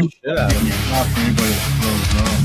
the shit out of me. Not for anybody that throws up.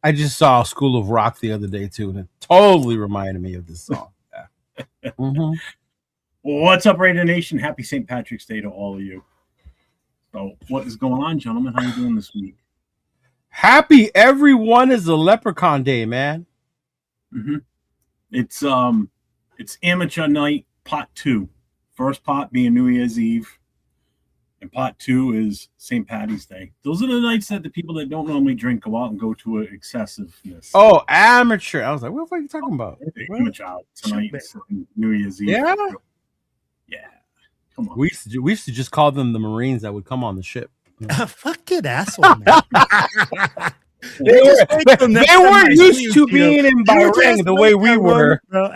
I just saw School of Rock the other day too, and it totally reminded me of this song. Yeah. Mm-hmm. What's up, Raider Nation? Happy St. Patrick's Day to all of you. So, what is going on, gentlemen? How you doing this week? Happy everyone is a Leprechaun Day, man. Mm-hmm. It's Amateur Night Pot 2. First pot being New Year's Eve, and pot 2 is St. Patty's Day. Those are the nights that the people that don't normally drink go out and go to an excessiveness. Oh, amateur! I was like, what are you talking about? Amateur out tonight, New Year's Eve. Yeah. Come on. We used to just call them the Marines that would come on the ship. Fucking asshole, man. They weren't used to being in Bahrain the way we were. Bro.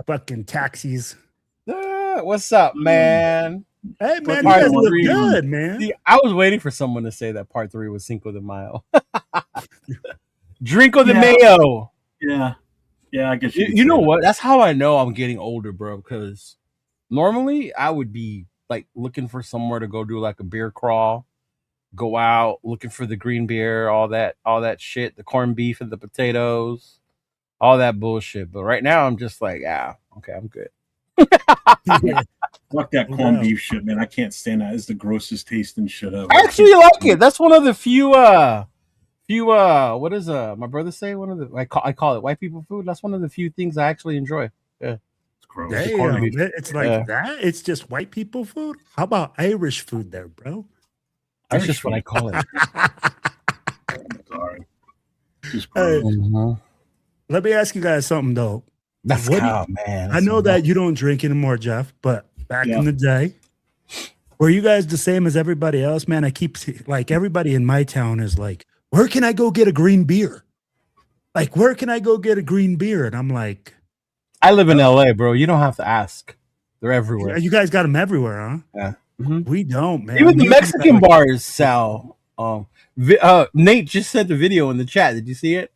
Fucking taxis. What's up, man? Hey, man, you guys look good, man. See, I was waiting for someone to say that part 3 was Cinco de Mayo. Drinko de Mayo. Yeah, I guess you know what? That's how I know I'm getting older, bro, because normally I would be like looking for somewhere to go do like a beer crawl, go out looking for the green beer, all that shit, the corned beef and the potatoes, all that bullshit. But right now I'm just like, okay, I'm good. Fuck that corned beef shit, man. I can't stand that. It's the grossest tasting shit ever. I actually like it. That's one of the few what does my brother say? One of the I call it white people food. That's one of the few things I actually enjoy. Yeah. It's gross. Damn, it's like that. It's just white people food. How about Irish food there, bro? That's just what I call it. Sorry. Just gross. Let me ask you guys something though. That's man. I know that you don't drink anymore, Jeff, but back in the day, were you guys the same as everybody else? Man, I keep like everybody in my town is like, where can I go get a green beer? Like, where can I go get a green beer? And I'm like, I live in LA, bro. You don't have to ask. They're everywhere. You guys got them everywhere, huh? Yeah. Mm-hmm. We don't, man. Even the Mexican bars sell. Nate just sent the video in the chat. Did you see it,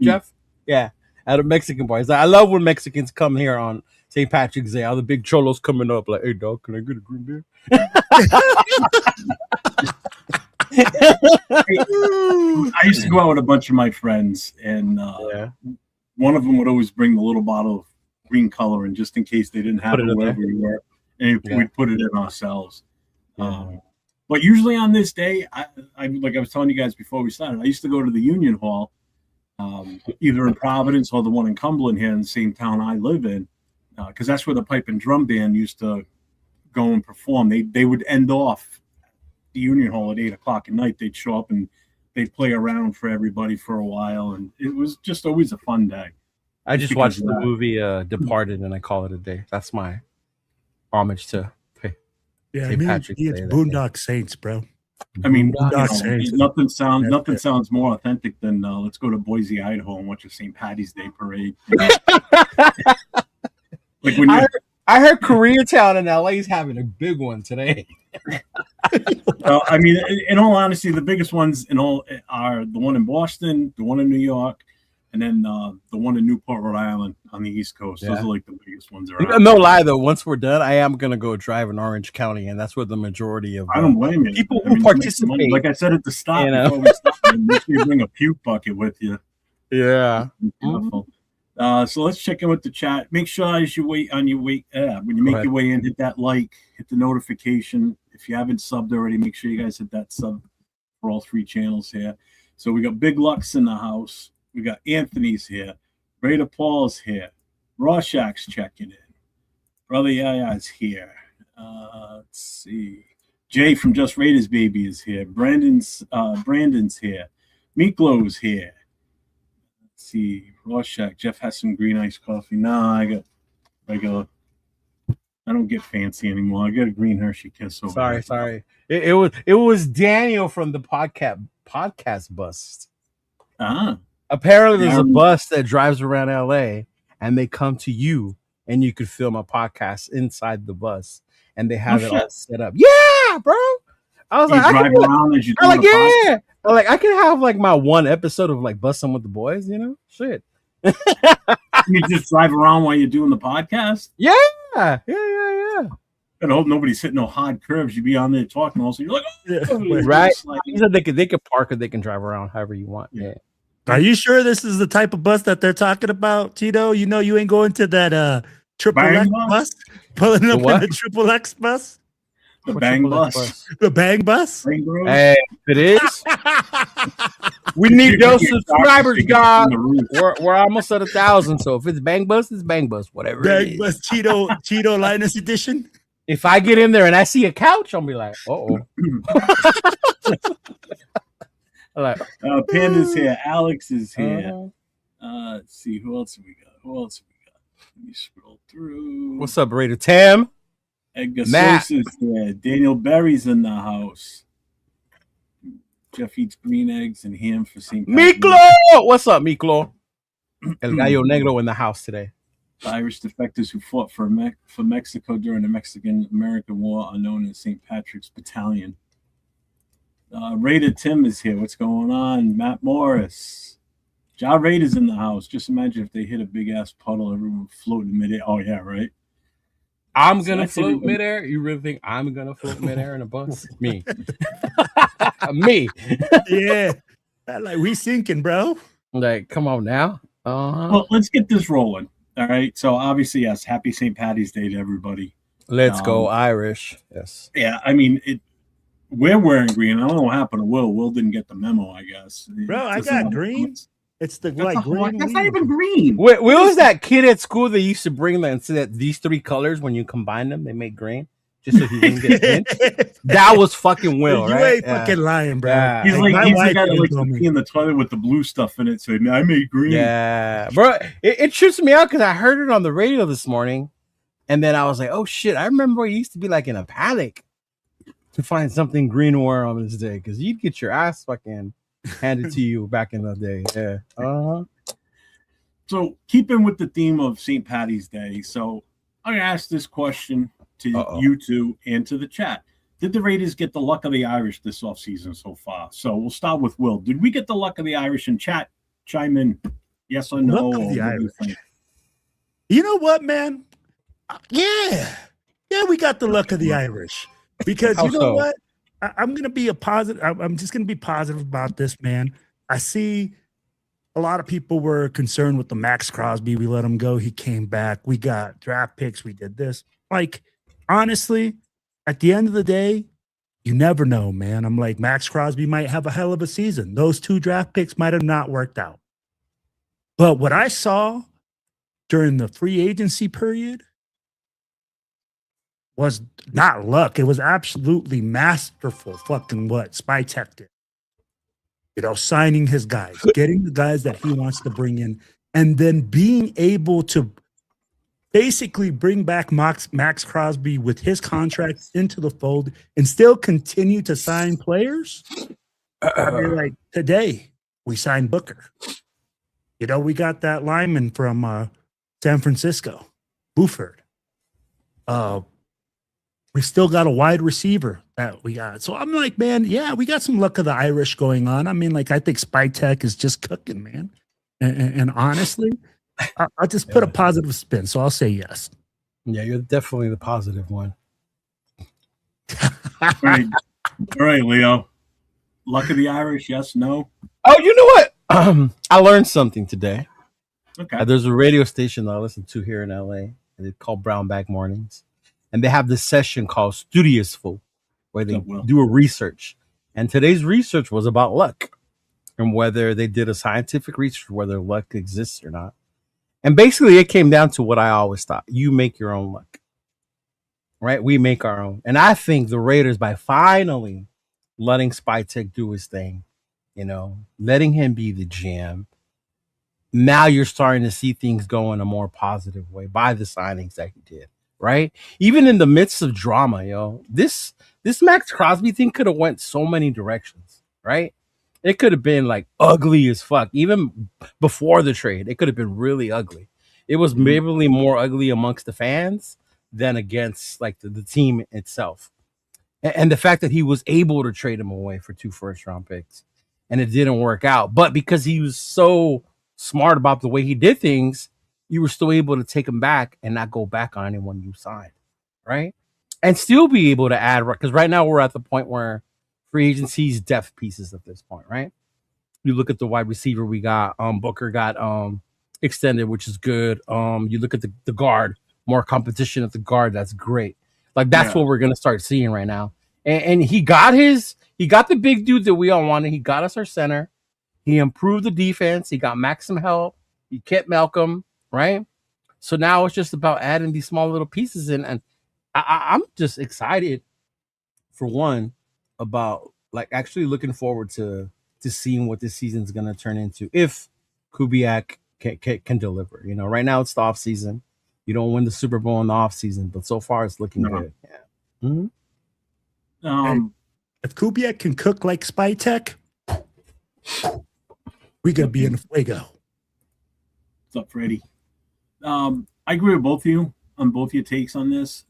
Jeff? Yeah. At a Mexican bar. I love when Mexicans come here on St. Patrick's Day. All the big cholos coming up like, hey, dog, can I get a green beer? I used to go out with a bunch of my friends, and one of them would always bring the little bottle of green color, and just in case they didn't have it wherever we were, and we'd put it in ourselves. But usually on this day, I like I was telling you guys before we started, I used to go to the Union Hall, either in Providence or the one in Cumberland here in the same town I live in, because that's where the pipe and drum band used to go and perform. They would end off the Union Hall at 8:00 at night. They'd show up and they'd play around for everybody for a while, and it was just always a fun day. I just watched the movie Departed, and I call it a day. That's my homage to St. Patrick's Day. It's Boondock Saints, bro. I mean, nothing sounds more authentic than let's go to Boise, Idaho, and watch a St. Patty's Day parade. Like when I heard Koreatown in LA is having a big one today. I mean, in all honesty, the biggest ones are the one in Boston, the one in New York, and then the one in Newport, Rhode Island on the East Coast. Those are like the biggest ones around. No lie, though. Once we're done, I am going to go drive in Orange County, and that's where the majority of I don't blame you. People who participate. Like I said at the start, before we start, make sure you bring a puke bucket with you. Yeah. So let's check in with the chat. Make sure as you wait when you make your way in, hit that like, hit the notification. If you haven't subbed already, make sure you guys hit that sub for all 3 channels here. So we got Big Lux in the house. We got Anthony's here. Raider Paul's here. Rorschach's checking in. Brother Yaya's here. Let's see. Jay from Just Raiders Baby is here. Brandon's here. Miklo's here. Let's see. Rorschach. Jeff has some green iced coffee. Nah, I got regular. I don't get fancy anymore. I got a green Hershey Kiss over Sorry. It was Daniel from the podcast bus. Apparently there's a bus that drives around LA, and they come to you, and you could film a podcast inside the bus, and they have it all set up. Yeah, bro. I was like, I can have like my one episode of like Bussin' with the Boys, you know? Shit. You just drive around while you're doing the podcast? Yeah. I hope nobody's hitting no hard curves. You'd be on there talking, also you're like, right? He said they could park or they can drive around however you want. Yeah. Are you sure this is the type of bus that they're talking about, Tito? You know you ain't going to that triple X bus? Pulling up in the triple X bus? The bang bus. The bang bus? Hey, it is. We need those subscribers, God. We're almost at 1,000. So if it's bang bus, it's bang bus. Whatever. Bang bus, Cheeto Linus edition. If I get in there and I see a couch, I'll be like, like, Panda's here. Alex is here. Let's see. Who else have we got? Let me scroll through. What's up, Raider Tam? Edgar Sosa is here. Daniel Berry's in the house. Jeff eats green eggs and ham for St. Miklo! What's up, Miklo? El Gallo Negro in the house today. The Irish defectors who fought for Mexico during the Mexican-American War are known as St. Patrick's Battalion. Raider Tim is here. What's going on? Matt Morris. Ja Raider's in the house. Just imagine if they hit a big-ass puddle, everyone would float in midair. Oh, yeah, right? I'm going to float midair? You really think I'm going to float midair in a bus? Me. Me. Yeah. Like, we sinking, bro. Like, come on now. Well, let's get this rolling. All right. So, obviously, yes, happy St. Patty's Day to everybody. Let's go Irish. Yes. Yeah, I mean, we're wearing green. I don't know what happened to Will. Will didn't get the memo, I guess. Bro, I got green. It's the like green. That's not even green. Wait, Will was that kid at school that used to bring and say that these 3 colors, when you combine them, they make green? Just so he didn't get pinched? That was fucking Will, right? You ain't fucking lying, bro. Yeah. He's the guy that likes to pee in the toilet with the blue stuff in it. So I made green. Yeah. Bro, it trips me out because I heard it on the radio this morning. And then I was like, oh, shit. I remember it used to be like in a panic to find something green to wear on this day because you'd get your ass fucking handed to you back in the day. Yeah. So keeping with the theme of St. Patty's Day, so I'm going to ask this question to you two and to the chat. Did the Raiders get the luck of the Irish this offseason so far? So we'll start with Will. Did we get the luck of the Irish? In chat, chime in yes or no. Luck of the Irish. You know what, man? Yeah, we got the luck of the Irish because you know what? I'm gonna be a positive. I'm just gonna be positive about this, man. I see a lot of people were concerned with the Max Crosby. We let him go. He came back. We got draft picks. We did this. Like, honestly, at the end of the day, you never know, man. I'm like, Max Crosby might have a hell of a season. Those 2 draft picks might have not worked out. But what I saw during the free agency period was not luck. It was absolutely masterful fucking what Spytek did. You know, signing his guys, getting the guys that he wants to bring in, and then being able to basically bring back Max Crosby with his contract into the fold and still continue to sign players. I mean, like today, we signed Booker. You know, we got that lineman from San Francisco, Buford. We still got a wide receiver that we got. So I'm like, man, yeah, we got some luck of the Irish going on. I mean, like, I think Spytek is just cooking, man. And honestly, I'll just put a positive spin. So I'll say yes. Yeah, you're definitely the positive one. All right, Leo. Luck of the Irish, yes, no? Oh, you know what? I learned something today. Okay. There's a radio station that I listen to here in LA. And it's called Brown Bag Mornings. And they have this session called Studiousful, where they do a research. And today's research was about luck and whether they did a scientific research, whether luck exists or not. And basically, it came down to what I always thought. You make your own luck, right? We make our own. And I think the Raiders, by finally letting Spytek do his thing, you know, letting him be the GM, now you're starting to see things go in a more positive way by the signings that he did. Right, even in the midst of drama, this Max Crosby thing could have went so many directions. Right, it could have been like ugly as fuck. Even before the trade, it could have been really ugly. It was maybe more ugly amongst the fans than against like the team itself. And the fact that he was able to trade him away for 2 first-round picks, and it didn't work out, but because he was so smart about the way he did things, you were still able to take him back and not go back on anyone you signed, right? And still be able to add, because right now we're at the point where free agency's depth pieces at this point, right? You look at the wide receiver we got, Booker got extended, which is good. You look at the guard, more competition at the guard, that's great. Like that's what we're gonna start seeing right now. And he got the big dude that we all wanted. He got us our center. He improved the defense. He got Max some help. He kept Malcolm. Right, so now it's just about adding these small little pieces in, and I'm just excited for one about like actually looking forward to seeing what this season's gonna turn into if Kubiak can deliver. You know, right now it's the off season. You don't win the Super Bowl in the off season, but so far it's looking good. Yeah. Mm-hmm. If Kubiak can cook like Spytek, we gonna be in the fuego. What's up, Freddie? I agree with both of you on both your takes on this.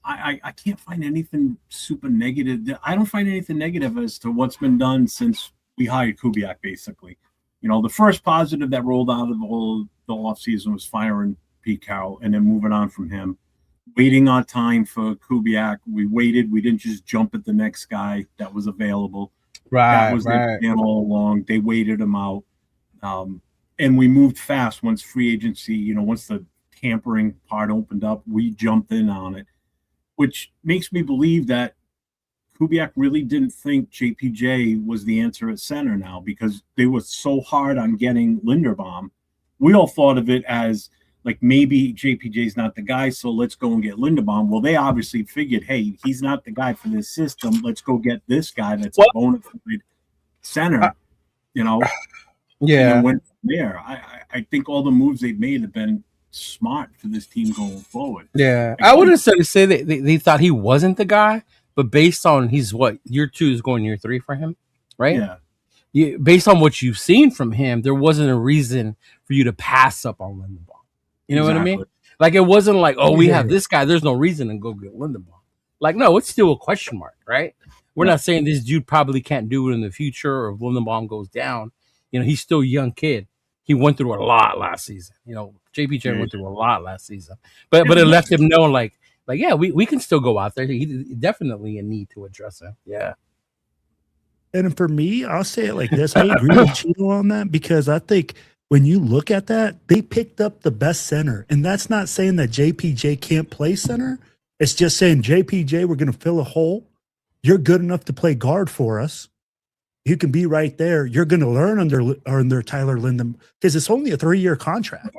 I can't find anything super negative. I don't find anything negative as to what's been done since we hired Kubiak, basically. You know, the first positive that rolled out of the offseason was firing Pete Carroll and then moving on from him. Waiting on time for Kubiak. We waited. We didn't just jump at the next guy that was available. Right, that was their plan all along. They waited him out. And we moved fast once free agency, you know, once the tampering part opened up, we jumped in on it, which makes me believe that Kubiak really didn't think JPJ was the answer at center now because they were so hard on getting Linderbaum. We all thought of it as like maybe JPJ's not the guy, so let's go and get Linderbaum. Well, they obviously figured, hey, he's not the guy for this system. Let's go get this guy that's a bona fide center, you know. Yeah. And went from there. I think all the moves they've made have been smart for this team going forward. Yeah. I wouldn't say they thought he wasn't the guy, but based on he's what, year 2 is going year 3 for him, right? Yeah. Based on what you've seen from him, there wasn't a reason for you to pass up on Linderbaum. You know what I mean? Like, it wasn't like, oh, we have this guy. There's no reason to go get Linderbaum. Like, no, it's still a question mark, right? We're not saying this dude probably can't do it in the future or if Linderbaum goes down. You know, he's still a young kid. He went through a lot last season. You know, JPJ went through a lot last season. But it left him knowing, like, like, yeah, we can still go out there. He definitely a need to address him. Yeah. And for me, I'll say it like this. I agree with Cheeto on that because I think when you look at that, they picked up the best center. And that's not saying that JPJ can't play center. It's just saying, JPJ, we're going to fill a hole. You're good enough to play guard for us. You can be right there. You're going to learn under Tyler Linden because it's only a 3-year contract.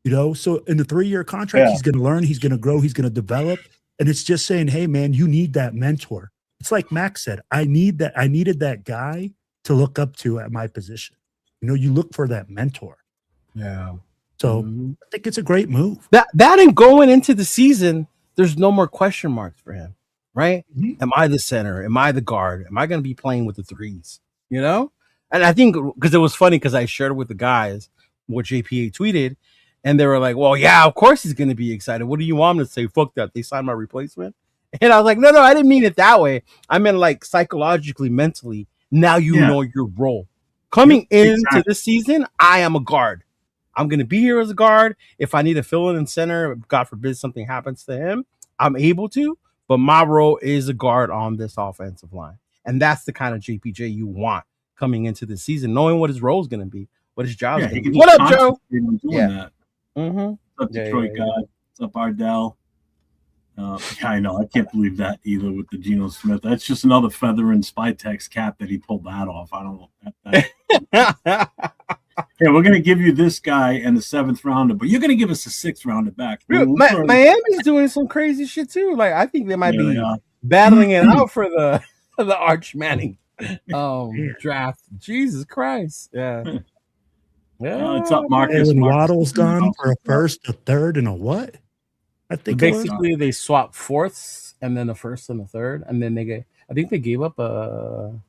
You know, so in the 3-year contract, he's going to learn, he's going to grow, he's going to develop. And it's just saying, hey, man, you need that mentor. It's like Max said, I needed that guy to look up to at my position. You know, you look for that mentor. Yeah. So I think it's a great move. That and going into the season, there's no more question marks for him, right? Mm-hmm. Am I the center? Am I the guard? Am I going to be playing with the threes? You know? And I think because it was funny because I shared with the guys what JPA tweeted, and they were like, well, yeah, of course he's going to be excited. What do you want him to say? Fuck that. They signed my replacement. And I was like, no, I didn't mean it that way. I meant like psychologically, mentally. Now you know your role. Coming into this season, I am a guard. I'm going to be here as a guard. If I need to fill in center, God forbid something happens to him, I'm able to. But my role is a guard on this offensive line. And that's the kind of JPJ you want coming into the season, knowing what his role is going to be, what his job is going to be. What up, Joe? That. What's up, Detroit guy? What's up, Ardell? I know. I can't believe that either with the Geno Smith. That's just another feather in Spytek's cap that he pulled that off. I don't know. Yeah, we're going to give you this guy and the 7th rounder, but you're going to give us a 6th rounder back. Miami's doing some crazy shit too. Like I think they might be battling it out for the Arch Manning draft. Jesus Christ. Yeah. Yeah. It's up, Marcus. And Waddle's gone for a 1st, a 3rd, and a what? I think basically they swapped 4ths and then a 1st and a 3rd, and then I think they gave up a.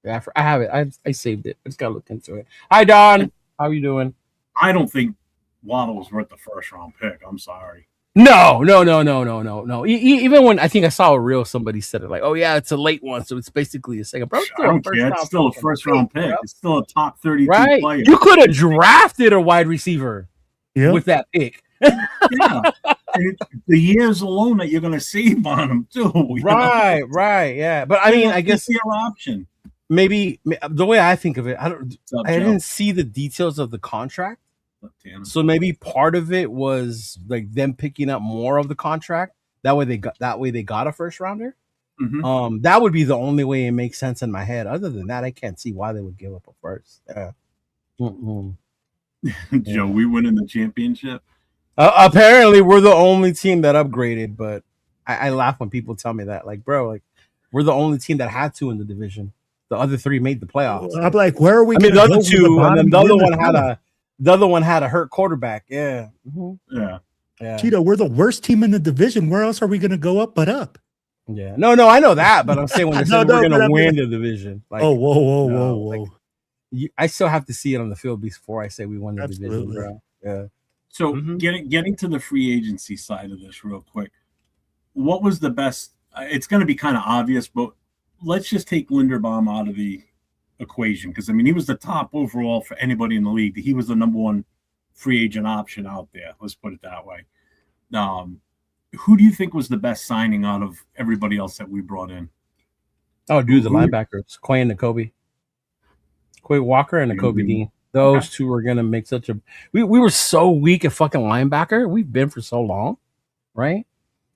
I have it. I saved it. I just gotta look into it. Hi, Don. How are you doing? I don't think Waddle was worth the 1st round pick. I'm sorry. No. Even when I think I saw a reel, somebody said it like, "Oh yeah, it's a late one, so it's basically a second." Bro, I don't care. It's still a 1st round pick. Bro. It's still a top 32 player. You could have drafted a wide receiver with that pick. Yeah. The years alone that you're going to save on them too. Right. Yeah, but I mean, I guess your option. Maybe the way I think of it, I didn't see the details of the contract, so maybe part of it was like them picking up more of the contract. That way they got a 1st rounder. Mm-hmm. That would be the only way it makes sense in my head. Other than that, I can't see why they would give up a 1st. Joe, we winning the championship. Apparently, we're the only team that upgraded, but I laugh when people tell me that. Like, bro, like we're the only team that had to in the division. The other 3 made the playoffs. I'm like, where are we? I mean, the other 2, and then the other one had a hurt quarterback. Yeah. Mm-hmm. Yeah. Cheeto, we're the worst team in the division. Where else are we going to go up but up? Yeah. No, I know that, but I'm saying when they said we're going to win the division. Like, whoa. Like, I still have to see it on the field before I say we won the division, bro. Yeah. So getting to the free agency side of this real quick, what was the best? It's going to be kind of obvious, but let's just take Linderbaum out of the equation because, I mean, he was the top overall for anybody in the league. He was the number 1 free agent option out there. Let's put it that way. Who do you think was the best signing out of everybody else that we brought in? Oh, dude, the linebackers, Quay and Nakobe. Quay Walker and Nakobe Dean. Those 2 are going to make such a – we were so weak at fucking linebacker. We've been for so long, right?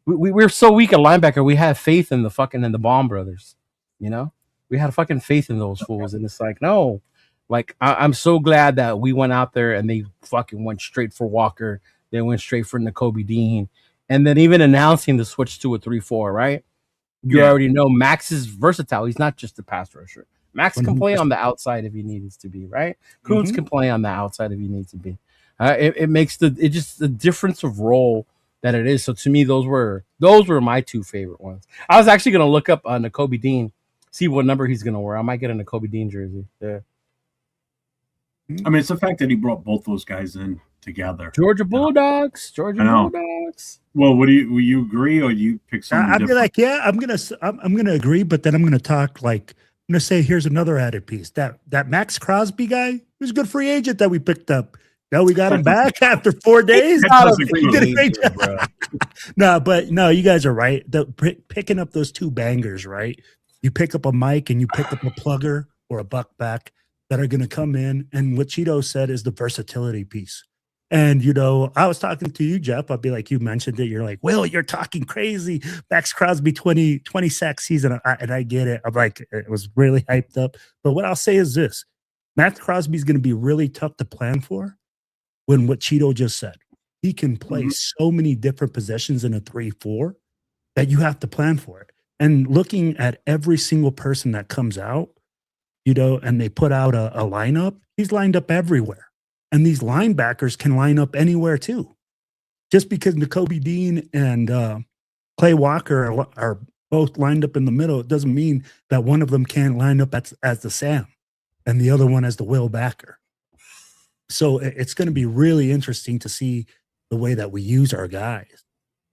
We were so weak at linebacker. We had faith in the Baum brothers, you know? We had fucking faith in those fools. And it's like, no. Like, I'm so glad that we went out there and they fucking went straight for Walker. They went straight for Nakobe Dean. And then even announcing the switch to a 3-4, right? You already know Max is versatile. He's not just a pass rusher. Max can play on the outside if he needs to be, right? Kuntz can play on the outside if he needs to be. It makes the difference of role that it is. So to me, those were my 2 favorite ones. I was actually going to look up Nakobe Dean, see what number he's going to wear. I might get a Nakobe Dean jersey. Yeah. I mean, it's the fact that he brought both those guys in together. Georgia Bulldogs. Well, will you agree or you pick something I'd different? be like, yeah, I'm gonna agree, but then I'm gonna talk like I'm gonna say here's another added piece. That Max Crosby guy was a good free agent that we picked up. No, we got him back after 4 days. No, you guys are right. Picking up those two bangers, right? You pick up a mic and you pick up a plugger or a buck back that are going to come in. And what Cheeto said is the versatility piece. And, I was talking to you, Jeff. I'd be like, you mentioned it. You're like, Will, you're talking crazy. Max Crosby 20 sack season. And I get it. I'm like, it was really hyped up. But what I'll say is this. Max Crosby is going to be really tough to plan for when what Cheeto just said. He can play so many different positions in a 3-4 that you have to plan for it. And looking at every single person that comes out, and they put out a lineup, he's lined up everywhere. And these linebackers can line up anywhere too. Just because Nakobe Dean and Clay Walker are both lined up in the middle, it doesn't mean that one of them can't line up as the Sam and the other one as the Will backer. So it's going to be really interesting to see the way that we use our guys.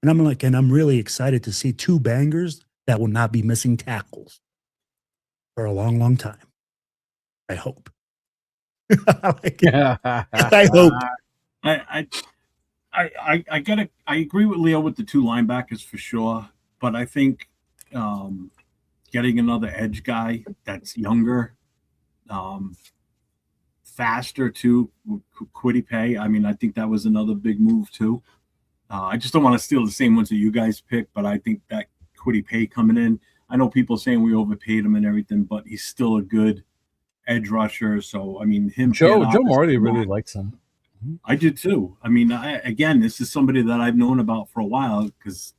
And I'm really excited to see two bangers that will not be missing tackles for a long, long time. I hope. I hope. I agree with Leo with the two linebackers for sure, but I think getting another edge guy that's younger, faster too, Kwity Paye. I mean, I think that was another big move too. I just don't want to steal the same ones that you guys picked, but I think that Kwity Paye coming in, I know people saying we overpaid him and everything, but he's still a good edge rusher. So, I mean, Joe Marley really likes him. I did too. I mean, again, this is somebody that I've known about for a while because,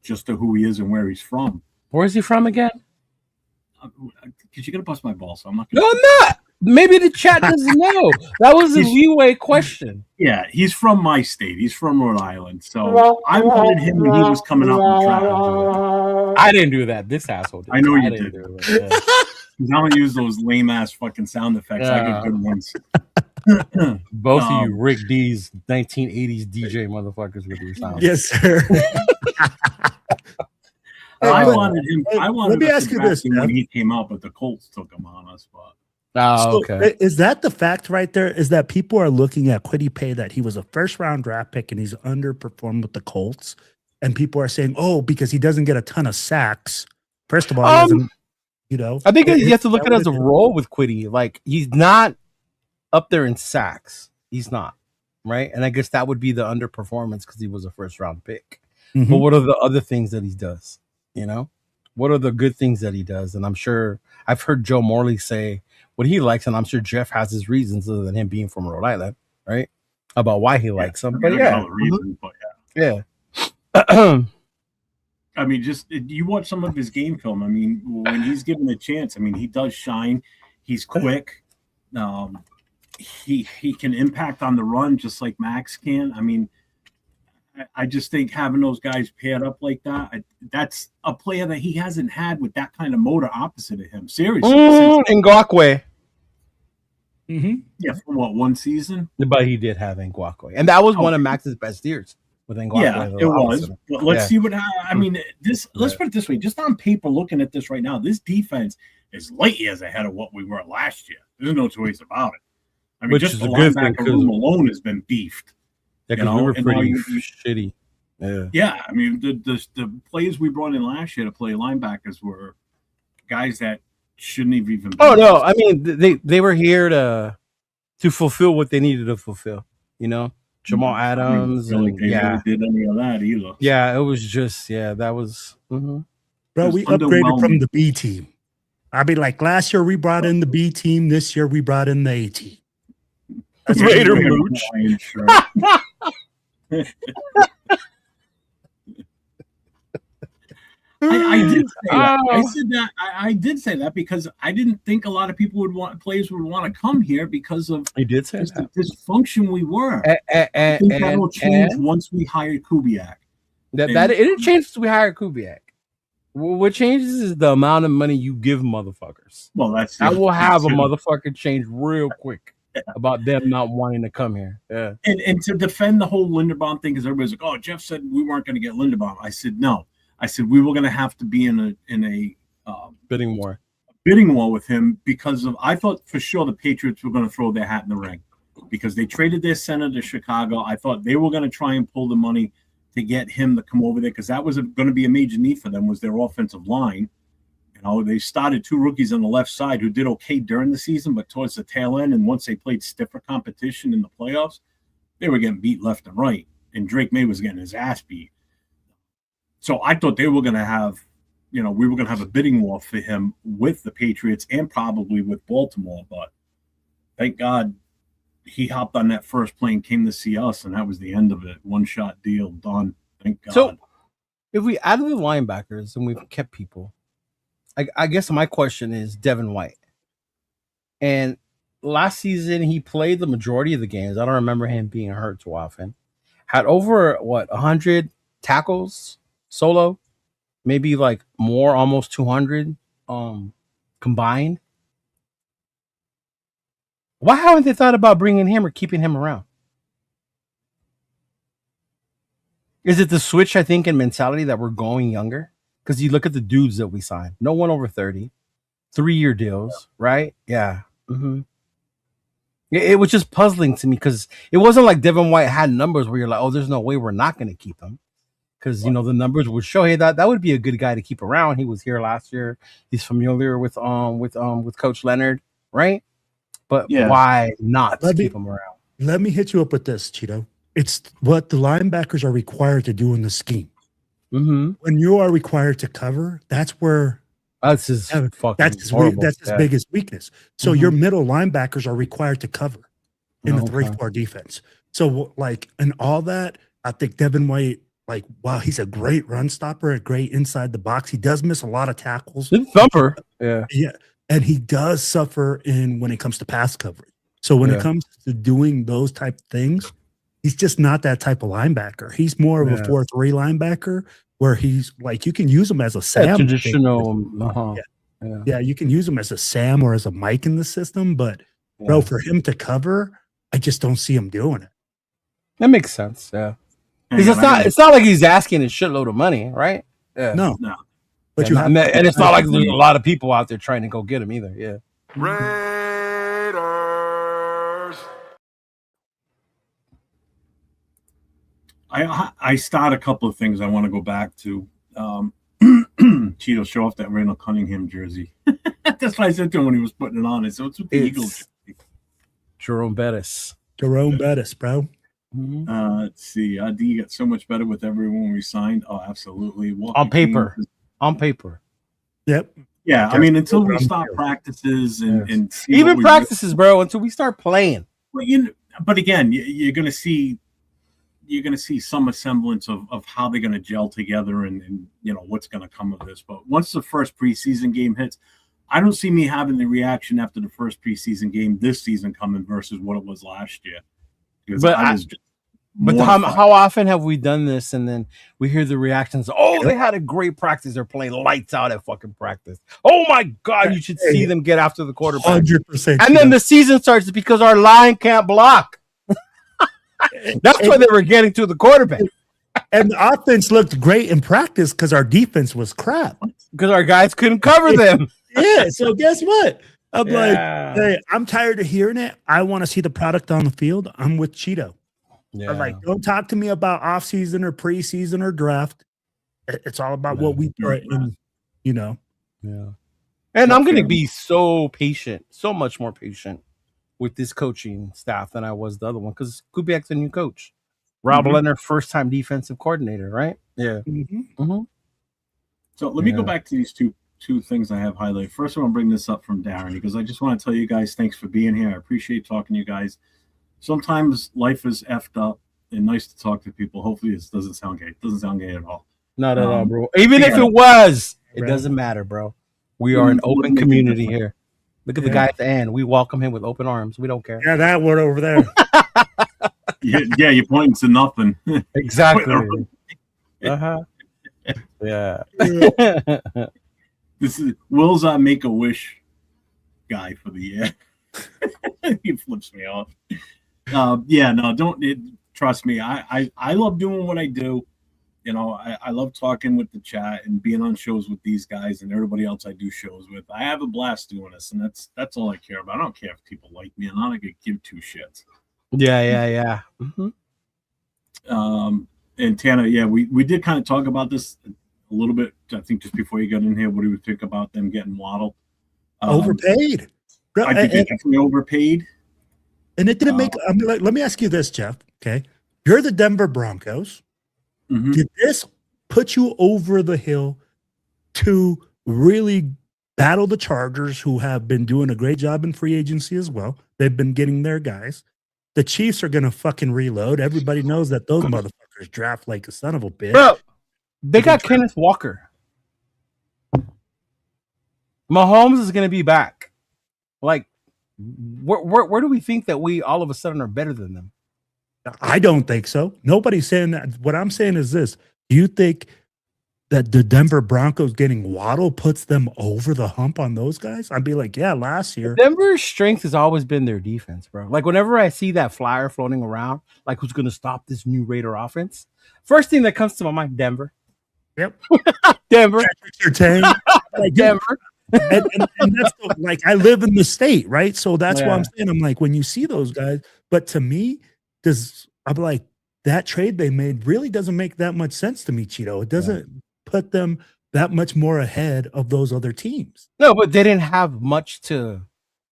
just to who he is and where he's from. Where is he from again? Because you're going to bust my balls, so I'm not going to. No, I'm not. Maybe the chat doesn't know. That was a leeway question. Yeah, he's from my state. He's from Rhode Island. So I wanted him when he was coming up and trying. I didn't do that. This asshole did. I know you did. I don't use those lame ass fucking sound effects. I get good ones. Both of you, Rick D's 1980s DJ motherfuckers with your sound. Yes, sir. I wanted him. Let me ask you this: when he came out, but the Colts took him on us. But okay. Is that the fact right there? Is that people are looking at Kwity Paye that he was a first-round draft pick and he's underperformed with the Colts, and people are saying, "Oh, because he doesn't get a ton of sacks." First of all, he doesn't. I think you have to look at it as a role with Kwity. Like he's not up there in sacks. He's not, right? And I guess that would be the underperformance because he was a first-round pick. Mm-hmm. But what are the other things that he does? What are the good things that he does? And I'm sure I've heard Joe Morley say what he likes, and I'm sure Jeff has his reasons other than him being from Rhode Island, right? About why he likes him. But yeah. I mean, just you watch some of his game film. I mean, when he's given a chance, I mean, he does shine. He's quick. He can impact on the run just like Max can. I mean, I just think having those guys paired up like that, that's a player that he hasn't had with that kind of motor opposite of him. Seriously. Ngakoue. Mm-hmm. Yeah, for one season? But he did have Ngakoue. And that was one of Max's best years with Ngakoue. Yeah, it was. But let's see what I mean, let's put it this way. Just on paper, looking at this right now, this defense is light years ahead of what we were last year. There's no two ways about it. I mean, just the linebacker room alone has been beefed. Yeah, because we were pretty shitty. Yeah, I mean, the players we brought in last year to play linebackers were guys that shouldn't have even been. Oh, no. I mean, they were here to fulfill what they needed to fulfill, Jamal Adams. Really never did any of that either. Yeah, it was just, that was. Mm-hmm. Bro, we upgraded from the B team. I'd be like, last year we brought in the B team. This year we brought in the A team. That's Raider Mooch. I did say that. I said that. I did say that because I didn't think a lot of people players would want to come here because of you did say that. The dysfunction we were. I think that will change once we hired Kubiak. It didn't change once we hired Kubiak. What changes is the amount of money you give motherfuckers. Well, that will have a motherfucker change real quick. About them not wanting to come here. Yeah. And to defend the whole Linderbaum thing, because everybody's like, oh, Jeff said we weren't going to get Linderbaum. I said, no. I said, we were going to have to be in a bidding war with him because I thought for sure the Patriots were going to throw their hat in the ring. because they traded their center to Chicago. I thought they were going to try and pull the money to get him to come over there because that was going to be a major need for them was their offensive line. You know, they started 2 rookies on the left side who did okay during the season, but towards the tail end and once they played stiffer competition in the playoffs, they were getting beat left and right. And Drake May was getting his ass beat. So I thought they were going to have, we were going to have a bidding war for him with the Patriots and probably with Baltimore. But thank God he hopped on that first plane, came to see us, and that was the end of it. One-shot deal, done. Thank God. So if we added the linebackers and we've kept people, I guess my question is Devin White. And last season, he played the majority of the games. I don't remember him being hurt too often. Had over, 100 tackles solo? Maybe like more, almost 200 combined. Why haven't they thought about bringing him or keeping him around? Is it the switch, I think, in mentality that we're going younger? Because you look at the dudes that we signed. No one over 30. 3-year deals, right? Yeah. Mm-hmm. It was just puzzling to me because it wasn't like Devin White had numbers where you're like, oh, there's no way we're not going to keep him. Because, the numbers would show, hey, that would be a good guy to keep around. He was here last year. He's familiar with Coach Leonard, right? But why not keep him around? Let me hit you up with this, Cheeto. It's what the linebackers are required to do in the scheme. Mm-hmm. When you are required to cover, that's where that's his biggest weakness. So your middle linebackers are required to cover in the 3-4 defense. So and all that, I think Devin White, wow, he's a great run stopper, a great inside the box. He does miss a lot of tackles. Good thumper. Yeah. Yeah. And he does suffer when it comes to pass coverage. So when it comes to doing those type of things, he's just not that type of linebacker. He's more of a 4-3 linebacker where he's you can use him as a Sam. Traditional. Yeah, you can use him as a Sam or as a Mike in the system. But, bro, for him to cover, I just don't see him doing it. That makes sense. Yeah. Because it's not like he's asking a shitload of money, right? Yeah. No. But and it's not like there's a lot of people out there trying to go get him either. Yeah. Raiders. I start a couple of things I want to go back to. Cheeto, show off that Randall Cunningham jersey. That's what I said to him when he was putting it on. So it's with the Eagles jersey. Jerome Bettis, bro. Mm-hmm. Let's see. D got so much better with everyone we signed. Oh, absolutely. On paper. Yep. Yeah, I mean, until we start practices and even practices, bro, until we start playing. Well, but again, you're going to see some semblance of how they're going to gel together and what's going to come of this. But once the first preseason game hits, I don't see me having the reaction after the first preseason game this season coming versus what it was last year. But how often have we done this and then we hear the reactions? Oh, they had a great practice. They're playing lights out at fucking practice. Oh my God, you should see them get after the quarterback. 100%. And then the season starts because our line can't block. That's why they were getting to the quarterback. And the offense looked great in practice because our defense was crap. Because our guys couldn't cover them. Yeah, so guess what? I'm hey, I'm tired of hearing it. I want to see the product on the field. I'm with Cheeto. Yeah. I'm don't talk to me about offseason or preseason or draft. It's all about what we put in, Yeah. And I'm going to be so patient, so much more patient with this coaching staff than I was the other one because Kubiak's a new coach. Rob Leonard, first-time defensive coordinator, right? Yeah. So let me go back to these two things I have highlighted. First, I want to bring this up from Darren because I just want to tell you guys thanks for being here. I appreciate talking to you guys. Sometimes life is effed up and nice to talk to people. Hopefully this doesn't sound gay. It doesn't sound gay at all. Not at all, bro. Even if it was, it doesn't matter, bro. We are an open community here. Look at the guy at the end. We welcome him with open arms. We don't care. Yeah, that word over there. Yeah, you're pointing to nothing. Exactly. Yeah. This is Will's Make-A-Wish guy for the year. He flips me off. Trust me. I love doing what I do. I love talking with the chat and being on shows with these guys and everybody else I do shows with. I have a blast doing this, and that's all I care about. I don't care if people like me. I'm not gonna give two shits. Yeah. Mm-hmm. And Tana, yeah, we did kind of talk about this a little bit. I think just before you got in here, what do you think about them getting Waddle? Overpaid. I think they definitely overpaid. And it didn't make. I mean, let me ask you this, Jeff. Okay, you're the Denver Broncos. Mm-hmm. Did this put you over the hill to really battle the Chargers, who have been doing a great job in free agency as well? They've been getting their guys. The Chiefs are going to fucking reload. Everybody knows that those motherfuckers draft like a son of a bitch. Bro, they got Kenneth Walker. Mahomes is going to be back. Like, where do we think that we all of a sudden are better than them? I don't think so. Nobody's saying that. What I'm saying is this. Do you think that the Denver Broncos getting Waddle puts them over the hump on those guys? I'd be like, yeah, last year. Denver's strength has always been their defense, bro. Like, whenever I see that flyer floating around, like, who's going to stop this new Raider offense? First thing that comes to my mind, Denver. Yep. Denver. Like, Denver. and that's like, I live in the state, right? So that's why I'm saying, I'm like, when you see those guys, but to me, I'm like, that trade they made really doesn't make that much sense to me, Cheeto. It doesn't put them that much more ahead of those other teams. No, but they didn't have much to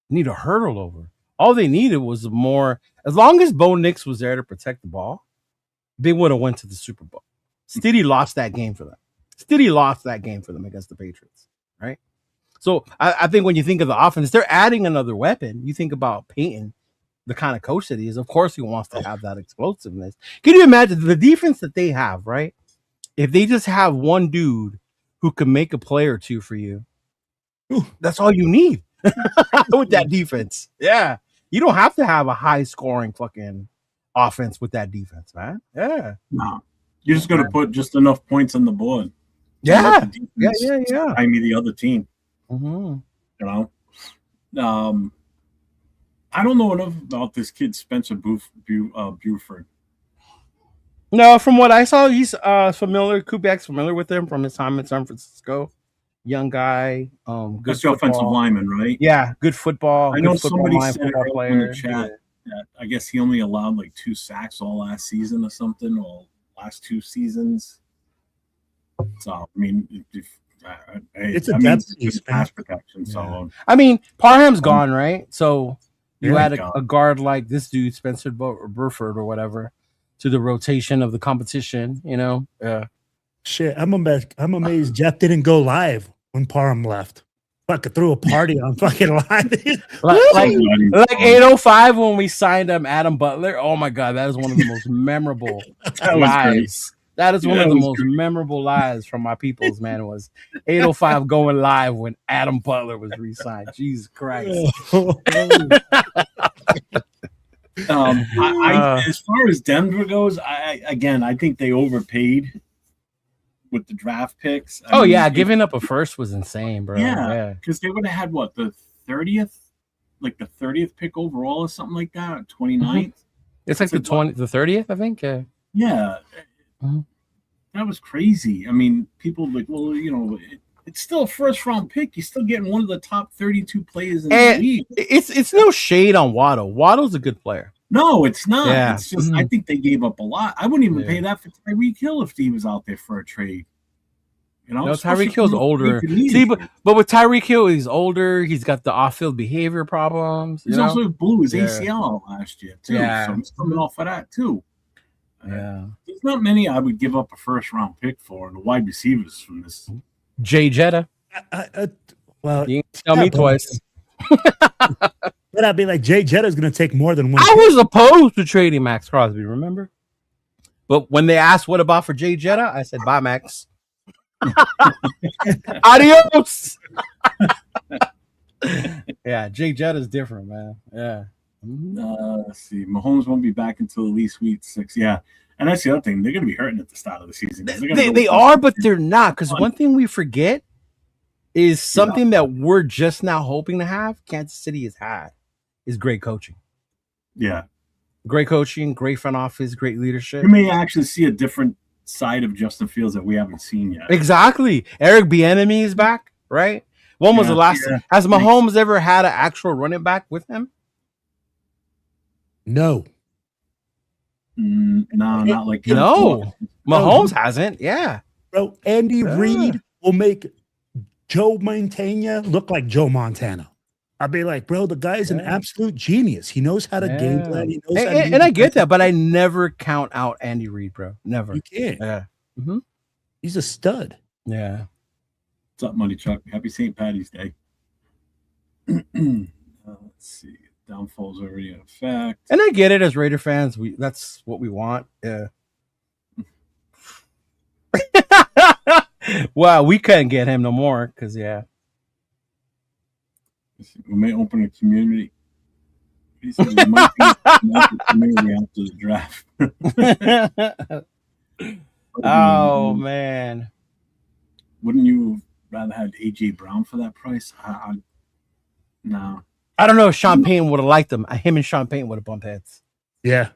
need a hurdle over. All they needed was more. As long as Bo Nix was there to protect the ball, they would have went to the Super Bowl. Stiddy lost that game for them. Stiddy lost that game for them against the Patriots, right? So I think when you think of the offense, they're adding another weapon. You think about Peyton, the kind of coach that he is. Of course, he wants to have that explosiveness. Can you imagine the defense that they have, right? If they just have one dude who can make a play or two for you, that's all you need with that defense. Yeah. You don't have to have a high-scoring fucking offense with that defense, man. Yeah. No. You're just going to put just enough points on the board. Yeah. Yeah. I mean, the other team. Mm-hmm. You know? I don't know enough about this kid, Spencer Buford. No, from what I saw, he's familiar. Kubiak's familiar with him from his time in San Francisco. Young guy. Good That's the offensive lineman, right? Yeah, good football. I know somebody said in the chat that I guess he only allowed like 2 sacks all last season or something, or last 2 seasons. So, I mean, it's a depth piece, pass protection. So, I mean, Parham's gone, right? So you add a guard like this dude, Spencer Burford or whatever, to the rotation of the competition. You know, shit. I'm amazed Jeff didn't go live when Parham left. Fucking threw a party on fucking live. like 805 when we signed Adam Butler. Oh my god, that is one of the most memorable lives. That is one of the most memorable lives from my peoples, man. Was 805 going live when Adam Butler was re-signed. Jesus Christ. As far as Denver goes, I think they overpaid with the draft picks. I mean, giving up a first was insane, bro. Yeah, because they would have had what, the 30th pick overall or something like that, 29th. Mm-hmm. It's like the 30th, I think. Yeah. Mm-hmm. That was crazy. I mean, people like, well, you know, it's still a first-round pick. You're still getting one of the top 32 players in the league. It's no shade on Waddle. Waddle's a good player. No, it's not. Yeah. It's just I think they gave up a lot. I wouldn't even pay that for Tyreek Hill if he was out there for a trade. You know, Tyreek Hill's older. See, but with Tyreek Hill, he's older. He's got the off-field behavior problems. He's also blew his ACL last year too. Yeah. So he's coming off of that too. Yeah. There's not many I would give up a first-round pick for the wide receivers from this. Jay Jetta. Well, you can tell me twice. But I'd be like, Jay Jetta's going to take more than one. I was opposed to trading Max Crosby, remember? But when they asked what about for Jay Jetta, I said, bye, Max. Adios. Yeah, Jay Jetta's different, man. Yeah. Let's see. Mahomes won't be back until at least week 6. Yeah. And that's the other thing. They're going to be hurting at the start of the season. They are, but they're not. Because one thing we forget is something that we're just now hoping to have. Kansas City has had is great coaching. Yeah. Great coaching, great front office, great leadership. You may actually see a different side of Justin Fields that we haven't seen yet. Exactly. Eric Bieniemy is back, right? When was the last time? Has Mahomes ever had an actual running back with him? No. No, not like no. Mahomes hasn't. Yeah, bro. Andy Reid will make Joe Montana look like Joe Montana. I'd be like, bro, the guy's an absolute genius. He knows how to game plan. He knows how to and I get that, but I never count out Andy Reid, bro. Never. You can't. Yeah. He's a stud. Yeah. What's up, Money Chuck? Happy St. Patty's Day. Let's see. Downfall's already in effect. And I get it as Raider fans. That's what we want. Yeah. Well, we couldn't get him no more because we may open a community. He said we might be a community after the draft. Oh man. Wouldn't you rather have AJ Brown for that price? No. I don't know if Sean Payton would have liked him. Him and Sean Payton would have bumped heads. Yeah.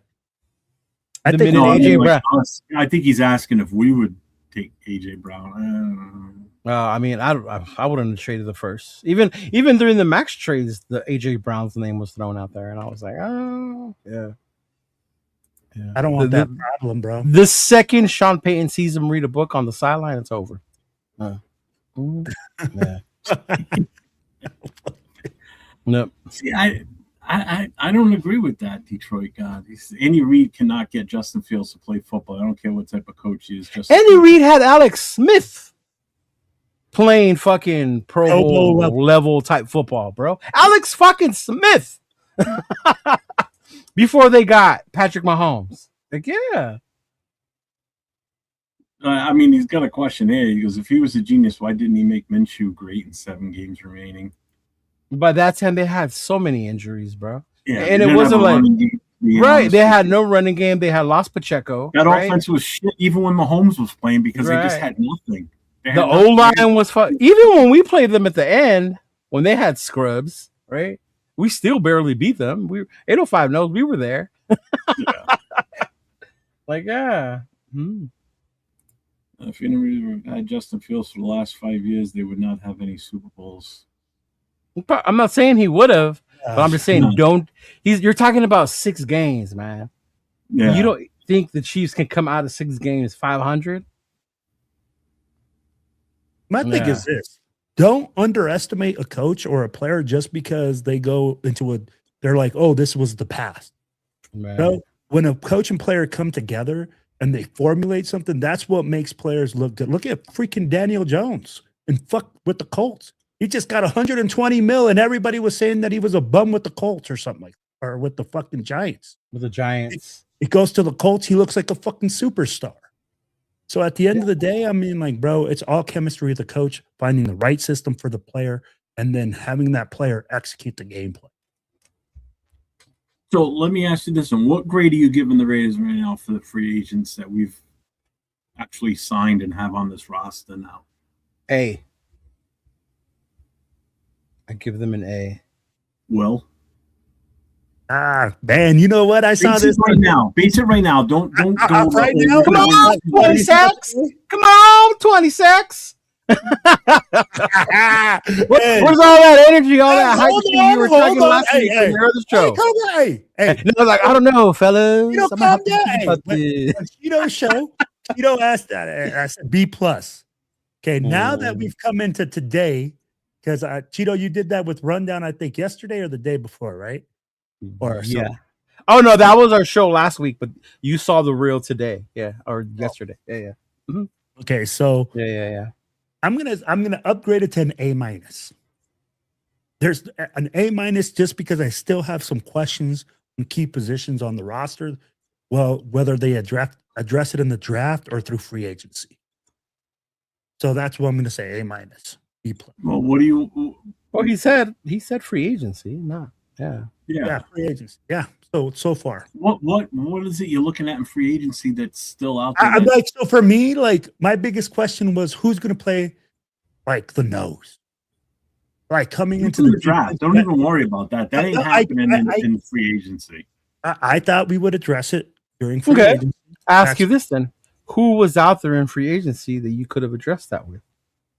I think he's asking if we would take AJ Brown. I mean, I wouldn't have traded the first. Even during the max trades, the AJ Brown's name was thrown out there, and I was like, oh yeah. I don't want that problem, bro. The second Sean Payton sees him read a book on the sideline, it's over. Yeah. Nope. See, I don't agree with that, Detroit guy. Andy Reid cannot get Justin Fields to play football. I don't care what type of coach he is. Andy Reid had Alex Smith playing fucking Pro Bowl level type football, bro. Alex fucking Smith. Before they got Patrick Mahomes. Like, yeah. I mean, he's got a question there. He goes, if he was a genius, why didn't he make Minshew great in 7 games remaining? By that time, they had so many injuries, bro. Yeah, and it wasn't like right. They had no running game. They had lost Pacheco. That offense was shit, even when Mahomes was playing, because they just had nothing. The O line was fun. Even when we played them at the end, when they had scrubs, right? We still barely beat them. 805 knows we were there. Yeah. Like, yeah. If anybody had Justin Fields for the last 5 years, they would not have any Super Bowls. I'm not saying he would have, but I'm just saying you're talking about 6 games, man. Yeah. You don't think the Chiefs can come out of 6 games 500? My thing is this. Don't underestimate a coach or a player just because they go into they're like, oh, this was the past. No, when a coach and player come together and they formulate something, that's what makes players look good. Look at freaking Daniel Jones and fuck with the Colts. He just got 120 mil and everybody was saying that he was a bum with the Colts or something like that, or with the fucking Giants. With the Giants. It goes to the Colts. He looks like a fucking superstar. So at the end of the day, I mean, like, bro, it's all chemistry of the coach, finding the right system for the player, and then having that player execute the gameplay. So let me ask you this one. What grade are you giving the Raiders right now for the free agents that we've actually signed and have on this roster now? A. I give them an A. Well, man, you know what? I saw this right now. Base it right now. Don't go right now. Come on, 20 sacks. Come on, 20 sacks. Where's all that energy, all that hype you were talking last week in your other show? No, like, I don't know, fellas. You know, calm down. Cheeto show. Cheeto asked that. I said B+. Okay, now that we've come into today, because Cheeto, you did that with Rundown, I think yesterday or the day before, right? Or yeah. Oh no, that was our show last week, but you saw the reel today, or yesterday, Mm-hmm. Okay, so yeah. I'm gonna upgrade it to an A-. There's an A- just because I still have some questions on key positions on the roster. Well, whether they address it in the draft or through free agency. So that's what I'm gonna say. A-, B+. Well, what do you? Well, he said free agency, not free agency. Yeah. So far, what is it you're looking at in free agency that's still out there? I'm like, so for me, like, my biggest question was who's going to play like the nose, like coming into the draft. Don't even worry about that. That ain't happening in free agency. I thought we would address it during free agency. Ask you this then: who was out there in free agency that you could have addressed that with,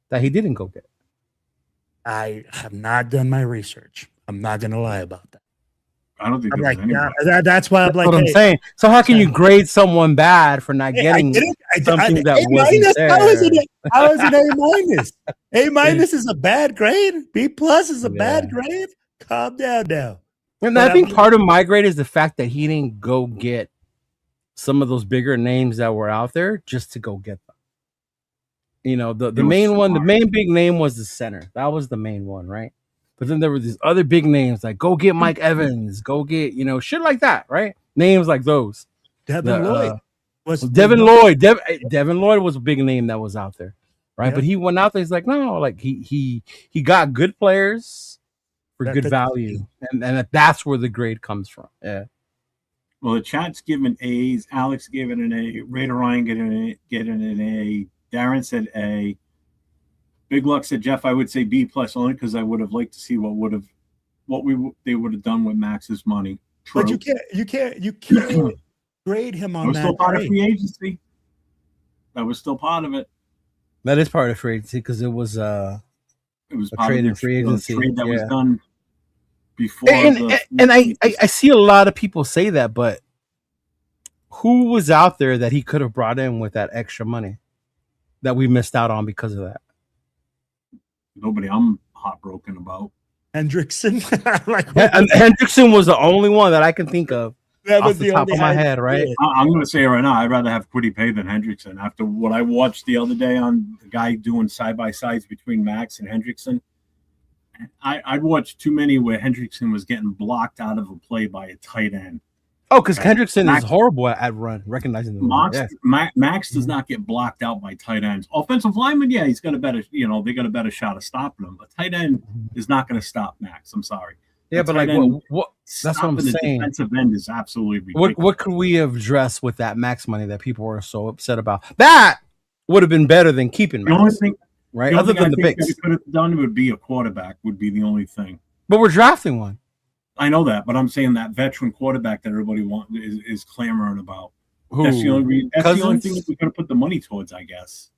that he didn't go get? I have not done my research. I'm not going to lie about that. I don't think I'm there was like, anybody. yeah, that's why I'm That's like, what I'm hey, saying. So how can you grade someone bad for not hey, I getting get it. something that A wasn't minus. there? How is it A minus? A minus is a bad grade. B plus is a bad Yeah. grade. Calm down now. And But I think I'm- part of my grade is the fact that he didn't go get some of those bigger names that were out there just to go get them. You know, the He was main one, the smart. main big name was the center. That was the main one, right? But then there were these other big names like go get Mike Evans, go get, you know, shit like that, right? Names like those. Devin Lloyd was Devin Lloyd. Devin Lloyd was a big name that was out there, right? Yeah. But he went out there. He's like, no, like he got good players for good value, and that's where the grade comes from. Yeah. Well, the chat's given A's. Alex gave it an A. Raider Ryan getting an A. Darren said A. Big Luck said, Jeff, I would say B plus only because I would have liked to see they would have done with Max's money. True. But you can't grade him on That was that still part of grade. free agency. That was still part of it. That is part of free agency because it was It was a part trade of in free agency. trade that was Yeah. done before. And I see a lot of people say that, but who was out there that he could have brought in with that extra money that we missed out on because of that? Nobody I'm heartbroken about. Hendrickson. Like, And Hendrickson was the only one that I can think of that off the top of my head, right? I'm going to say it right now. I'd rather have Quiddy Pay than Hendrickson. After what I watched the other day on the guy doing side-by-sides between Max and Hendrickson, I'd watched too many where Hendrickson was getting blocked out of a play by a tight end. Oh, because Hendrickson Max- is horrible at recognizing the run. Max does not get blocked out by tight ends. Offensive lineman, yeah, he's got a better, they got a better shot of stopping him. A tight end is not going to stop Max. I'm sorry. Yeah, but like what that's what I'm the saying. Defensive end is absolutely ridiculous. What could we have addressed with that Max money that people were so upset about? That would have been better than keeping The only Max, thing, right? the only Other thing than I the think that picks. we could have done would be a quarterback. Would be the only thing. But we're drafting one. I know that, but I'm saying that veteran quarterback that everybody is clamoring about. Who? That's the only Cousins? thing that we could have put the money towards, I guess.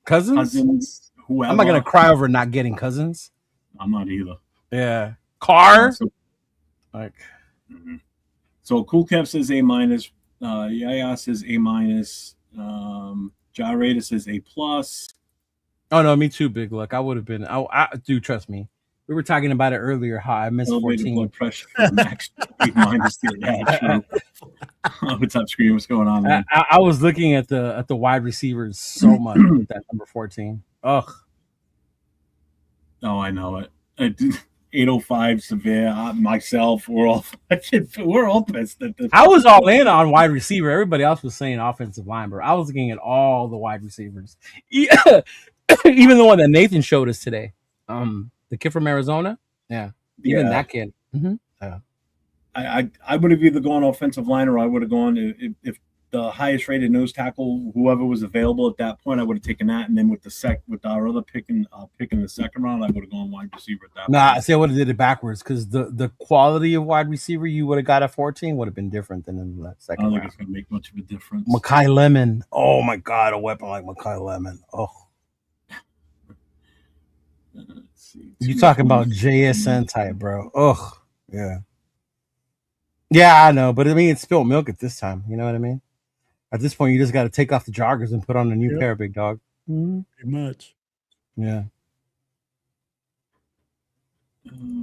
Cousins? Whoever. I'm not gonna cry over not getting Cousins. I'm not either. Yeah. Carr? So, Like so Cool Kev says A minus. Yaya says A minus. Jarada says A plus. oh no, me too, Big Luck. I would have been I do trust me. We were talking about it earlier how I missed Elevated 14. blood pressure for Max. A minus. Yeah, true. What's up, Scream? What's going on, man? I was looking at the wide receivers so much with that number 14. Ugh. Oh, I know it. 805 severe. Myself, we're all pissed at this. I was all in on wide receiver. Everybody else was saying offensive line, but I was looking at all the wide receivers. Even the one that Nathan showed us today. The kid from Arizona. Yeah. Even that kid. Mm-hmm. Yeah. I would have either gone offensive line or I would have gone if the highest rated nose tackle, whoever was available at that point, I would have taken that. And then with our other pick in the second round, I would have gone wide receiver at that point. Nah, see, I would have did it backwards because the quality of wide receiver you would have got at 14 would have been different than in the I second don't think round. it's going to make much of a difference. Makai Lemon. Oh my God, a weapon like Makai Lemon. Oh, Let's see. you talking about JSN type, bro? Ugh, yeah, yeah, I know, but I mean, it's spilled milk at this time. You know what I mean? At this point, you just got to take off the joggers and put on a new pair, big dog. Mm-hmm. Pretty much. Yeah.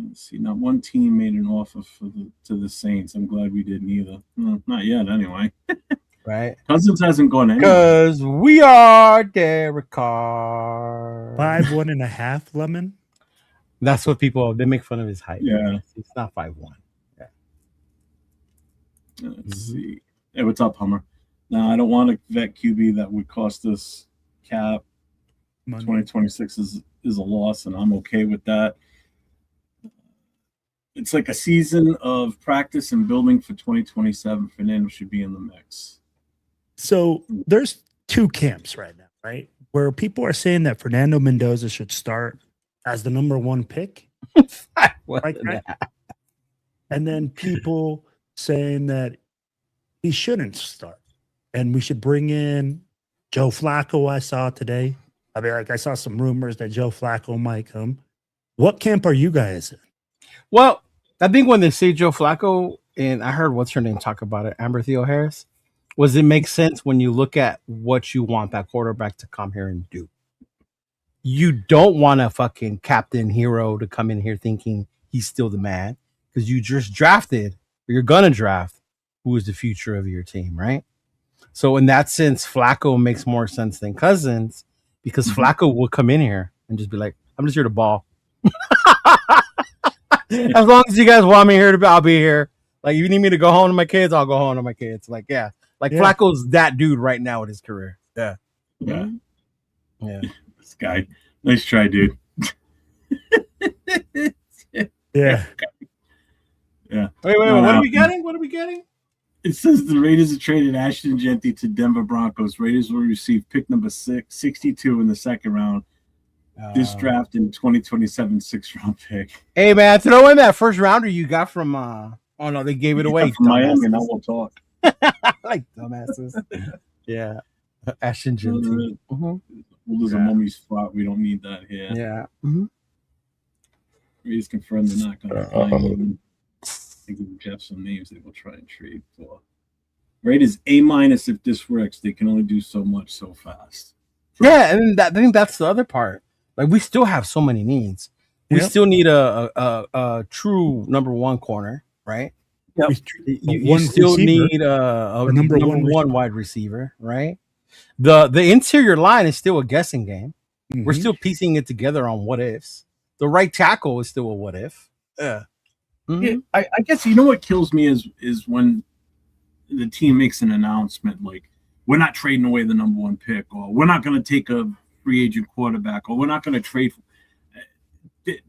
Let's see. Not one team made an offer to the Saints. I'm glad we didn't either. No, not yet, anyway. Right. Cousins hasn't gone anywhere. Because we are Derek Carr. 5'1.5" Lemon. That's what they make fun of his height. Yeah. It's not 5'1". Yeah. Let's see. Hey, what's up, Hummer? No, I don't want a vet QB that would cost us cap. Money. 2026 is a loss, and I'm okay with that. It's like a season of practice and building for 2027. Fernando should be in the mix. So there's two camps right now, right? Where people are saying that Fernando Mendoza should start as the number one pick. Like that. And then people saying that he shouldn't start. And we should bring in Joe Flacco, I saw today. I mean, like I saw some rumors that Joe Flacco might come. What camp are you guys in? Well, I think when they say Joe Flacco, and I heard what's her name talk about it, Amber Theo Harris, was it makes sense when you look at what you want that quarterback to come here and do. You don't want a fucking captain hero to come in here thinking he's still the man because you just drafted or you're gonna draft who is the future of your team, right? So in that sense, Flacco makes more sense than Cousins because Flacco will come in here and just be like, "I'm just here to ball. As long as you guys want me here, I'll be here. Like, if you need me to go home to my kids, I'll go home to my kids." Like, yeah, like Flacco's that dude right now in his career. Yeah, yeah. This guy, nice try, dude. Yeah. Wait. What are we getting? It says the Raiders have traded Ashton Genty to Denver Broncos. Raiders will receive pick number 62 in the second round. This draft in 2027 6th-round pick. Hey man, throw in that first rounder you got from. Oh no, they gave it away. From Miami. Now we'll talk. Like dumbasses. Yeah, Ashton Genty. Well, there's a mummy spot. We don't need that here. Yeah. Raiders confirmed they're not going to find him. I give Jeff some names they will try and trade for. Raiders A- if this works. They can only do so much so fast. Yeah, and I think that's the other part. Like, we still have so many needs. We still need a true number one corner, right? Yep. You still need a number one wide receiver, right? The interior line is still a guessing game. We're still piecing it together on what ifs. The right tackle is still a what if. Yeah, I guess you know what kills me is when the team makes an announcement like, we're not trading away the number one pick, or we're not going to take a free agent quarterback, or we're not going to trade.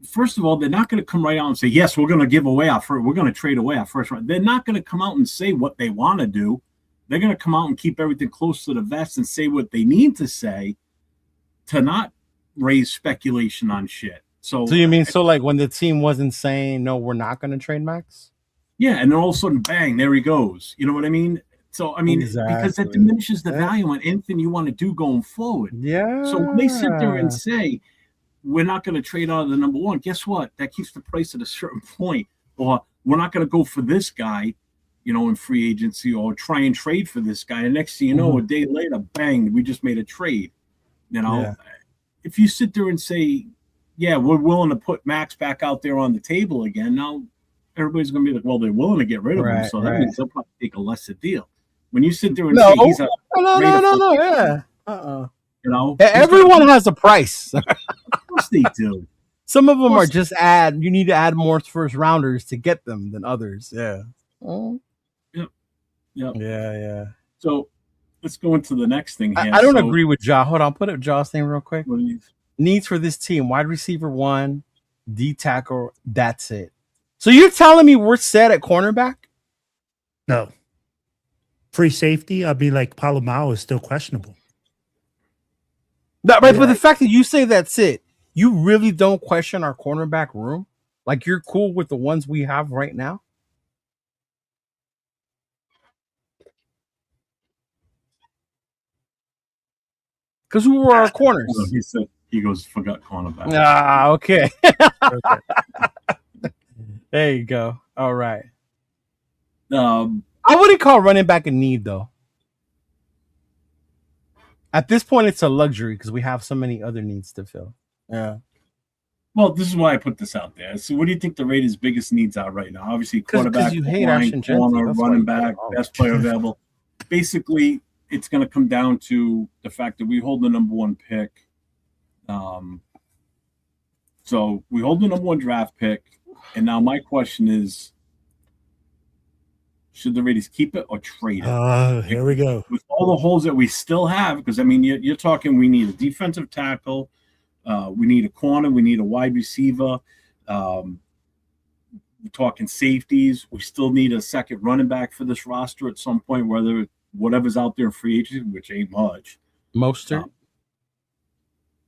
First of all, they're not going to come right out and say, yes, we're going to give away we're going to trade away our first round. They're not going to come out and say what they want to do. They're going to come out and keep everything close to the vest and say what they need to say to not raise speculation on shit. So you mean like when the team wasn't saying, no, we're not going to trade Max? Yeah, and then all of a sudden, bang, there he goes. You know what I mean? So, I mean, because it diminishes the value on anything you want to do going forward. Yeah. So when they sit there and say, we're not going to trade out of the number one, guess what? That keeps the price at a certain point. Or we're not going to go for this guy, in free agency, or try and trade for this guy. And next thing you know, a day later, bang, we just made a trade. If you sit there and say, yeah, we're willing to put Max back out there on the table again, now everybody's going to be like, well, they're willing to get rid of him. So that means they'll probably take a lesser deal. When you sit there and say he's a everyone has a price. Of course they do. Some of them are just you need to add more first rounders to get them than others. Yeah. Yep. Yeah. So let's go into the next thing here. I don't agree with Ja. Hold on, put up Ja's thing real quick. What needs for this team: wide receiver 1, D tackle. That's it. So you're telling me we're set at cornerback? No. Free safety, I'd be like Palomao is still questionable. No, but the fact that you say that's it, you really don't question our cornerback room? Like, you're cool with the ones we have right now? Because who were our corners? He goes, forgot cornerback. Okay. There you go. All right. I wouldn't call running back a need, though. At this point, it's a luxury because we have so many other needs to fill. Yeah. Well, this is why I put this out there. So, what do you think the Raiders' biggest needs are right now? Obviously, quarterback, corner, running back, best player available. Basically, it's going to come down to the fact that we hold the number one pick. So we hold the number one draft pick, and now my question is, should the Raiders keep it or trade it? Here we go. With all the holes that we still have, because, I mean, you're talking we need a defensive tackle, we need a corner, we need a wide receiver, we're talking safeties. We still need a second running back for this roster at some point, whatever's out there in free agency, which ain't much. Mostert.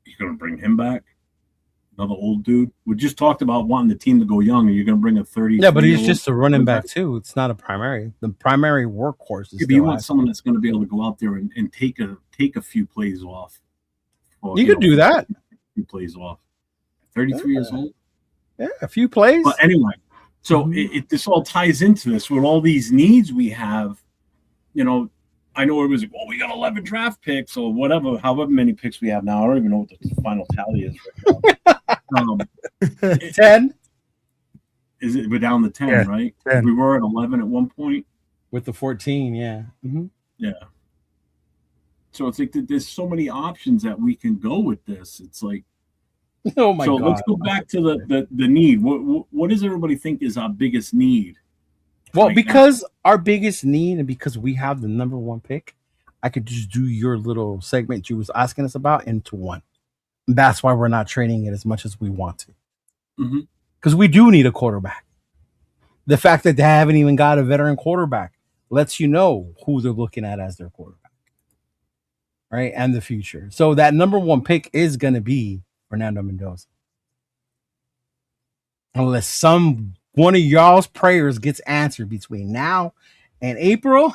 You're going to bring him back? Another old dude? We just talked about wanting the team to go young, and you're going to bring a 30. Yeah, but he's just a running back too. It's not a primary. The primary workhorse is. Yeah, but you want someone that's going to be able to go out there and take a few plays off. Or, you could do that. A few plays off. 33 years old. Yeah, a few plays. But anyway, So this all ties into this with all these needs we have. You know, I know it was like, we got 11 draft picks or whatever, however many picks we have now. I don't even know what the final tally is right now. 10? Is it? We're down to 10, Yeah, right? 10. We were at 11 at one point. With the 14, yeah. Mm-hmm. Yeah. So it's like there's so many options that we can go with this. It's like, Oh my so God. let's go back to the need. What does everybody think is our biggest need? Well, right because our biggest need and because we have the number one pick, I could just do your little segment you was asking us about into one. That's why we're not trading it as much as we want to. Because we do need a quarterback. The fact that they haven't even got a veteran quarterback lets you know who they're looking at as their quarterback. Right? And the future. So that number one pick is going to be Fernando Mendoza. Unless one of y'all's prayers gets answered between now and April,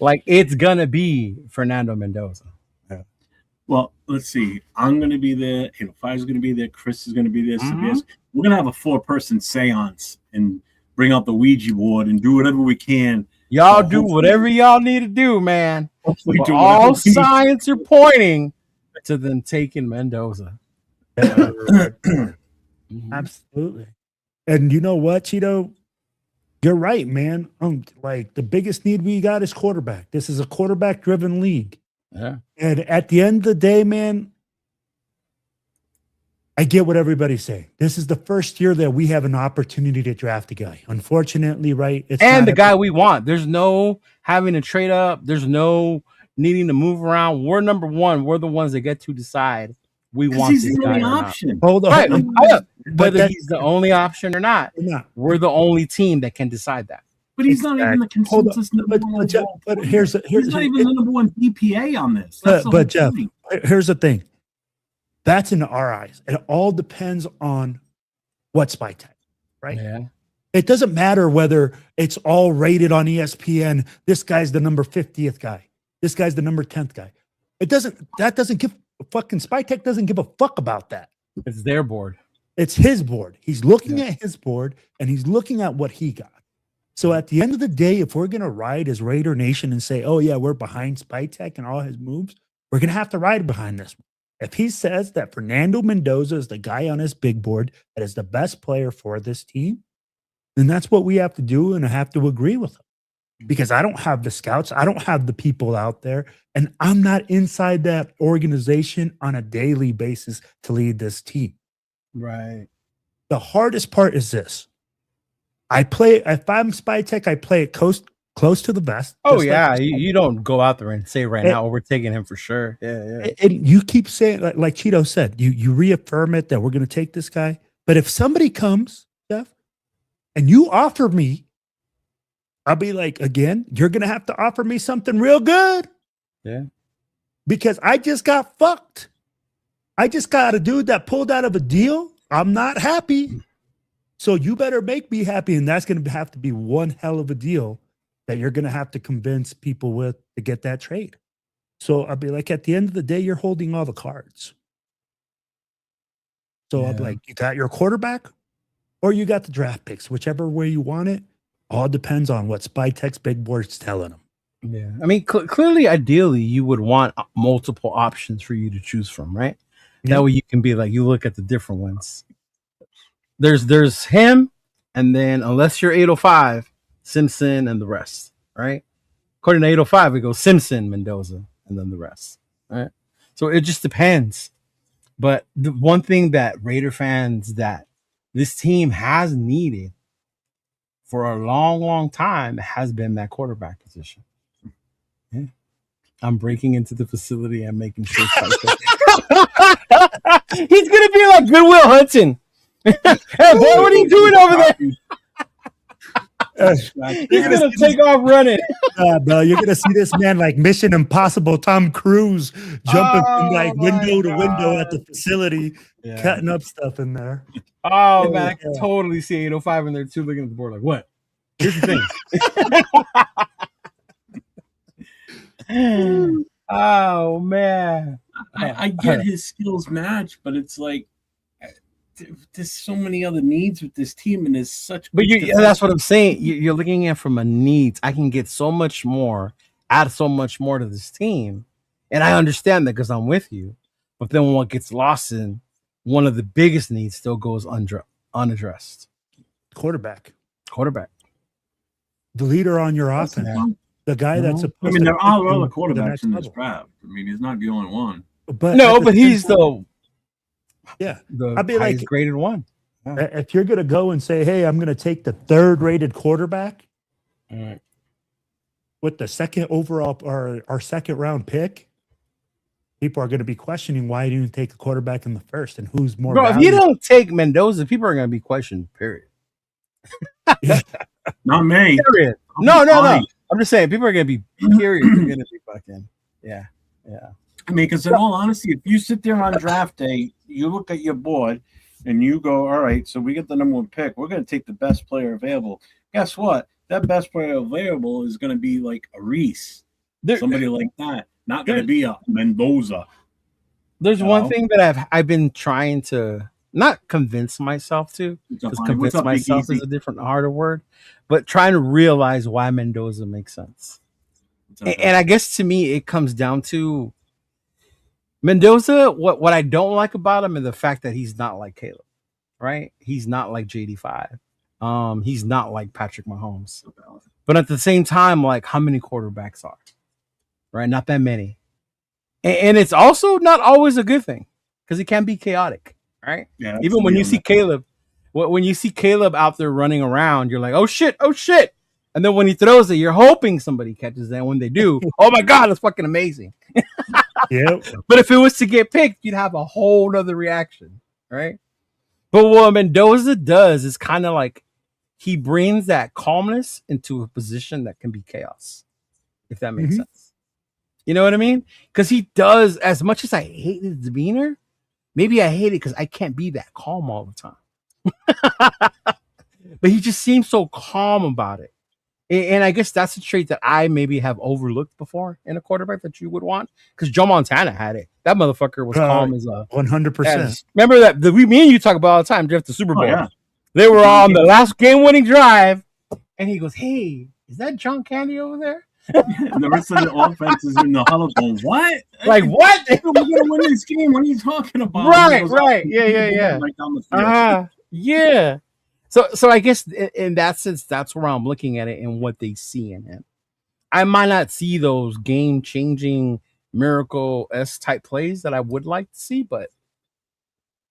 like it's gonna be Fernando Mendoza. Yeah. Well, let's see. I'm gonna be there. 5 is gonna be there. Chris is gonna be there. We're gonna have a 4-person seance and bring out the Ouija board and do whatever we can. Y'all do whatever y'all need to do, man. But all signs are pointing to them taking Mendoza. Absolutely. And you know what, Cheeto? You're right, man. Like the biggest need we got is quarterback. This is a quarterback-driven league. Yeah. And at the end of the day, man, I get what everybody's saying. This is the first year that we have an opportunity to draft a guy. Unfortunately, right? It's and the guy we want. There's no having to trade up. There's no needing to move around. We're number one. We're the ones that get to decide. We want he's this the guy only or option. Hold on. Right. Whether he's the only option or not, we're the only team that can decide that. But he's not even the consensus number one. But he's not even the number one EPA on this. But Jeff, here's the thing. That's in our eyes. It all depends on what spy tech, right? Yeah. It doesn't matter whether it's all rated on ESPN. This guy's the number 50th guy. This guy's the number 10th guy. That doesn't give fucking spy tech doesn't give a fuck about that. It's their board. It's his board. He's looking at his board and he's looking at what he got. So at the end of the day, if we're going to ride as Raider Nation and say, oh yeah, we're behind spy tech and all his moves, we're going to have to ride behind this one. If he says that Fernando Mendoza is the guy on his big board that is the best player for this team, then that's what we have to do, and I have to agree with him. Because I don't have the scouts, I don't have the people out there, and I'm not inside that organization on a daily basis to lead this team. Right. The hardest part is this. If I'm spy tech, I play it close to the vest. Oh yeah, you don't go out there and say now, we're taking him for sure. Yeah. And you keep saying, like Cheeto said, you reaffirm it that we're going to take this guy. But if somebody comes, Jeff, and you offer me, I'll be like, again, you're going to have to offer me something real good. Yeah. Because I just got fucked. I just got a dude that pulled out of a deal. I'm not happy. So you better make me happy. And that's going to have to be one hell of a deal that you're going to have to convince people with to get that trade. So I'll be like, at the end of the day, you're holding all the cards. So I'll be like, you got your quarterback or you got the draft picks, whichever way you want it. All depends on what spy tech's big board's telling them. Yeah. I mean, clearly, ideally, you would want multiple options for you to choose from, right? Yeah. That way you can be like, you look at the different ones. There's him, and then unless you're 805, Simpson and the rest, right? According to 805, it goes Simpson, Mendoza, and then the rest, right? So it just depends. But the one thing that Raider fans that this team has needed for a long, long time has been that quarterback position. Yeah. I'm breaking into the facility and making sure. He's gonna be like Goodwill Hunting. Hey, boy, what are you doing over there? He's gonna take off running. Bro, you're gonna see this man like Mission Impossible, Tom Cruise jumping from like window to window at the facility, cutting up stuff in there. Oh man, I can totally see 805 in there too, looking at the board like, what? Here's the thing. Oh man, I get his skills match, but it's like there's so many other needs with this team, and there's such. But that's what I'm saying. You're looking at it from a needs. I can get so much more, add so much more to this team, and I understand that because I'm with you. But then what gets lost in one of the biggest needs still goes unaddressed. Quarterback. The leader on your offense. The guy that's supposed to. There are other quarterbacks in this draft. I mean, he's not the only one. But he's the I'd be highest graded one. Yeah. If you're going to go and say, hey, I'm going to take the 3rd rated quarterback with the 2nd overall or our 2nd round pick, people are going to be questioning why you didn't take a quarterback in the 1st and who's more. Bro, if you don't take Mendoza, people are going to be questioned, period. Not me. Period. No. I'm just saying, people are going to be, period. They're going to be fucking, yeah. I mean, because in all honesty, if you sit there on draft day, you look at your board and you go, all right, so we get the number 1 pick. We're going to take the best player available. Guess what? That best player available is going to be like a Reese, somebody like that. Not going to be a Mendoza. There's one thing that I've been trying to not convince myself to, because convince myself is a different, harder word, but trying to realize why Mendoza makes sense. And I guess to me, it comes down to Mendoza. What I don't like about him is the fact that he's not like Caleb, right? He's not like JD5. He's not like Patrick Mahomes. But at the same time, like, how many quarterbacks are? Right? Not that many. And it's also not always a good thing because it can be chaotic, right? Yeah, even when you see Caleb, when you see Caleb out there running around, you're like, oh shit. And then when he throws it, you're hoping somebody catches that. When they do, oh my God, that's fucking amazing. Yep. But if it was to get picked, you'd have a whole other reaction, right? But what Mendoza does is kind of like he brings that calmness into a position that can be chaos, if that makes sense. You know what I mean? Because he does, as much as I hate his demeanor, maybe I hate it because I can't be that calm all the time. But he just seems so calm about it. And I guess that's a trait that I maybe have overlooked before in a quarterback that you would want. Because Joe Montana had it. That motherfucker was calm as a 100%. Remember that me and you talk about all the time, Jeff, the Super Bowl. Yeah. They were on the last game-winning drive, and he goes, "Hey, is that John Candy over there?" And the rest of the offense is in the huddle going, "What? Like what? We're gonna win this game. What are you talking about?" Right. Yeah. Right down the field. Yeah. So I guess in that sense, that's where I'm looking at it and what they see in him. I might not see those game-changing miracle-esque type plays that I would like to see, but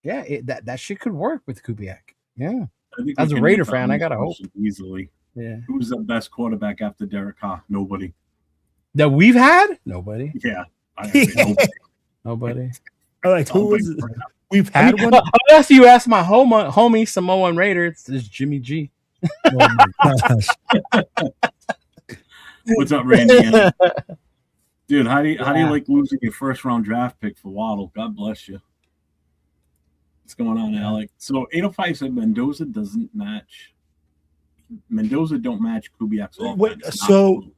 yeah, that shit could work with Kubiak. Yeah. As a Raider fan, I gotta hope. Easily. Yeah. Who's the best quarterback after Derek Carr? Nobody. That we've had? Nobody. Yeah. Nobody. Like, who was it? We've had one. Unless you ask my homie Samoan Raider, it's Jimmy G. Oh my gosh. What's up, Randy? Dude, how do you like losing your 1st round draft pick for Waddle? God bless you. What's going on, Alec? So 805 said Mendoza doesn't match. Mendoza don't match Kubiak's offense. Wait, so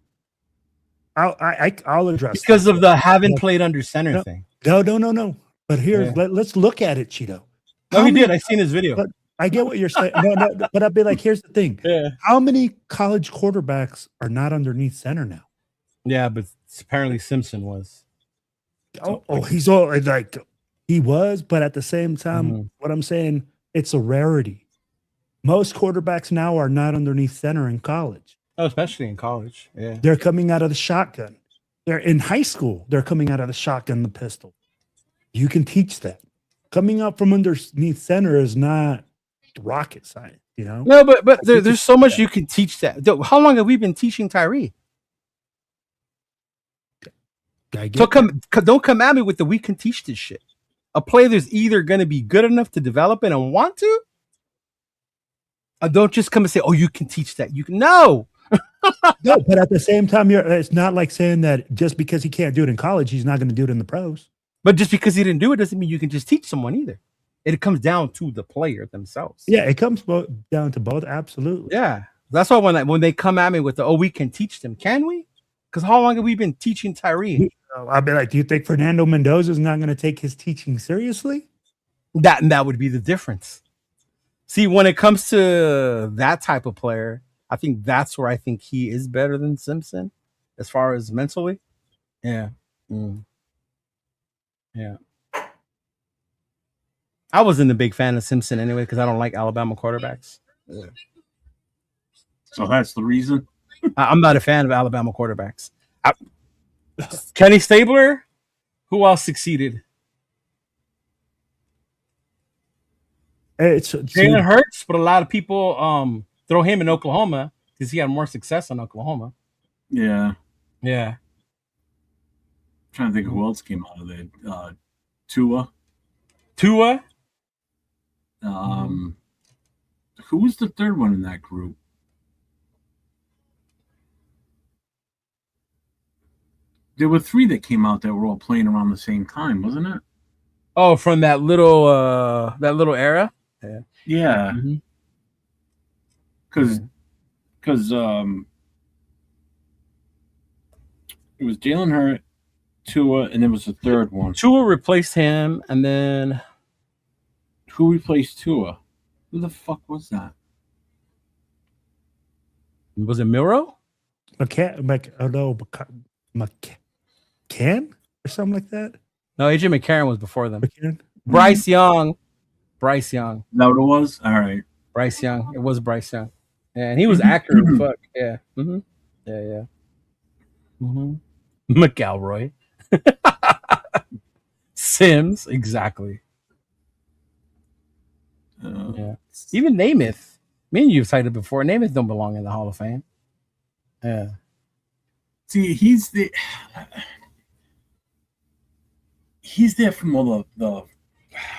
I'll address because of the haven't played under center thing. No. But here, let's look at it, Cheeto. No, he did. I seen his video. But I get what you're saying. No, but I'd be like, here's the thing. Yeah. How many college quarterbacks are not underneath center now? Yeah, but apparently Simpson was. Oh, he's all like he was, but at the same time, what I'm saying, it's a rarity. Most quarterbacks now are not underneath center in college. Oh, especially in college. Yeah. They're coming out of the shotgun. They're in high school. They're coming out of the shotgun, the pistol. You can teach that. Coming up from underneath center is not rocket science, you know? No, but there's so much you can teach that. How long have we been teaching Tyree? Don't come at me with the we can teach this shit. A player that's either going to be good enough to develop it and want to, or don't just come and say, "Oh, you can teach that." You can no. No, but at the same time, it's not like saying that just because he can't do it in college, he's not going to do it in the pros. But just because he didn't do it doesn't mean you can just teach someone either. It comes down to the player themselves. Yeah, it comes down to both. Absolutely. Yeah, that's why when they come at me with the we can teach them, can we? Because how long have we been teaching Tyree? I'll be like, do you think Fernando Mendoza is not going to take his teaching seriously? That would be the difference. See, when it comes to that type of player, I think that's where I think he is better than Simpson as far as mentally. Yeah. Yeah. I wasn't a big fan of Simpson anyway because I don't like Alabama quarterbacks. Yeah. So that's the reason. I'm not a fan of Alabama quarterbacks. Kenny Stabler, who else succeeded? Jalen Hurts, but a lot of people throw him in Oklahoma because he had more success in Oklahoma. Yeah. Yeah. I'm trying to think of who else came out of there. Tua. Who was the third one in that group? There were three that came out that were all playing around the same time, wasn't it? Oh, from that little era. Yeah. Because it was Jalen Hurts, Tua, and there was a third one. Tua replaced him, and then who replaced Tua? Who the fuck was that? Was it Miro? McCann or something like that. No, AJ McCarron was before them. Bryce Young. Is that what it was? All right. Bryce Young. It was Bryce Young. Yeah, and he was accurate as fuck. Yeah. Yeah. McElroy. Sims. Exactly. Yeah. Even Namath. Me and you've cited before. Namath don't belong in the Hall of Fame. Yeah. See, he's there from all the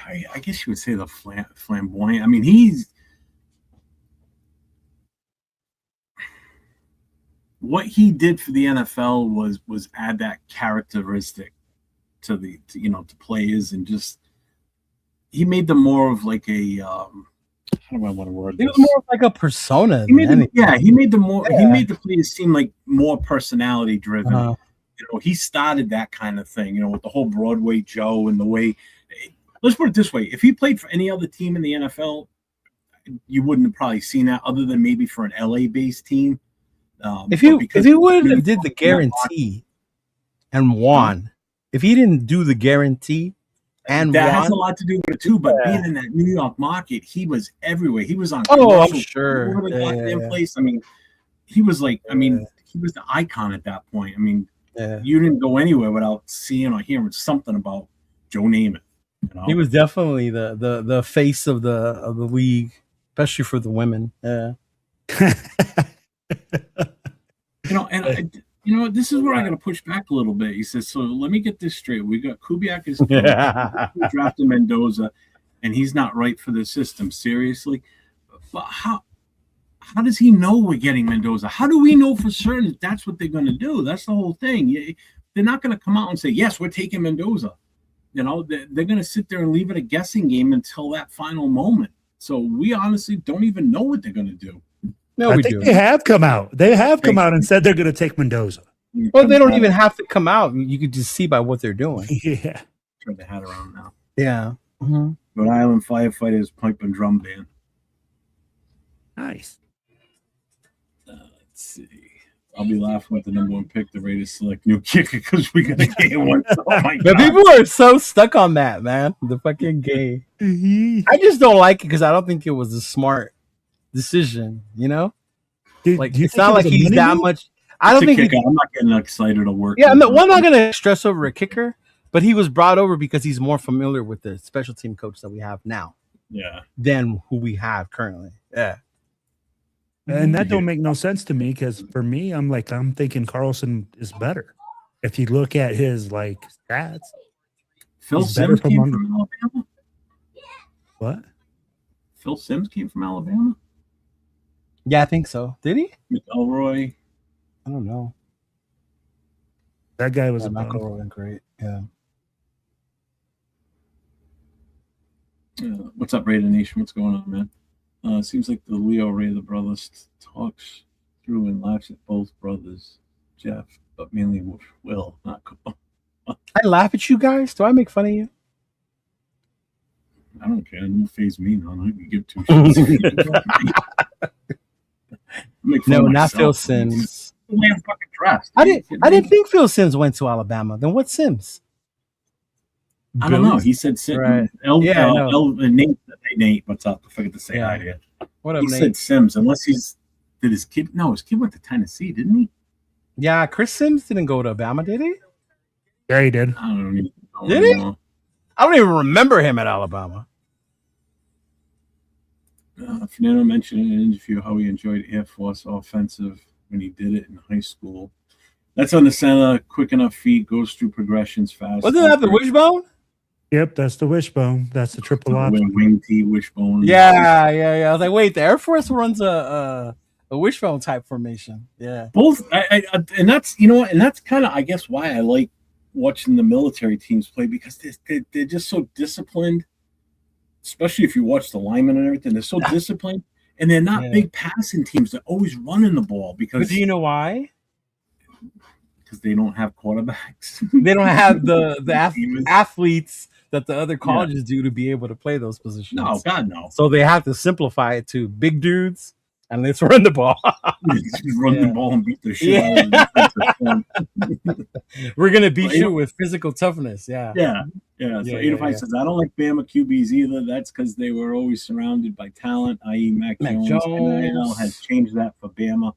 I guess you would say the flamboyant. I mean, what he did for the NFL was add that characteristic to to players, and just he made them more of like a how do I want to word this? He was more like a persona. He made the players seem like more personality driven. He started that kind of thing, with the whole Broadway Joe and the way. Let's put it this way: if he played for any other team in the NFL, you wouldn't have probably seen that, other than maybe for an LA-based team. If he wouldn't have did the guarantee and won, if he didn't do the guarantee and that won, has a lot to do with it too. But being in that New York market, he was everywhere. He was on. I'm sure. Place. I mean, he was like. I mean, he was the icon at that point. I mean, you didn't go anywhere without seeing or hearing something about Joe Namath. He was definitely the face of the league, especially for the women. Yeah. This is where I got to push back a little bit. He says, so let me get this straight. We got Kubiak is drafted Mendoza, and he's not right for the system. Seriously, but how does he know we're getting Mendoza? How do we know for certain that's what they're going to do? That's the whole thing. They're not going to come out and say, yes, we're taking Mendoza. They're going to sit there and leave it a guessing game until that final moment. So we honestly don't even know what they're going to do. No, I think they have come out. They have come out and said they're going to take Mendoza. Well, they don't even have to come out. You could just see by what they're doing. Yeah. Turn the hat around now. Yeah. Rhode Island Firefighters Pipe and Drum Band. Nice. Let's see. I'll be laughing at the number one pick, the Raiders select new kicker, because we got to get one. Oh my God. But people are so stuck on that, man. The fucking game. I just don't like it because I don't think it was a smart decision, it's not like he's that much. I don't think I'm not getting excited to work. Yeah, I'm not going to stress over a kicker, but he was brought over because he's more familiar with the special team coach that we have now. Yeah. Than who we have currently. Yeah. And that don't make no sense to me, because for me, I'm thinking Carlson is better. If you look at his stats. Phil Sims came from Alabama? What? Phil Sims came from Alabama? Yeah, I think so. Did he? McElroy. I don't know. That guy was McElroy, great. Yeah. What's up, Raider Nation? What's going on, man? It seems like the Leo Ray, the brothers, talks through and laughs at both brothers, Jeff, but mainly with Will. Not cool. I laugh at you guys. Do I make fun of you? I don't care. It don't phase me none. I can give two shits. No, not Phil Sims. The way I'm fucking dressed. I didn't think Phil Sims went to Alabama. Then what Sims? I don't know. He said Sims. Right. Nate. Nate, what's up? I forgot to say hi to you. What up, he Nate? said Sims, unless did his kid? No, his kid went to Tennessee, didn't he? Yeah, Chris Sims didn't go to Alabama, did he? Yeah, he did. I don't even know. Did he? I don't even remember him at Alabama. Fernando mentioned in an interview how he enjoyed Air Force offensive when he did it in high school. That's on the center, quick enough feet, goes through progressions fast. Wasn't that the wishbone? Yep, that's the wishbone. That's the triple option. Wing T wishbone. Yeah. I was like, wait, the Air Force runs a wishbone type formation. Yeah. Both, and that's and that's kind of I guess why I like watching the military teams play, because they're just so disciplined. Especially if you watch the linemen and everything, they're so disciplined, and they're not big passing teams. They're always running the ball because. But do you know why? Because they don't have quarterbacks. They don't have the athletes that the other colleges do to be able to play those positions. No, God, no. So they have to simplify it to big dudes and let's run the ball. Just run the ball and beat the shit out of the We're gonna beat you with physical toughness. Yeah. So 85 says, I don't like Bama QBs either. That's because they were always surrounded by talent, i.e. Mac Jones. NIL has changed that for Bama.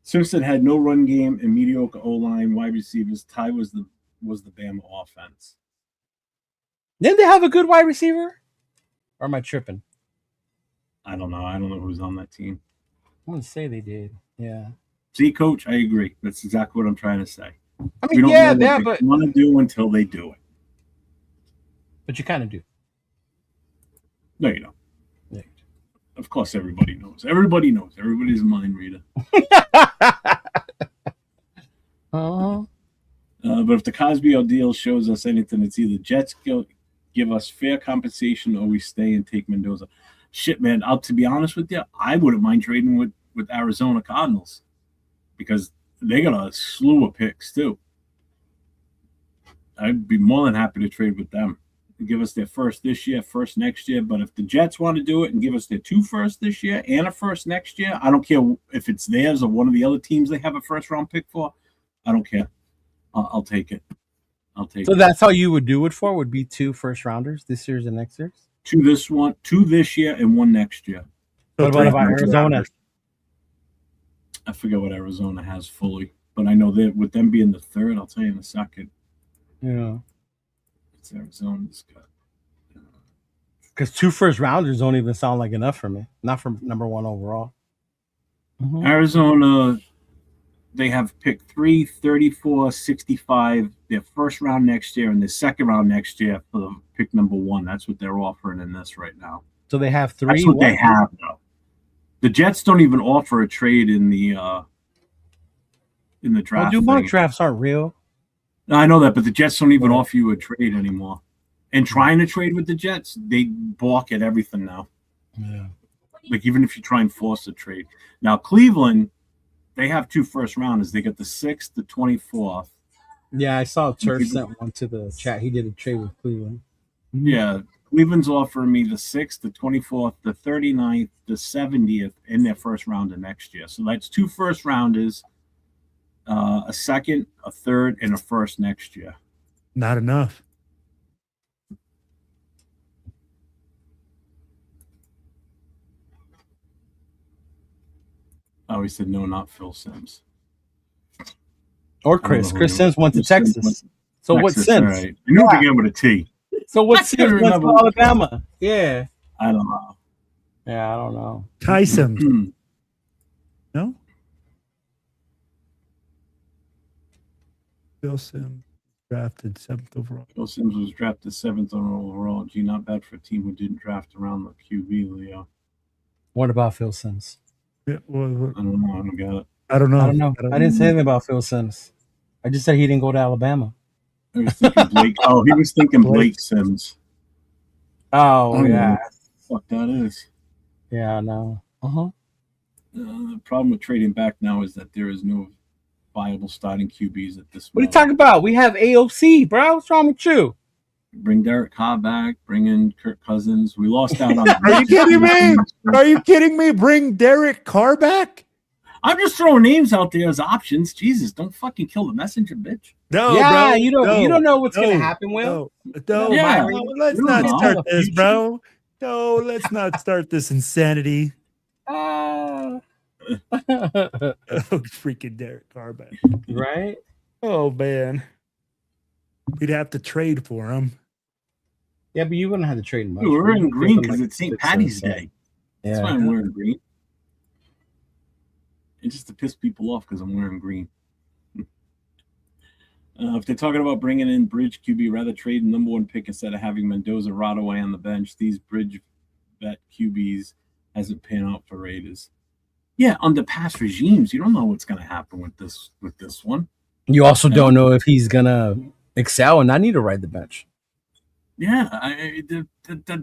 Simpson had no run game and mediocre O-line, wide receivers. Ty was the Bama offense. Didn't they have a good wide receiver? Or am I tripping? I don't know. I don't know who's on that team. I'm gonna say they did. Yeah. See, Coach, I agree. That's exactly what I'm trying to say. I mean, we don't know what they want to do until they do it. But you kind of do. No, you don't. Yeah. Of course, everybody knows. Everybody knows. Everybody's a mind reader. But if the Cosby deal shows us anything, it's either Jets give us fair compensation or we stay and take Mendoza. Shit, man. To be honest with you, I wouldn't mind trading with Arizona Cardinals because they got a slew of picks too. I'd be more than happy to trade with them. Give us their first this year, first next year. But if the Jets want to do it and give us their 2 firsts this year and a first next year, I don't care if it's theirs or one of the other teams they have a first-round pick for. I don't care. I'll take it. So that's how you would do it for? Would be 2 first-rounders this year's and next year's? 2 this year and 1 next year. What about Arizona? I forget what Arizona has fully, but I know that with them being the 3rd, I'll tell you in a second. Yeah. It's Arizona's got. Because 2 first-rounders don't even sound like enough for me. Not for number 1 overall. Mm-hmm. Arizona, they have pick 3, 34, 65, their first round next year, and their second round next year for the pick number 1. That's what they're offering in this right now. So they have 3. That's what they have, though. The Jets don't even offer a trade in the draft. Well, mock drafts aren't real. No, I know that, but the Jets don't even offer you a trade anymore. And trying to trade with the Jets, they balk at everything now. Yeah. Like, even if you try and force a trade. Now, Cleveland, they have 2 first rounders. They got the 6th, the 24th. Yeah, I saw Turf sent one to the chat. He did a trade with Cleveland. Yeah, Cleveland's offering me the 6th, the 24th, the 39th, the 70th, and their first rounder next year. So that's 2 first rounders, a second, a third, and a first next year. Not enough. Oh, he said no, not Phil Sims. Or Chris. Chris Sims went to Texas. So what Sims? Right. I knew it began with a T. So what Sims went to Alabama? Yeah. I don't know. Yeah, I don't know. Ty Sims. No? Phil Sims drafted 7th overall. Phil Sims was drafted 7th overall. Gee, not bad for a team who didn't draft around the QB, Leo. What about Phil Sims? Yeah, I don't know. I don't get it. I don't know. I didn't say anything about Phil Sims. I just said he didn't go to Alabama. I was thinking Blake. He was thinking Blake Sims. Oh, yeah. Fuck that is. Yeah, I know. The problem with trading back now is that there is no viable starting QBs at this point. What are you talking about? We have AOC, bro. What's wrong with you? Bring Derek Carr back. Bring in Kirk Cousins. We lost out on. Are you kidding me? Are you kidding me? Bring Derek Carr back? I'm just throwing names out there as options. Jesus, don't fucking kill the messenger, bitch. No, Yeah, bro. you don't know what's gonna happen, Will. No, Yeah. let's You not don't know. start this, bro. No, let's not start this insanity. Oh, Freaking Derek Carr back. right? Oh man, we'd have to trade for him. Yeah, but you wouldn't have to trade much. Dude, we're We'd in give green them, because like, it's St. 6 Patty's cents, Day. Yeah. That's why I'm wearing green. It's just to piss people off because I'm wearing green. If they're talking about bringing in bridge QB, rather trade number 1 pick instead of having Mendoza Rodaway on the bench. These bridge vet QBs hasn't panned out for Raiders. Yeah, under past regimes, you don't know what's going to happen with this one. You also don't know if he's gonna excel and not need to ride the bench. Yeah,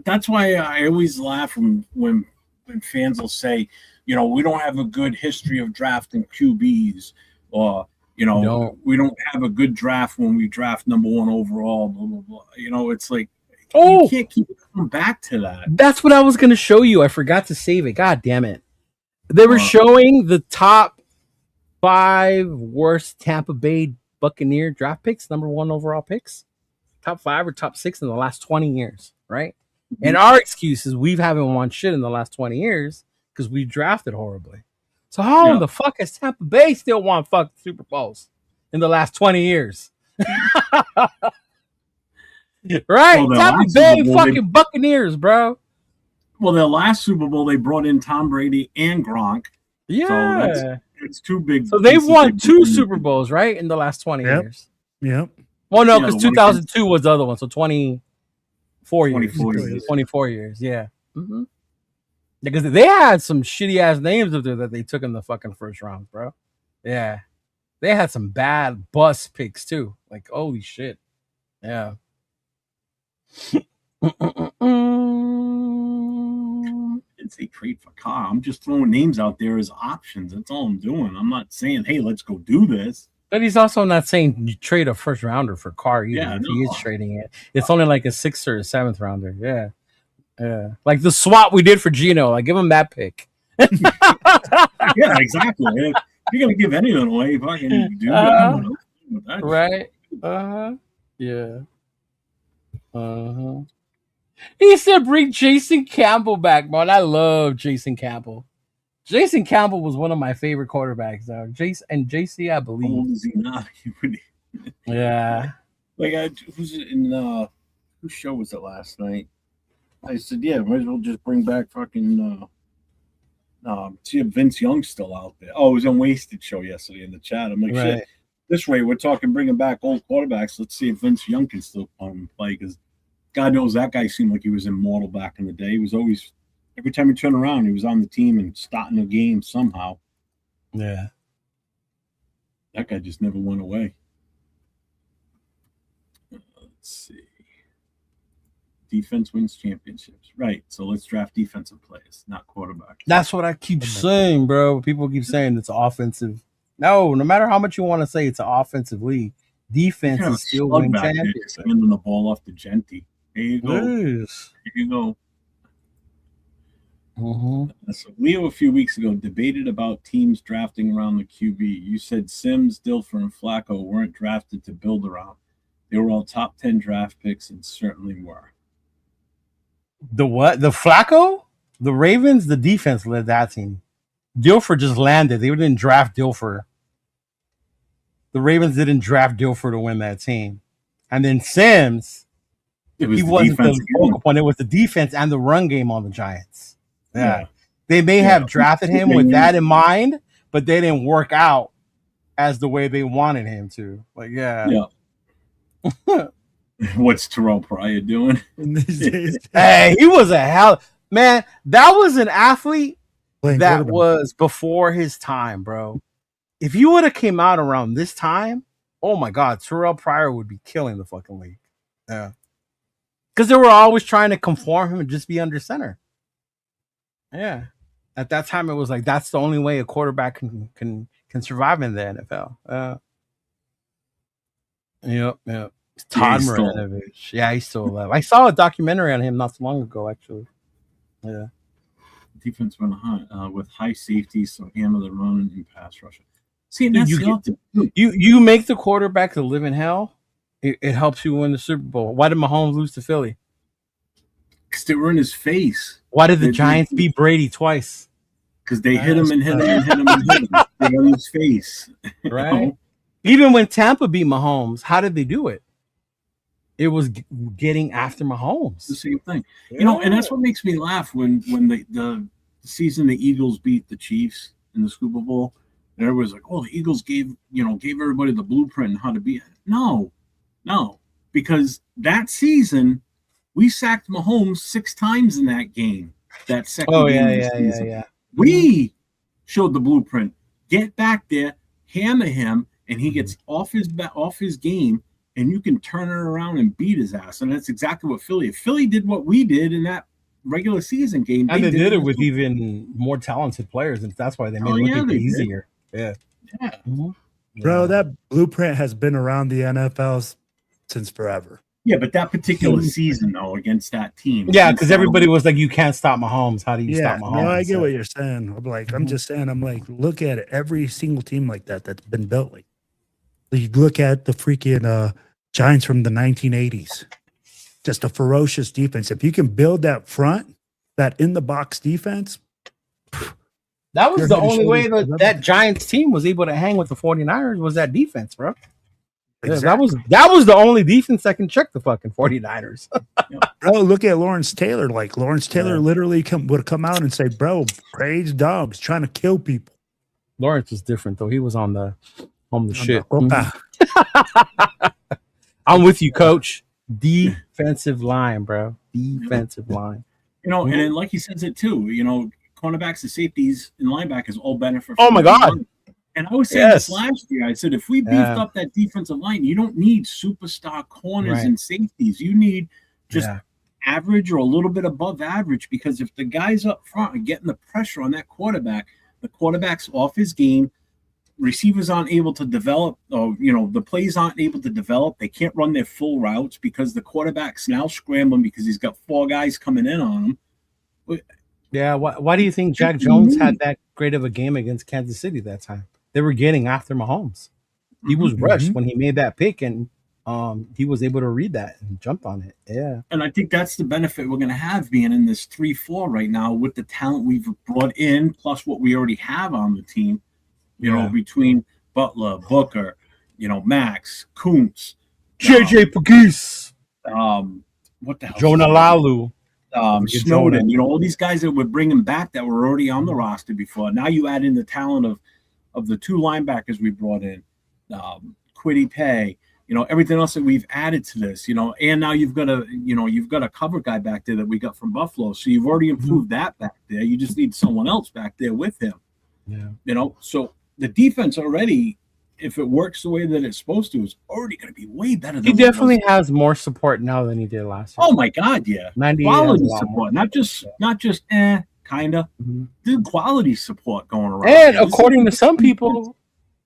that's why I always laugh when fans will say, we don't have a good history of drafting QBs, or we don't have a good draft when we draft number 1 overall. Blah blah blah. It's like you can't keep coming back to that. That's what I was gonna show you. I forgot to save it. God damn it! They were showing the top 5 worst Tampa Bay Buccaneer draft picks, number 1 overall picks, top 5 or top 6 in the last 20 years, right? Mm-hmm. And our excuse is we haven't won shit in the last 20 years because we drafted horribly. So how in the fuck has Tampa Bay still won fucking Super Bowls in the last 20 years? Right? Tampa Bay fucking Buccaneers, bro. Well, their last Super Bowl, they brought in Tom Brady and Gronk. Yeah. So it's too big. So they've won 2 Super Bowls, right, in the last 20 years. Yep. Well, no, because 2002 was the other one. So 24 years. 24 years, yeah. Mm-hmm. Because they had some shitty ass names up there that they took in the fucking first round, bro. Yeah. They had some bad bust picks too. Like, holy shit. Yeah. It's a trade for Carr. I'm just throwing names out there as options. That's all I'm doing. I'm not saying, hey, let's go do this. But he's also not saying you trade a first rounder for Carr either. Yeah, he is trading it. It's only like a 6th or a 7th rounder. Yeah. Yeah. Like the swap we did for Gino. Like, give him that pick. Yeah, exactly. If you're going to give anyone away, fucking do that. Right. Yeah. He said bring Jason Campbell back, man. I love Jason Campbell. Jason Campbell was one of my favorite quarterbacks. JC, I believe. How old is he now? Yeah. Like, whose show was it last night? I said, yeah, might as well just bring back fucking see if Vince Young's still out there. Oh, it was on Wasted Show yesterday in the chat. I'm like, shit, this way we're talking bringing back old quarterbacks. Let's see if Vince Young can still play, because God knows that guy seemed like he was immortal back in the day. He was always, every time he turned around, he was on the team and starting a game somehow. Yeah. That guy just never went away. Let's see. Defense wins championships. Right. So let's draft defensive players, not quarterbacks. That's what I keep saying, bro. People keep saying it's offensive. No matter how much you want to say it's an offensive league, defense is still winning championships. Handing the ball off to Genty. There you go. Yes. There you go. Mm-hmm. So Leo a few weeks ago debated about teams drafting around the QB. You said Sims, Dilfer, and Flacco weren't drafted to build around. They were all top 10 draft picks and certainly were. The what? The Flacco? The Ravens, the defense led that team. Dilfer just landed. They didn't draft Dilfer. The Ravens didn't draft Dilfer to win that team. And then Sims, he wasn't the focal point. It was the defense and the run game on the Giants. Yeah. They may have drafted him with that in mind, but they didn't work out as the way they wanted him to. Like, yeah. What's Terrell Pryor doing? Hey, he was a hell man. That was an athlete that was before his time, bro. If you would have came out around this time, oh my God, Terrell Pryor would be killing the fucking league. Yeah, because they were always trying to conform him and just be under center. Yeah, at that time it was like that's the only way a quarterback can survive in the NFL. Yep. Todd he's still- Marinovich. Yeah, he's still alive. I saw a documentary on him not so long ago, actually. Yeah. defense went with high safety, so handle the run and pass rush. See, and Dude, that's you the other thing. You make the quarterback to live in hell. It helps you win the Super Bowl. Why did Mahomes lose to Philly? Because they were in his face. Why did the Giants beat Brady twice? Because they hit him and hit him and hit him and hit him. They were in his face. Right. You know? Even when Tampa beat Mahomes, how did they do it? It was getting after Mahomes. The same thing. You know, and that's what makes me laugh when the season the Eagles beat the Chiefs in the Super Bowl. And everybody's like, "Oh, the Eagles gave everybody the blueprint on how to beat it." No, because that season we sacked Mahomes 6 times in that game. That second game of the season. Yeah. We showed the blueprint. Get back there, hammer him, and he gets off his game, and you can turn it around and beat his ass. And that's exactly what Philly. If Philly did what we did in that regular season game, And they did it with even more talented players, and that's why they made it look easier. Yeah. Mm-hmm. Bro, that blueprint has been around the NFL since forever. Yeah, but that particular season, though, against that team. Yeah, because everybody was like, you can't stop Mahomes. How do you stop Mahomes? No, I get what you're saying. I'm just saying, look at it. Every single team like that's been built. Like, you look at the freaking Giants from the 1980s. Just a ferocious defense. If you can build that front, that in-the-box defense. That was the only way that Giants team was able to hang with the 49ers was that defense, bro. Exactly. Yeah, that was the only defense that can check the fucking 49ers. Bro, look at Lawrence Taylor. Like, Lawrence Taylor literally would come out and say, bro, praise dogs, trying to kill people. Lawrence was different, though. He was on the shit. I'm with you, coach. Defensive line, bro. Defensive line. You know, and then like he says it too, you know, cornerbacks and safeties and linebackers all benefit. Oh my God. And I was saying this last year. I said, if we beefed up that defensive line, you don't need superstar corners and safeties. You need just average or a little bit above average, because if the guys up front are getting the pressure on that quarterback, the quarterback's off his game, receivers aren't able to develop, or, you know, the plays aren't able to develop. They can't run their full routes because the quarterback's now scrambling because he's got 4 guys coming in on him. Yeah, why do you think Jack Jones had that great of a game against Kansas City that time? They were getting after Mahomes. He was rushed when he made that pick, and he was able to read that and jumped on it. Yeah. And I think that's the benefit we're going to have being in this 3-4 right now with the talent we've brought in, plus what we already have on the team, you know, between Butler, Booker, you know, Max, Kuntz, JJ Pegues, what the hell? Jonah Lalu. Snowden, you know, all these guys that we're bringing back that were already on the roster before. Now you add in the talent of the 2 linebackers we brought in, Kwity Paye, you know, everything else that we've added to this, you know, and now you've got a cover guy back there that we got from Buffalo. So you've already improved that back there. You just need someone else back there with him. Yeah. You know, so the defense already, if it works the way that it's supposed to, is already going to be way better than he definitely has more support now than he did last year. Oh my God, yeah. Quality support, not just kind of. There's quality support going around. And according to some people,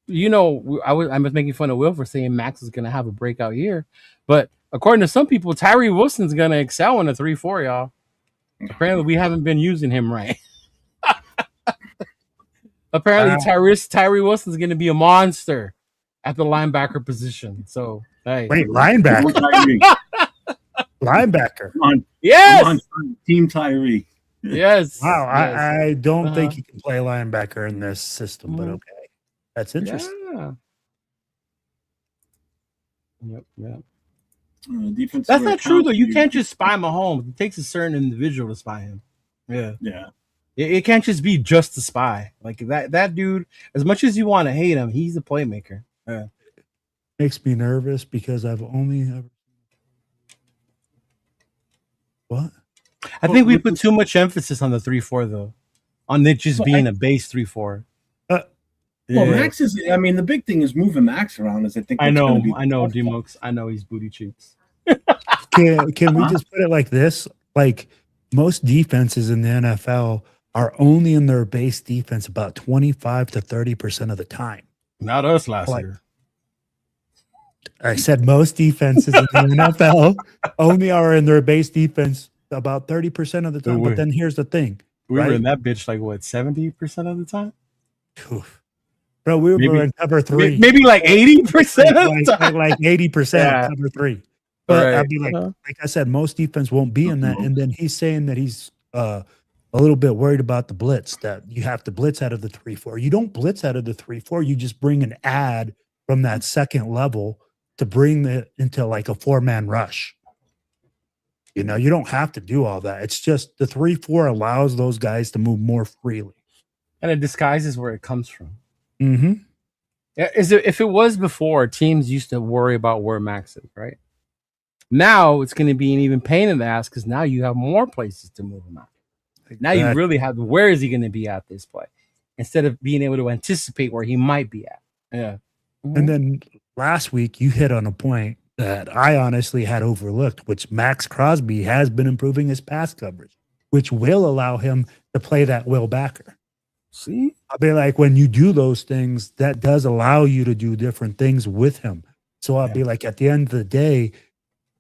you know, I was making fun of Will for saying Max is going to have a breakout year, but according to some people, Tyree Wilson's going to excel in a 3-4, y'all. Apparently, we haven't been using him right. Apparently, Tyree Wilson's going to be a monster at the linebacker position. So, hey. Wait, linebacker? Linebacker. Yes. On Team Tyree. Yes. Wow. Yes. I don't think he can play linebacker in this system, but okay. That's interesting. Yeah. Defense. That's not true, though. You can't just spy Mahomes. It takes a certain individual to spy him. Yeah. Yeah. It can't just be just a spy. Like that dude, as much as you want to hate him, he's a playmaker. Yeah. Makes me nervous because I've only ever. What? I think we put too much emphasis on the 3-4, though, on it just being a base 3-4. Well, Max is. I mean, the big thing is moving Max around. Is I know, D-Mokes. I know he's booty cheeks. Can we just put it like this? Like, most defenses in the NFL are only in their base defense about 25 to 30% of the time. Not us last year. I said most defenses in the NFL only are in their base defense about 30% of the time. But then here's the thing. We were right? in that bitch like what, 70% of the time? Oof. Bro, we were in cover 3. Maybe like 80% of the time. Like 80% cover 3. But I'd be like I said, most defense won't be in that. And then he's saying that he's a little bit worried about the blitz, that you have to blitz out of the 3-4. You don't blitz out of the 3-4. You just bring an ad from that second level to bring it into like a 4-man rush. You know, you don't have to do all that. It's just the 3-4 allows those guys to move more freely. And it disguises where it comes from. Mm-hmm. If it was before, teams used to worry about where Max is, right? Now it's going to be an even pain in the ass because now you have more places to move him out. Now you really have, where is he going to be at this play? Instead of being able to anticipate where he might be at. Yeah. Mm-hmm. And then last week you hit on a point that I honestly had overlooked, which Max Crosby has been improving his pass coverage, which will allow him to play that will backer. See? I'll be like, when you do those things, that does allow you to do different things with him. So I'll be like, at the end of the day,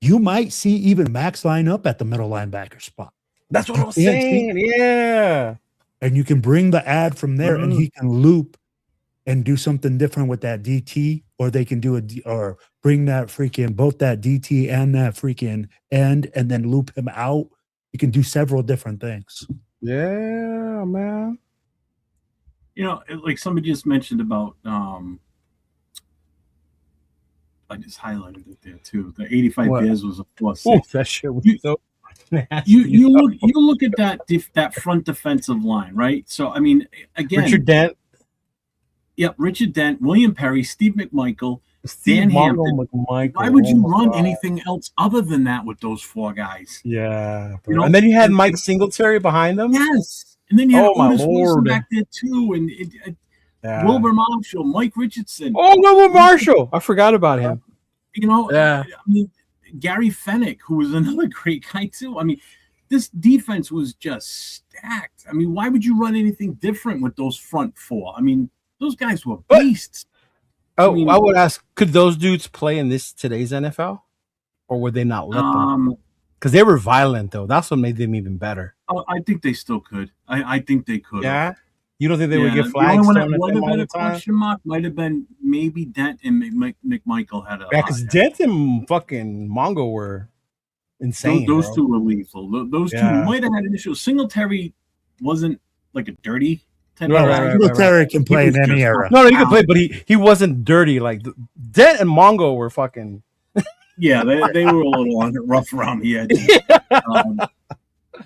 you might see even Max line up at the middle linebacker spot. That's what I was saying. Yeah. And you can bring the ad from there and he can loop and do something different with that DT, or they can do or bring that freaking both that DT and that freaking end and then loop him out. You can do several different things. Yeah, man. You know, like somebody just mentioned about, I just highlighted it there too. The 85 Bears was a +6. Oh, that shit was so nasty. You look at that front defensive line, right? So I mean, again, Richard Dent. Yep, Richard Dent, William Perry, Steve McMichael, Dan Hampton. Why would you run anything else other than that with those 4 guys? Yeah, you know? And then you had Mike Singletary behind them. Yes, and then you had Otis Wilson back there too, and Wilbur Marshall, Mike Richardson. Oh, Wilbur Marshall! I forgot about him. You know, I mean, Gary Fennick, who was another great guy too. I mean, this defense was just stacked. I mean, why would you run anything different with those front 4? I mean, those guys were beasts. I would ask, could those dudes play in today's NFL, or would they not let them? Because they were violent, though. That's what made them even better. Oh, I think they still could. I think they could. Yeah. You don't think they would get flags? The only one that might have been a question mark might have been maybe Dent and McMichael had a. Yeah, because Dent and fucking Mongo were insane. Those two were lethal. Those two might have had an issue. Singletary wasn't like a dirty. Singletary can play in any era. No, he could play, but he wasn't dirty. Like Dent and Mongo were fucking. Yeah, they were a little rough around the edge.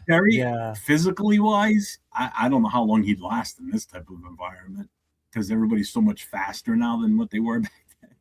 Perry, physically wise, I don't know how long he'd last in this type of environment because everybody's so much faster now than what they were back then.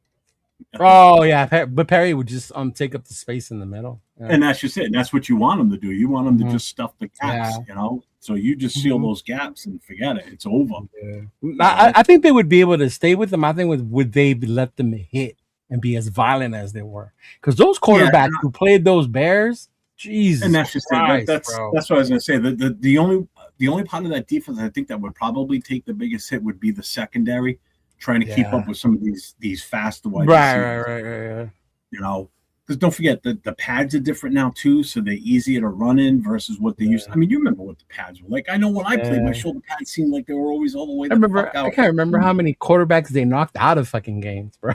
Oh yeah, but Perry would just take up the space in the middle, and that's just it. And that's what you want him to do. You want him to just stuff the gaps, you know. So you just seal those gaps and forget it. It's over. Yeah. I think they would be able to stay with them. I think would they let them hit and be as violent as they were? Because those quarterbacks who played those Bears, Jesus, and that's just Christ, that's what I was going to say. The only part of that defense I think that would probably take the biggest hit would be the secondary, trying to keep up with some of these faster wide receivers. Right. You know, because don't forget that the pads are different now too, so they're easier to run in versus what they used. I mean, you remember what the pads were like. I know when I played, my shoulder pads seemed like they were always all the way. I can't remember how many quarterbacks they knocked out of fucking games, bro.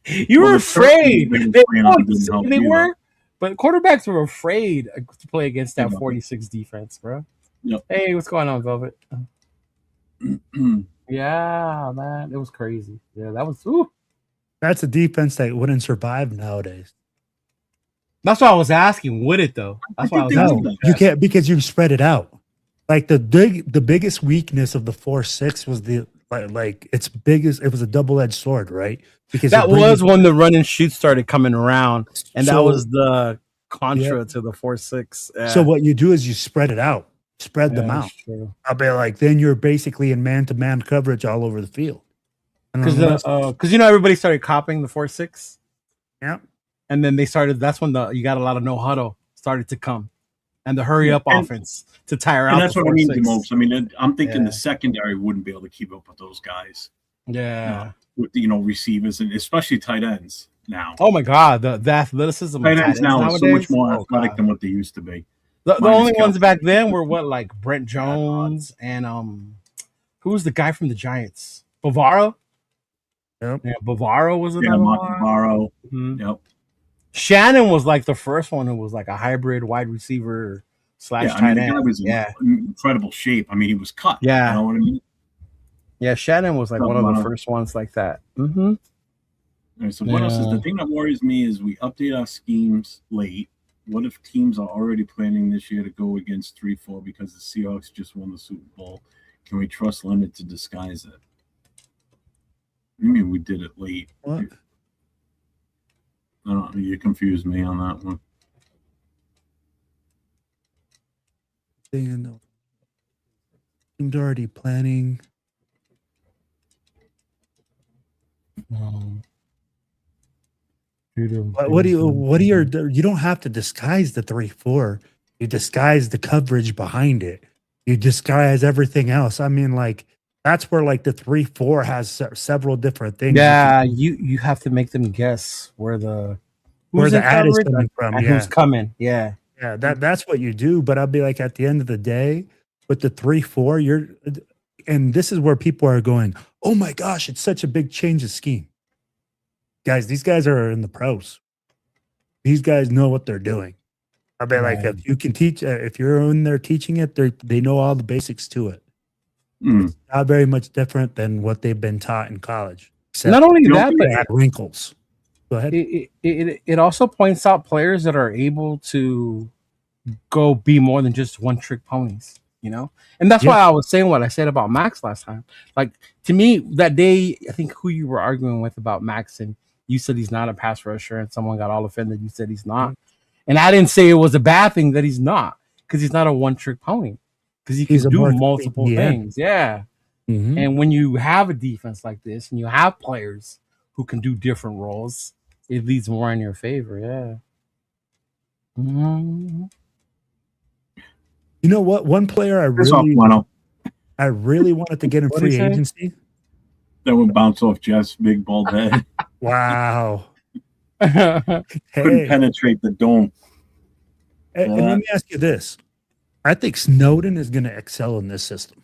You were afraid. They were. But quarterbacks were afraid to play against that 46 defense, bro. Yep. Hey, what's going on, Velvet? Yeah, man. It was crazy. Yeah, that was... Ooh. That's a defense that wouldn't survive nowadays. That's why I was asking. Would it, though? That's why I was asking. No, you can't because you spread it out. Like the biggest weakness of the 4-6 was its biggest. It was a double-edged sword, right? Because that was when the run and shoot started coming around, and that was the contra to the 4-6. Yeah. So what you do is you spread it out, spread them out. I'll be like, then you're basically in man-to-man coverage all over the field. Because everybody started copying the 4-6. Yeah, and then they started. That's when you got a lot of no huddle started to come, and the hurry up offense to tire out. And that's what I mean the most. I mean, I'm thinking the secondary wouldn't be able to keep up with those guys. Yeah. with receivers and especially tight ends now. Oh my God, the athleticism Tight of ends now are so much nowadays. more Oh, athletic God. than what they used to be. The Minus only ones Kelsey. back then were what, like Brent Jones and who was the guy from the Giants? Bavaro. Yep. Yeah, Bavaro was another Mark one. Bavaro. Mhm. Yep. Shannon was like the first one who was like a hybrid wide receiver / Yeah, I mean, tight the end. guy was in incredible shape. I mean, he was cut. Yeah. You know what I mean? Yeah, Shannon was like one of the first ones like that. Mm-hmm. All right, so what else is the thing that worries me is we update our schemes late. What if teams are already planning this year to go against 3-4 because the Seahawks just won the Super Bowl? Can we trust Leonard to disguise it? I mean, we did it late. What? I don't know. You confused me on that one. Teams already planning. What do you don't have to disguise the 3-4. You disguise the coverage behind it. You disguise everything else. I mean, like, that's where like the 3-4 has several different things. Yeah, you have to make them guess where the ad is coming from. And who's coming. Yeah. Yeah, that's what you do. But I'll be like, at the end of the day, with the 3-4, and this is where people are going, oh my gosh, it's such a big change of scheme. Guys, these guys are in the pros. These guys know what they're doing. I'll be like, if you can teach, if you're in there teaching it, they know all the basics to it. It's not very much different than what they've been taught in college. Not only that, but they had wrinkles. Go ahead. It also points out players that are able to go be more than just one trick ponies, And that's why I was saying what I said about Max last time. Like, to me, that day, I think who you were arguing with about Max, and you said he's not a pass rusher, and someone got all offended. You said he's not. And I didn't say it was a bad thing that he's not, because he's not a one trick pony, because he can do multiple things. Yeah. Mm-hmm. And when you have a defense like this and you have players who can do different roles, it leads more in your favor. Yeah. Mm-hmm. You know what? One player I really wanted to get in free agency. That would bounce off Jeff's big bald head. Wow. Couldn't penetrate the dome. And let me ask you this. I think Snowden is going to excel in this system.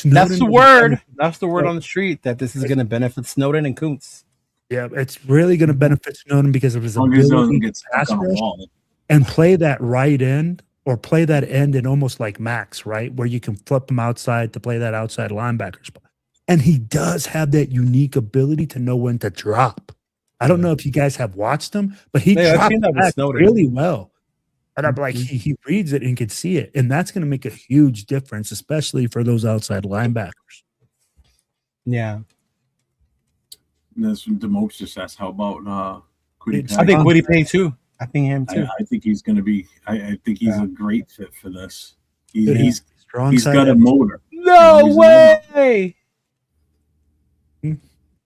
That's the word. That's the word on the street, that this is going to benefit Snowden and Kuntz. Yeah, it's really going to benefit Snowden because of his ability to pass rush and play that right end, or play that end in almost like Max, right? Where you can flip him outside to play that outside linebacker spot. And he does have that unique ability to know when to drop. I don't know if you guys have watched him, but he dropped back really well. And I'm like, he reads it and can see it. And that's going to make a huge difference, especially for those outside linebackers. Yeah. And that's when Demox just asked, how about Kwity Paye? I think Kwity Paye too. I think him too. I think he's going to be. I think he's a great fit for this. He's got a motor. No way.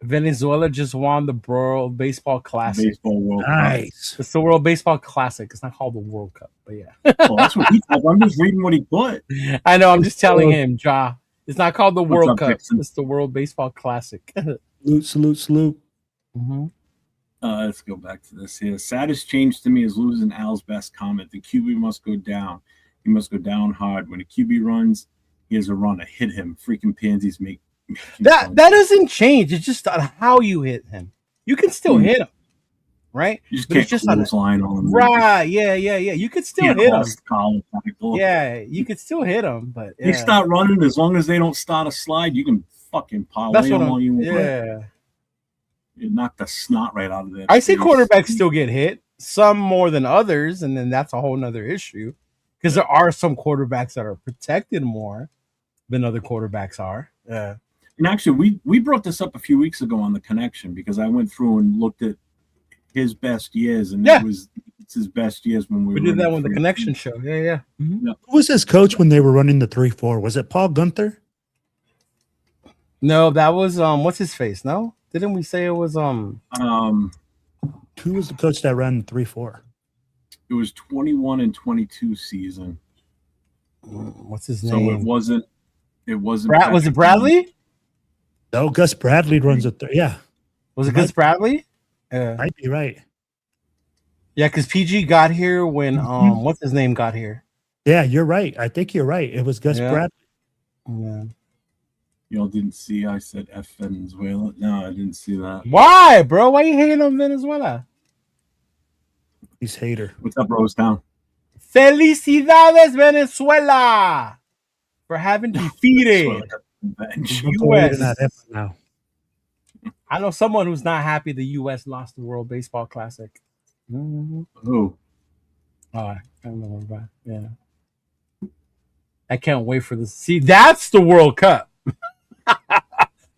Venezuela just won the World Baseball Classic. Baseball World Nice. Cup. It's the World Baseball Classic. It's not called the World Cup, but yeah. Well, that's what he said. I'm just reading what he put. I know. I'm just telling him, Ja. It's not called the World Cup. Dixon? It's the World Baseball Classic. Salute. Mm-hmm. Let's go back to this here. Saddest change to me is losing Al's best comment. The QB must go down. He must go down hard. When a QB runs, he has a runner. Hit him. Freaking pansies make that doesn't change. It's just on how you hit him. You can still hit him, right? You just can't close line on him. Right? Yeah. You could still hit him. Yeah, you could still hit him, but they start running. As long as they don't start a slide, you can fucking parlay them all you want. Yeah. You knock the snot right out of there. I say quarterbacks still get hit, some more than others, and then that's a whole nother issue, because there are some quarterbacks that are protected more than other quarterbacks are. Yeah. And actually, we brought this up a few weeks ago on The Connection, because I went through and looked at his best years, and it's his best years when we did that on The Connection show. Yeah. Mm-hmm. Who was his coach when they were running the 3-4? Was it Paul Gunther? No, that was what's his face? No, didn't we say it was Who was the coach that ran 3-4? It was 21 and 22 season. What's his name? So it wasn't. Was it Bradley? No, Gus Bradley runs a third. Yeah, Was it Gus Bradley? might be right. Yeah, because PG got here when what's his name got here. Yeah, you're right. I think you're right. It was Gus Yeah. Bradley. Yeah. Y'all didn't see I said F Venezuela? No, I didn't see that. Why, bro? Why you hating on Venezuela? He's hater. What's up, Rose Town? Felicidades, Venezuela, for having defeated U.S. Now. I know someone who's not happy the U.S. lost the World Baseball Classic. Mm-hmm. Who? Oh, I don't know about. Yeah, I can't wait for this. See, that's the World Cup,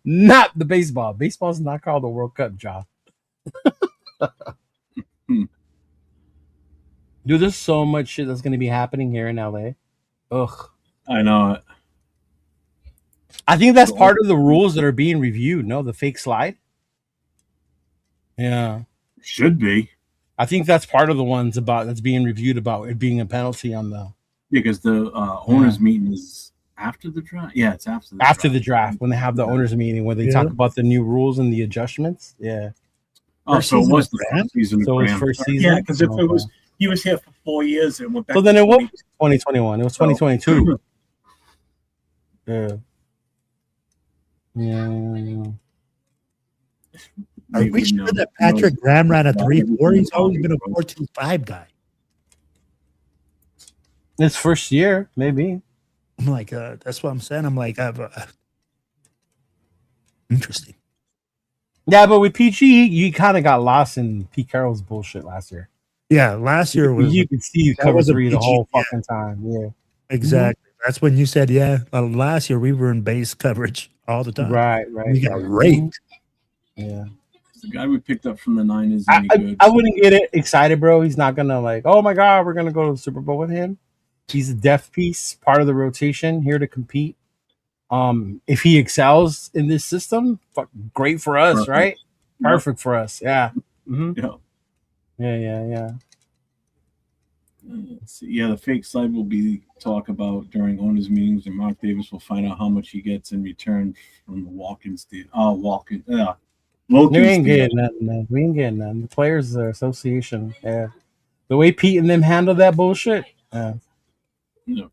not the baseball. Baseball's not called the World Cup, John. Dude, there's so much shit that's going to be happening here in LA. Ugh. I know it. I think that's part of the rules that are being reviewed. No, the fake slide. Yeah. Should be. I think that's part of the ones that's being reviewed about it being a penalty on the. Because the owners' meeting is after the draft. Yeah, it's after the draft when they have the owners' meeting where they talk about the new rules and the adjustments. Yeah. Oh, so it was the first season. So it was first season. Yeah, because if it was, he was here for 4 years and went back. So then it was 2021. It was 2022. Yeah. Yeah. Are we sure that Patrick Graham ran a 3.4? He's always been a 4.25 guy. His first year, maybe. I'm like, that's what I'm saying. I'm like, interesting. Yeah, but with PG, you kind of got lost in Pete Carroll's bullshit last year. Yeah, last year was. You could see cover 3 the whole fucking time. Yeah, exactly. Mm-hmm. That's when you said, yeah. Last year we were in base coverage all the time. Right. We got raped. Yeah. The guy we picked up from the 9 is good. I wouldn't get excited, bro. He's not gonna like, oh my god, we're gonna go to the Super Bowl with him. He's a depth piece, part of the rotation, here to compete. If he excels in this system, great for us, right? Perfect for us. Yeah. Mm-hmm. Yeah. Yeah, the fake slide will be talked about during owners' meetings, and Mark Davis will find out how much he gets in return from the Walkins deal. We ain't getting nothing, man. We ain't getting nothing. The Players Association, yeah. The way Pete and them handle that bullshit, yeah. No.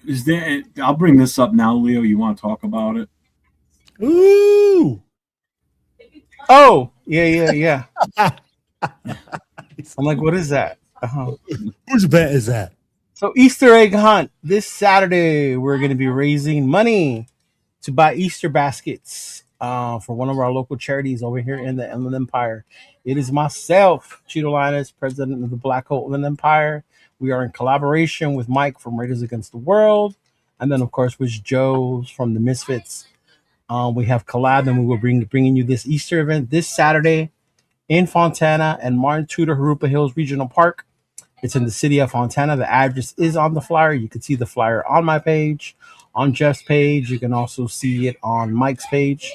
Is there? I'll bring this up now, Leo. You want to talk about it? Ooh. Oh, yeah. I'm like, what is that? Whose bet is that? So Easter egg hunt this Saturday. We're going to be raising money to buy Easter baskets for one of our local charities over here in the Inland Empire. It is myself, Cheeto Linus, president of the Black Hole Inland Empire. We are in collaboration with Mike from Raiders Against the World, and then of course with Joe from the Misfits. We have collab, and we will bringing you this Easter event this Saturday in Fontana and Martin Tudor Harupa Hills Regional Park. It's in the city of Fontana. The address is on the flyer. You can see the flyer on my page, on Jeff's page. You can also see it on Mike's page.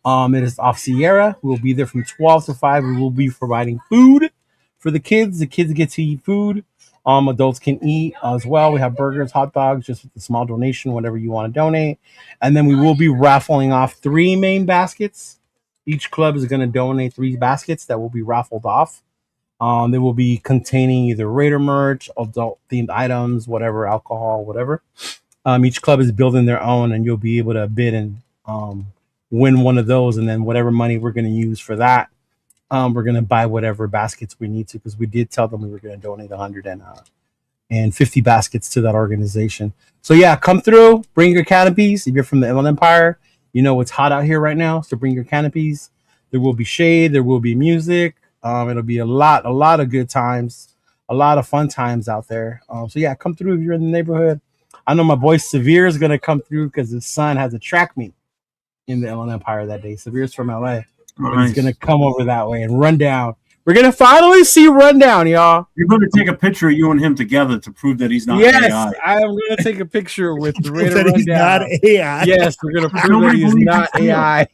It is off Sierra. We'll be there from 12 to 5. We will be providing food for the kids. The kids get to eat food. Adults can eat as well. We have burgers, hot dogs, just with a small donation, whatever you want to donate. And then we will be raffling off 3 main baskets. Each club is going to donate 3 baskets that will be raffled off. They will be containing either Raider merch, adult themed items, whatever, alcohol, whatever. Each club is building their own, and you'll be able to bid and win one of those. And then whatever money we're going to use for that, we're going to buy whatever baskets we need to, because we did tell them we were going to donate 150 baskets to that organization. So yeah, come through, bring your canopies. If you're from the Inland Empire, you know it's hot out here right now, so bring your canopies. There will be shade, there will be music. It'll be a lot of good times, a lot of fun times out there. So yeah, come through if you're in the neighborhood. I know my boy Severe is going to come through because his son has a track meet in the Inland Empire that day. Severe's from LA. Nice. He's going to come over that way and run down. We're going to finally see Rundown, y'all. You're going to take a picture of you and him together to prove that he's not AI. Yes, I am going to take a picture with the Raider Rundown. He's not AI. Yes, we're going to prove that he's not AI.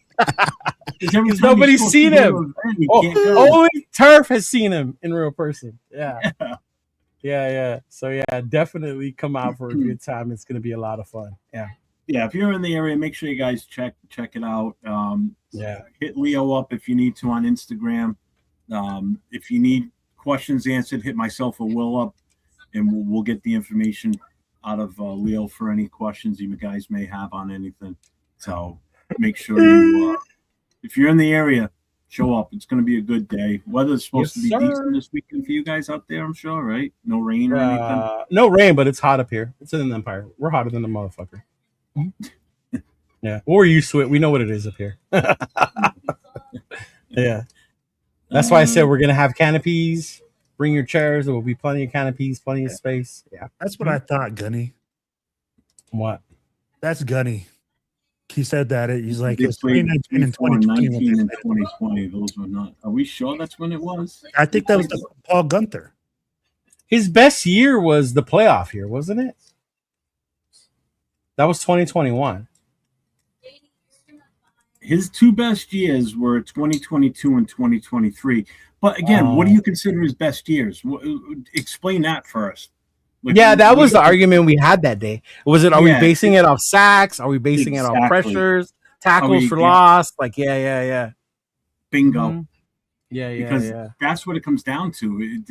Because nobody's seen him. Only Turf has seen him in real person. Yeah. Yeah. So yeah, definitely come out for a good time. It's gonna be a lot of fun. Yeah. Yeah, if you're in the area, make sure you guys check it out. Yeah. Hit Leo up if you need to on Instagram. If you need questions answered, hit myself or Will up, and we'll get the information out of Leo for any questions you guys may have on anything. So make sure you, if you're in the area, show up. It's going to be a good day. Weather's supposed to be decent this weekend for you guys out there, I'm sure, right? No rain or anything? No rain, but it's hot up here. It's in the Empire. We're hotter than the motherfucker. Yeah, we're used to it. We know what it is up here. Yeah. That's why I said we're going to have canopies. Bring your chairs. There will be plenty of canopies, plenty of space. Yeah. That's what I thought, Gunny. What? That's Gunny. He said that. He's like, They it was played 2019 and 2020. 19 and 2020. Those were not. Are we sure that's when it was? I think that was the Paul Gunther. His best year was the playoff year, wasn't it? That was 2021. His two best years were 2022 and 2023. But again, what do you consider his best years? Explain that first. Like, yeah, that was the argument we had that day. Was it, are we basing it off sacks? Are we basing it off pressures, tackles for loss? Like, yeah. Bingo. Mm-hmm. Yeah. Because that's what it comes down to.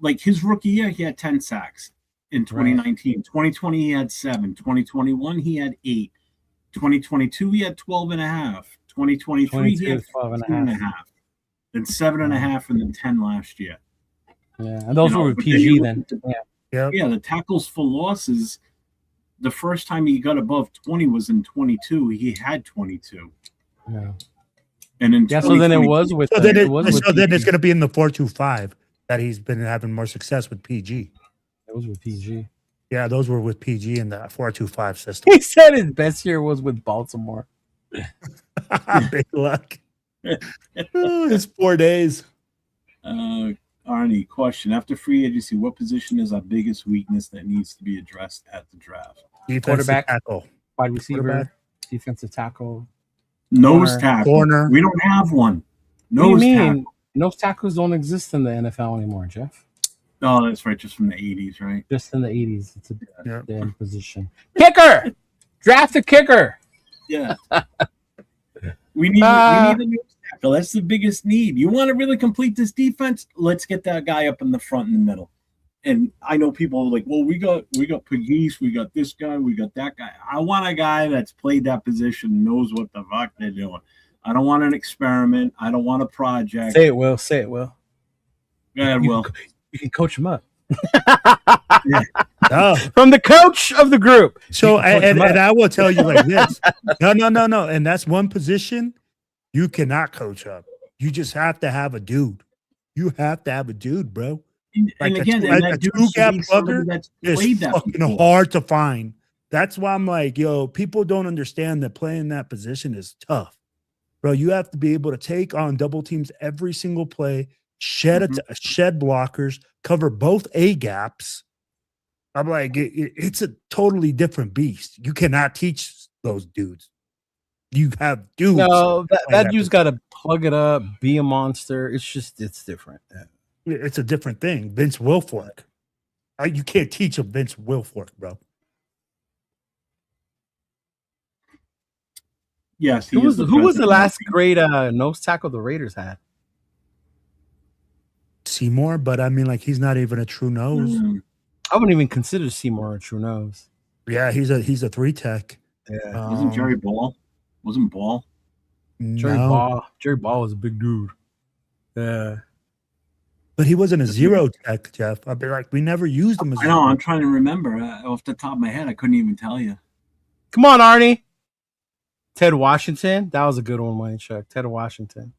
Like his rookie year, he had 10 sacks in 2019. Right. 2020, he had 7. 2021, he had 8. 2022, he had 12 and a half. 2023, he had 12 and a half. Then 7.5, and then 10 last year. Yeah, and those were with PG then. Yeah, the tackles for losses, the first time he got above 20 was in 22. He had 22. Yeah. And then so then it was with then it's going to be in the 4.25 that he's been having more success with PG. It was with PG. Yeah, those were with PG in the 4.25 system. He said his best year was with Baltimore. Big luck. It's 4 days. Arnie, question. After free agency, what position is our biggest weakness that needs to be addressed at the draft? Quarterback, tackle, wide receiver, defensive tackle, nose tackle. Corner. We don't have one. Nose tackle. Nose tackles don't exist in the NFL anymore, Jeff. Oh, that's right. Just from the 80s, right? Just in the 80s. It's a damn position. Kicker! Draft a kicker! Yeah. We need a nose tackle. That's the biggest need. You want to really complete this defense? Let's get that guy up in the front and the middle. And I know people are like, well, we got Pagese, we got this guy, we got that guy. I want a guy that's played that position, knows what the fuck they're doing. I don't want an experiment. I don't want a project. Say it, Will. Go ahead, Will. You can coach him up. No. From the coach of the group. So, and I will tell you like this. No. And that's one position you cannot coach up. You just have to have a dude. You have to have a dude, bro. Like a two-gap plugger is fucking hard to find. That's why I'm like, yo, people don't understand that playing that position is tough. Bro, you have to be able to take on double teams every single play, shed blockers, cover both A gaps. I'm like, it's a totally different beast. You cannot teach those dudes. You have dudes. No, that dude's got to plug it up, be a monster. It's different. It's a different thing. Vince Wilfork. You can't teach a Vince Wilfork, bro. Yes. Who was the last great nose tackle the Raiders had? Seymour, but I mean, like, he's not even a true nose. I wouldn't even consider Seymour a true nose. Yeah, he's a 3-tech. Yeah. Wasn't Jerry Ball? Wasn't Ball? No. Jerry Ball was a big dude. Yeah. But he wasn't a 0-tech, Jeff. I'd be like, we never used him as I know, I'm trying to remember. Off the top of my head, I couldn't even tell you. Come on, Arnie. Ted Washington. That was a good one, Wayne Chuck. Ted Washington.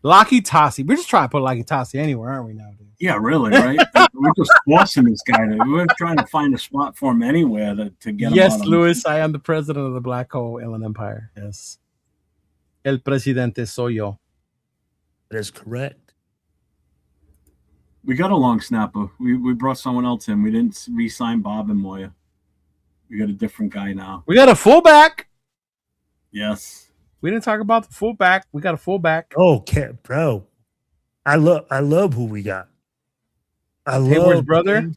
Laki Tassi. We're just trying to put Laki Tassi anywhere, aren't we, nowadays? Yeah, really, right? We're just forcing this guy. We're trying to find a spot for him anywhere to get him. Yes, Louis, I am the president of the Black Hole Inland Empire. Yes. El presidente soy yo. That is correct. We got a long snapper. We brought someone else in. We didn't re-sign Bob and Moya. We got a different guy now. We got a fullback. Yes. We didn't talk about the fullback. We got a fullback. Okay, bro. I love who we got. I Hayward's love brother?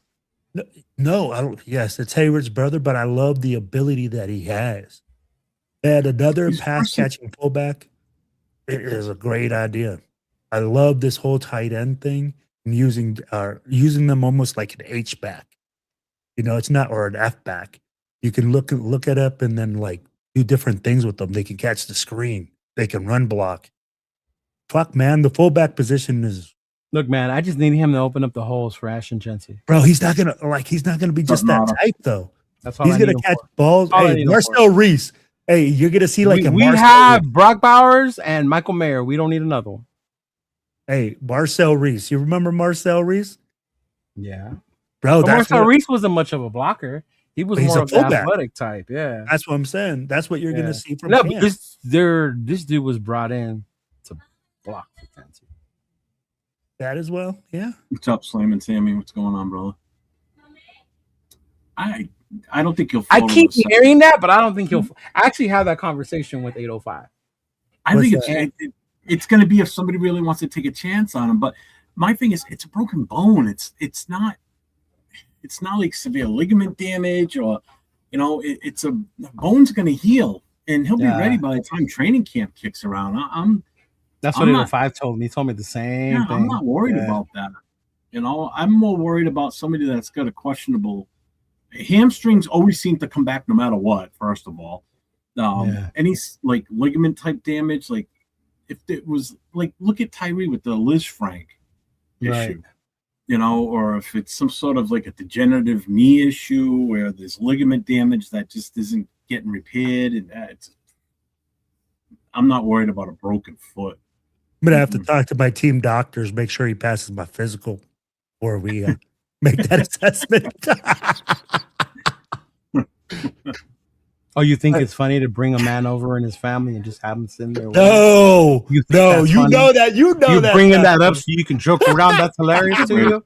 No, I don't. Yes, it's Hayward's brother, but I love the ability that he has. And another He's pass versatile. catching fullback. It is a great idea. I love this whole tight end thing and using them almost like an H back. It's not, or an F back. You can look it up and then like do different things with them. They can catch the screen. They can run block. Fuck, man, the fullback position is. Look, man, I just need him to open up the holes for Ashton Jency. Bro, he's not gonna be just that type though. That's all He's I gonna need him catch for. balls. all I Hey, need him Marcel Reese. Hey, you're gonna see like we Marcel have Reese. Brock Bowers and Michael Mayer. We don't need another one. Hey, Marcel Reese. You remember Marcel Reese? Yeah. Bro, But Marcel Reese wasn't much of a blocker. He was He's more a of the fullback. athletic type. Yeah. That's what I'm saying. That's what you're gonna see from No, camp. but this dude was brought in to block for Jency. That as well. Yeah. What's up, Slam and Sammy? What's going on, brother? I don't think you'll. I keep hearing that, but I don't think he'll. I actually have that conversation with 805. I think it's going to be if somebody really wants to take a chance on him. But my thing is, it's a broken bone. It's not like severe ligament damage or, it's a bone's going to heal and he'll be ready by the time training camp kicks around. That's what 805 told me. He told me the same thing. I'm not worried about that. I'm more worried about somebody that's got a questionable. Hamstrings always seem to come back no matter what. First of all, any like ligament type damage, like if it was like look at Tyree with the Liz Frank issue, or if it's some sort of like a degenerative knee issue where there's ligament damage that just isn't getting repaired, and I'm not worried about a broken foot. I'm gonna have to talk to my team doctors, make sure he passes my physical, or we make that assessment. Oh, you think it's funny to bring a man over and his family and just have him sitting there? No, you know that. You're bringing that up so you can joke around. That's hilarious to you.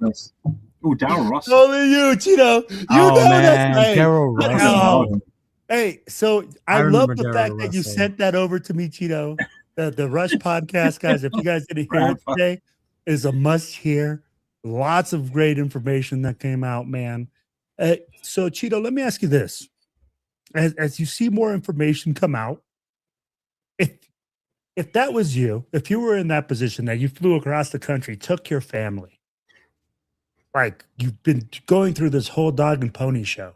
Oh, Darryl Russell. Only you, Cheeto. Man, Darryl Russell. Hey, so I love the fact that you sent that over to me, Cheeto. The Rush podcast, guys. If you guys didn't hear it today, is a must hear. Lots of great information that came out, man. So, Cheeto, let me ask you this: as you see more information come out, if that was you, if you were in that position that you flew across the country, took your family, like you've been going through this whole dog and pony show,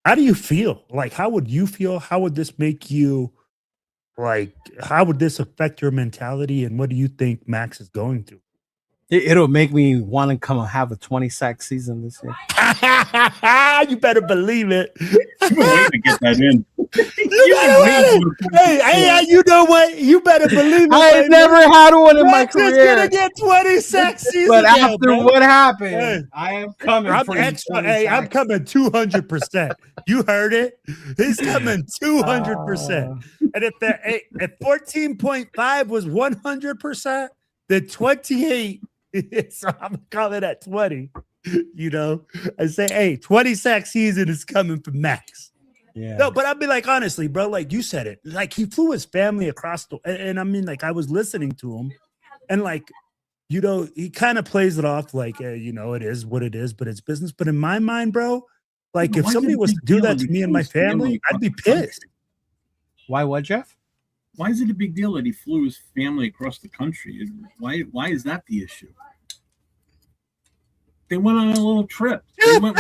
how do you feel? Like, how would you feel? How would this make you? Like, how would this affect your mentality? And what do you think Max is going through? It'll make me want to come and have a 20-sack season this year. You better believe it. You've been waiting to get that in. Hey, you know what? You better believe it. I ain't never had one in my career. Just gonna get 20 sacks season. But after what happened, I am coming. I'm extra. Hey, I'm coming 200%. You heard it. He's coming 200%. And if 14.5 was 100%, then 28. So I'm gonna call it at 20. I say, hey, 20 sack season is coming for Max. Yeah. No, but I'd be like, honestly, bro, like you said it, like he flew his family across and I mean, like I was listening to him, and like, he kind of plays it off like, it is what it is, but it's business. But in my mind, bro, like if somebody was to do that to me and my family, I'd be pissed. Why? What, Jeff? Why is it a big deal that he flew his family across the country? Why is that the issue? They went on a little trip. No,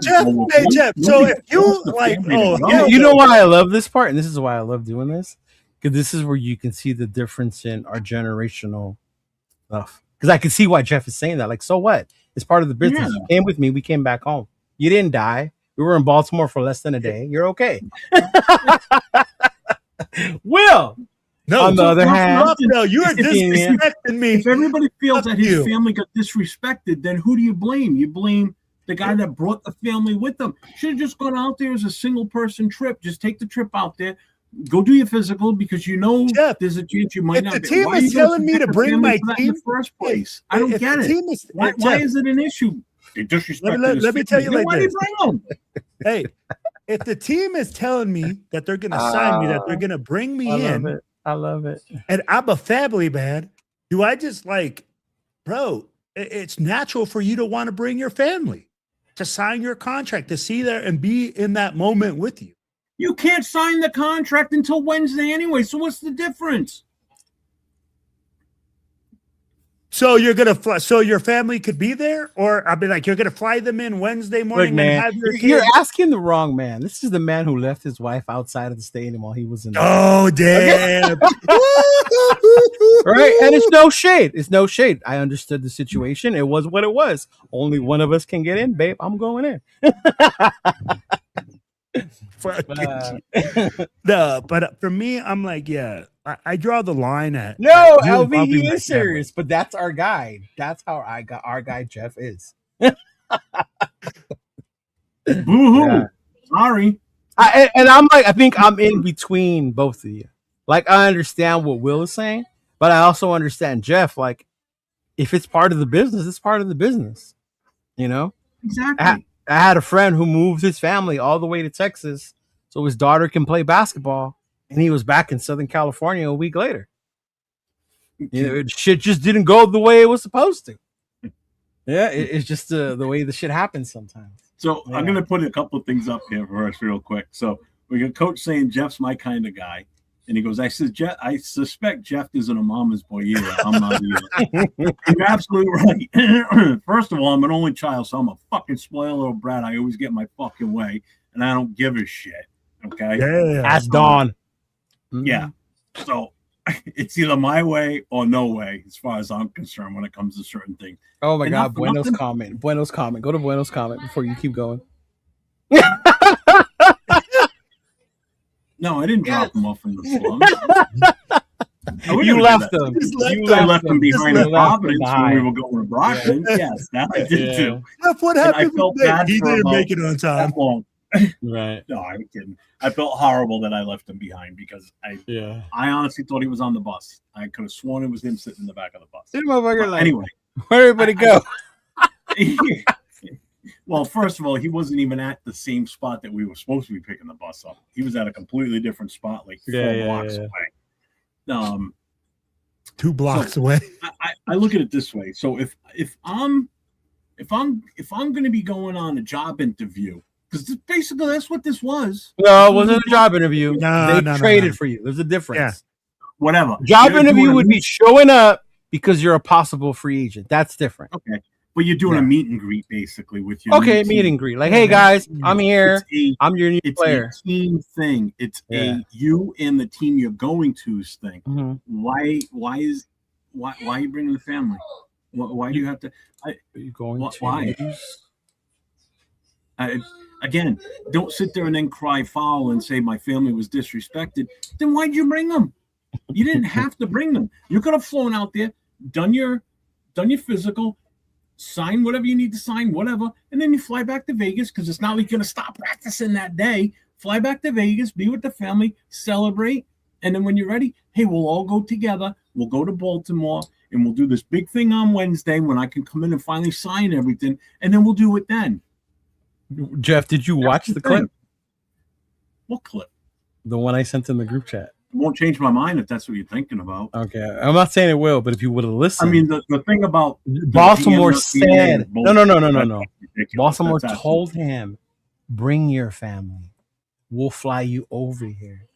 Jeff. Hey, Jeff. So if you like, you know why I love this part, and this is why I love doing this, because this is where you can see the difference in our generational stuff. Because I can see why Jeff is saying that. Like, so what? It's part of the business. Yeah. You came with me. We came back home. You didn't die. We were in Baltimore for less than a day. You're okay. Will. No, on the other hand, no, you are disrespecting me. If everybody feels that his family got disrespected, then who do you blame? You blame the guy that brought the family with them. Should have just gone out there as a single person trip. Just take the trip out there. Go do your physical because Jeff, there's a chance you might not. The team is telling me to bring my team in the first place. I don't get it. Why is it an issue? Let me tell you like this. Hey, if the team is telling me that they're going to sign me, that they're going to bring me in. I love it. And I'm a family man. Do I just like, bro, it's natural for you to want to bring your family to sign your contract, to see there and be in that moment with you. You can't sign the contract until Wednesday anyway. So what's the difference? So you're gonna fly, so your family could be there, or I'll be like, you're gonna fly them in Wednesday morning. Look, man, and have your you're kids? asking the wrong man. This is the man who left his wife outside of the stadium while he was in. Oh damn! Right, and it's no shade. It's no shade. I understood the situation. It was what it was. Only one of us can get in, babe. I'm going in. No, but for me, I'm like, yeah, I draw the line at No, at you LV, involving he my is family. serious, but that's our guy. That's how our guy Jeff is. Boo-hoo. Yeah. Sorry. And I'm like, I think I'm in between both of you. Like, I understand what Will is saying, but I also understand Jeff. Like, if it's part of the business, it's part of the business. You know? Exactly. I had a friend who moved his family all the way to Texas so his daughter can play basketball, and he was back in Southern California a week later. You know, shit just didn't go the way it was supposed to. Yeah, it's just the way the shit happens sometimes. So Yeah. I'm going to put a couple of things up here for us real quick. So we got Coach saying Jeff's my kind of guy. And he goes, I suspect Jeff isn't a mama's boy either. I'm not either. You're absolutely right. First of all, I'm an only child, so I'm a fucking spoiled little brat. I always get my fucking way, and I don't give a shit. Okay? Yeah, Ask Dawn. Yeah. So it's either my way or no way, as far as I'm concerned, when it comes to certain things. Oh my And God, not for Bueno's nothing. comment. Bueno's comment. Go to Bueno's comment before you keep going. No, I didn't drop him off in the slums. You left them. I left him behind in You left them Providence when we behind. were going to Brockton. Yes, that I did too. Jeff, what And I happened? felt with Nick? bad He for didn't about make it on time. that long. Right. No, I'm kidding. I felt horrible that I left him behind because Yeah. I honestly thought he was on the bus. I could have sworn it was him sitting in the back of the bus. This motherfucker, But like, anyway, where everybody go? well, first of all, he wasn't even at the same spot that we were supposed to be picking the bus up. He was at a completely different spot, like 4 blocks away. 2 blocks away. I look at it this way. So if I'm going to be going on a job interview, because basically that's what this was. No, it wasn't a job interview. No, they traded for you. There's a difference. Yeah. Whatever. Job You're interview doing a would be meet- showing up because you're a possible free agent. That's different. okay, but you're doing Yeah. a meet and greet basically with your Okay, new meet team. and greet. Like, hey guys, I'm here. I'm your new It's player. a team thing. It's Yeah. a you and the team you're going to's thing. Mhm. Why are you bringing the family? Why do you have to? Are you going to? Why? Again, don't sit there and then cry foul and say my family was disrespected. Then why'd you bring them? You didn't have to bring them. You could have flown out there, done your physical, sign whatever you need to sign, whatever, and then you fly back to Vegas because it's not like you're gonna stop practicing that day. Fly back to Vegas, be with the family, celebrate, and then when you're ready, hey, we'll all go together. We'll go to Baltimore and we'll do this big thing on Wednesday when I can come in and finally sign everything, and then we'll do it then. Jeff, did you watch the clip? What clip? The one I sent in the group chat. It won't change my mind if that's what you're thinking about. Okay, I'm not saying it will, but if you would have listened, I mean, the thing about Baltimore the said, GM no. ridiculous. Baltimore That's told him, bring your family. We'll fly you over here.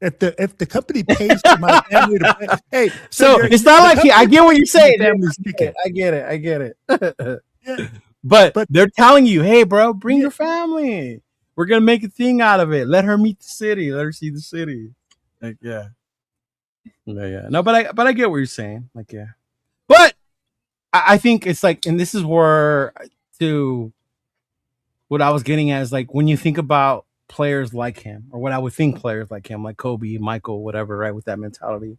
If the company pays for my family to play, hey, So you're- it's not like I get what you're saying. Family's ticket. I get it. Yeah. But But- they're telling you, hey, bro, bring your family. We're gonna make a thing out of it. Let her meet the city. Let her see the city. Like, yeah. No, but I get what you're saying. Like, yeah. But I think it's like, and this is where to what I was getting at is like when you think about players like him, or what I would think players like him, like Kobe, Michael, whatever, right? With that mentality.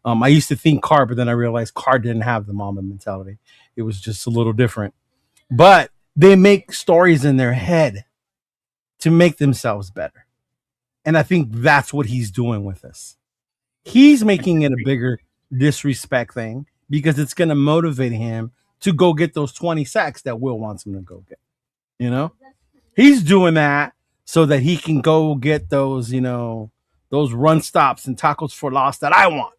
I used to think Carr, but then I realized Carr didn't have the Mamba mentality. It was just a little different. But they make stories in their head to make themselves better. And I think that's what he's doing with this. He's making it a bigger disrespect thing because it's going to motivate him to go get those 20 sacks that Will wants him to go get. You know? He's doing that so that he can go get those, those run stops and tackles for loss that I want.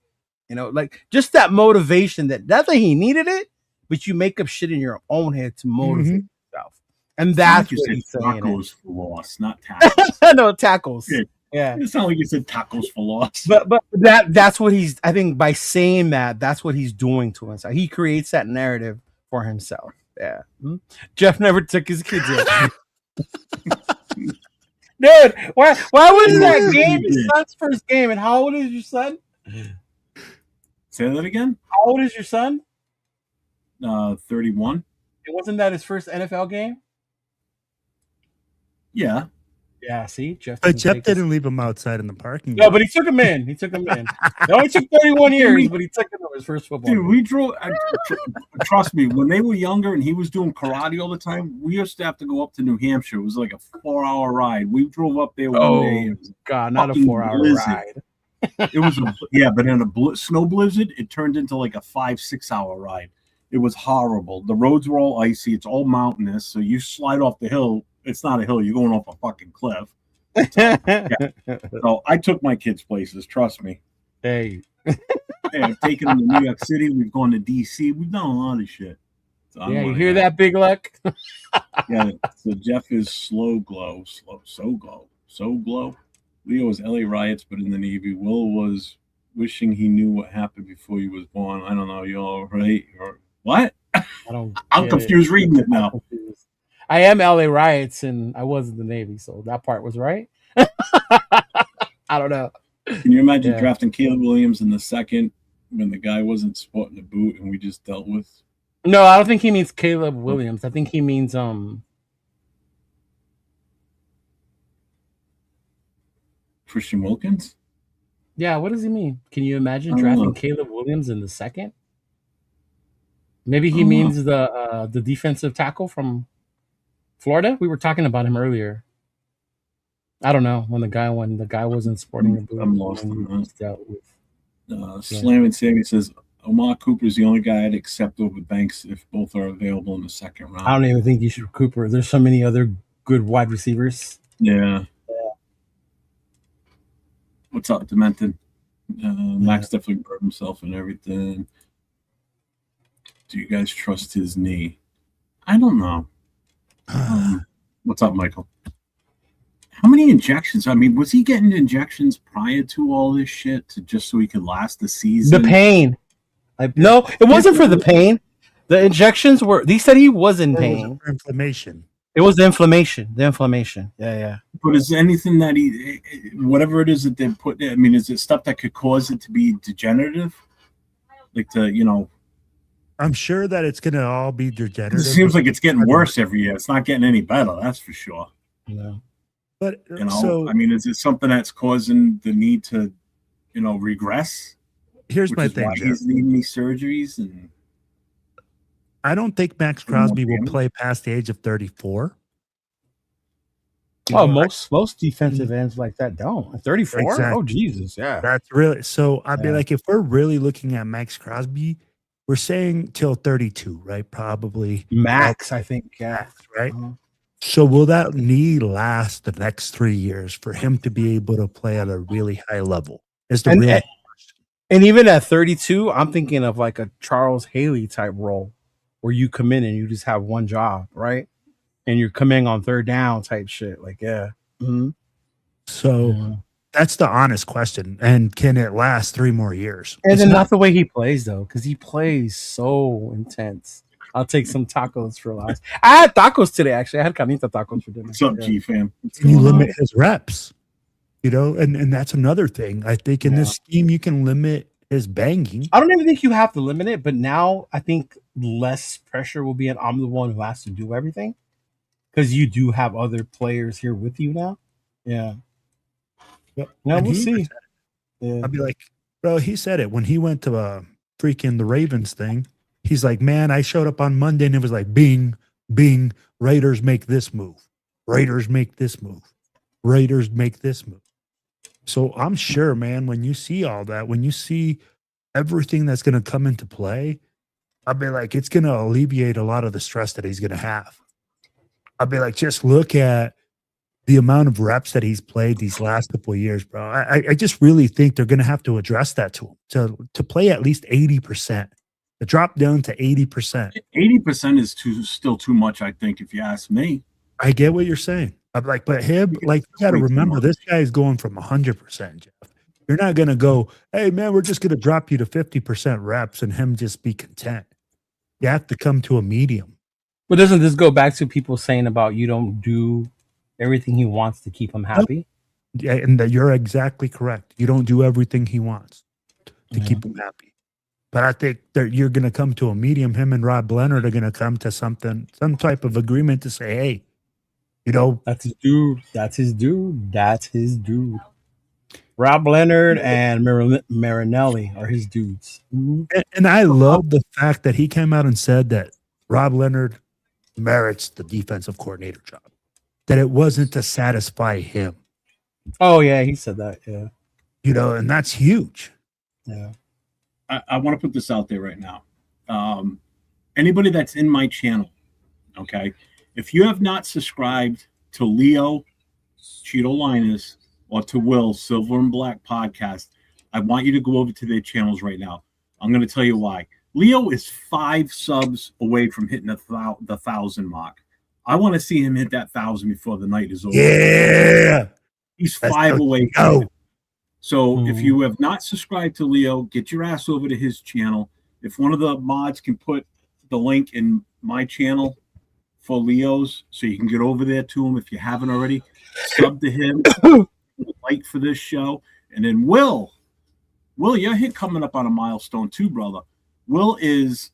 You know, like just that motivation that not that he needed it, but you make up shit in your own head to motivate yourself. And that's what he's saying. Tacos for loss, not tackles. No, tackles. Yeah. It sounded like you said tacos for loss. But that's what he's, I think by saying that, that's what he's doing to himself. He creates that narrative for himself. Yeah. Jeff never took his kids in. Dude, why was that game his son's first game? And how old is your son? Say that again? How old is your son? 31. Wasn't that his first NFL game? Yeah. Yeah, see? Jeff didn't leave him outside in the parking lot. No, but he took him in. It only took 31 years, but he took him in his first football game. We drove, trust me, when they were younger and he was doing karate all the time, we used to have to go up to New Hampshire. It was like a 4-hour ride. We drove up there one day. It was God, not a 4-hour ride. It was, but in a snow blizzard, it turned into like a 5-6 hour ride. It was horrible. The roads were all icy. It's all mountainous. So you slide off the hill. It's not a hill. You're going off a fucking cliff. So I took my kids places. Trust me. Hey, I've taken them to New York City. We've gone to DC. We've done a lot of shit. So you hear that, Big Luck? Yeah. So Jeff is so glow. Leo was LA riots, but in the Navy. Will was wishing he knew what happened before he was born. I don't know. Y'all right? Or what? I'm confused reading it now. I am LA riots, and I was in the Navy, so that part was right. I don't know. Can you imagine drafting Caleb Williams in the second when the guy wasn't sporting a boot and we just dealt with? No, I don't think he means Caleb Williams. I think he means Christian Wilkins. Yeah, what does he mean? Can you imagine drafting Caleb Williams in the second? Maybe he means the defensive tackle from Florida. We were talking about him earlier. I don't know when the guy wasn't sporting a boot. I'm lost on that. Slam and Sammy says Omar Cooper is the only guy I'd accept over Banks if both are available in the second round. I don't even think you should Cooper. There's so many other good wide receivers. Yeah. What's up, Demented? Max definitely hurt himself and everything. Do you guys trust his knee? I don't know. What's up, Michael? How many injections? I mean, was he getting injections prior to all this shit just so he could last the season? The pain. No, it wasn't for the pain. The injections were. He said he was in pain. Inflammation. It was the inflammation. The inflammation. Yeah. But is anything that whatever it is that they put? I mean, is it stuff that could cause it to be degenerative? Like I'm sure that it's going to all be degenerative. It seems like it's getting worse every year. It's not getting any better. That's for sure. Yeah. But I mean, is it something that's causing the need to, regress? Here's my thing. He's needing these surgeries, and I don't think Max Crosby will play past the age of 34. Most defensive ends like that don't. 34? Exactly. Oh, Jesus, yeah. That's really so. I'd be like, if we're really looking at Max Crosby, we're saying till 32, right? Probably max, I think. Yeah, max, right. So will that knee last the next 3 years for him to be able to play at a really high level? Is the real question. And even at 32, I'm thinking of like a Charles Haley type role where you come in and you just have one job, right? And you're coming on third down type shit. Like, yeah. Mm-hmm. So that's the honest question. And can it last 3 more years? And then not the way he plays, though, because he plays so intense. I'll take some tacos for last. I had tacos today, actually. I had carnita tacos for dinner. What's up, G-Fam? You limit his reps, and that's another thing. I think in this scheme, you can limit his banging. I don't even think you have to limit it, but now I think less pressure will be, and I'm the one who has to do everything because you do have other players here with you now. Yeah. Yep. Yeah, we'll see. Yeah. I'll be like, bro, he said it when he went to freaking the Ravens thing. He's like, man, I showed up on Monday and it was like, bing, bing, Raiders make this move. Raiders make this move. Raiders make this move. So I'm sure, man, when you see all that, when you see everything that's going to come into play, I'll be like, it's going to alleviate a lot of the stress that he's going to have. I'll be like, just look at the amount of reps that he's played these last couple of years, bro. I just really think they're going to have to address that to him to play at least 80%, to drop down to 80%. 80% is still too much, I think, if you ask me. I get what you're saying. I'm like, but him, like, you got to remember, this guy is going from 100%, Jeff. You're not going to go, hey, man, we're just going to drop you to 50% reps and him just be content. You have to come to a medium. But doesn't this go back to people saying about you don't do everything he wants to keep him happy? Yeah, and that you're exactly correct. You don't do everything he wants to keep him happy. But I think that you're going to come to a medium. Him and Rob Leonard are going to come to some type of agreement to say, hey, you know, that's his dude. That's his dude. That's his dude. Rob Leonard and Marinelli are his dudes. And I love the fact that he came out and said that Rob Leonard merits the defensive coordinator job, that it wasn't to satisfy him. Oh, yeah, he said that, yeah. You know, and that's huge. Yeah. I want to put this out there right now. Anybody that's in my channel, okay, if you have not subscribed to Leo, Cheeto Linus, or to Will, Silver and Black Podcast, I want you to go over to their channels right now. I'm going to tell you why. Leo is 5 subs away from hitting the 1,000 mark. I want to see him hit that 1,000 before the night is over. Yeah. He's 5 away. So if you have not subscribed to Leo, get your ass over to his channel. If one of the mods can put the link in my channel for Leo's so you can get over there to him if you haven't already, sub to him, like for this show. And then Will, you're hit coming up on a milestone too, brother. Will is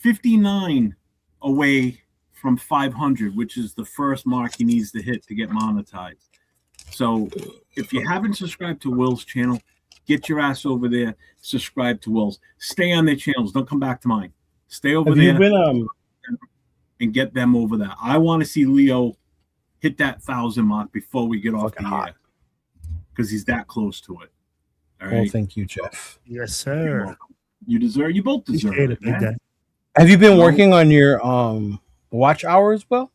59 away from 500, which is the first mark he needs to hit to get monetized. So if you haven't subscribed to Will's channel, get your ass over there, subscribe to Will's. Stay on their channels. Don't come back to mine. Stay over there and get them over there. I want to see Leo hit that 1,000 mark before we get off the air because he's that close to it. All right. Well, thank you, Jeff. Yes, sir. You both deserve it, man. Have you been working on your watch hours, Will?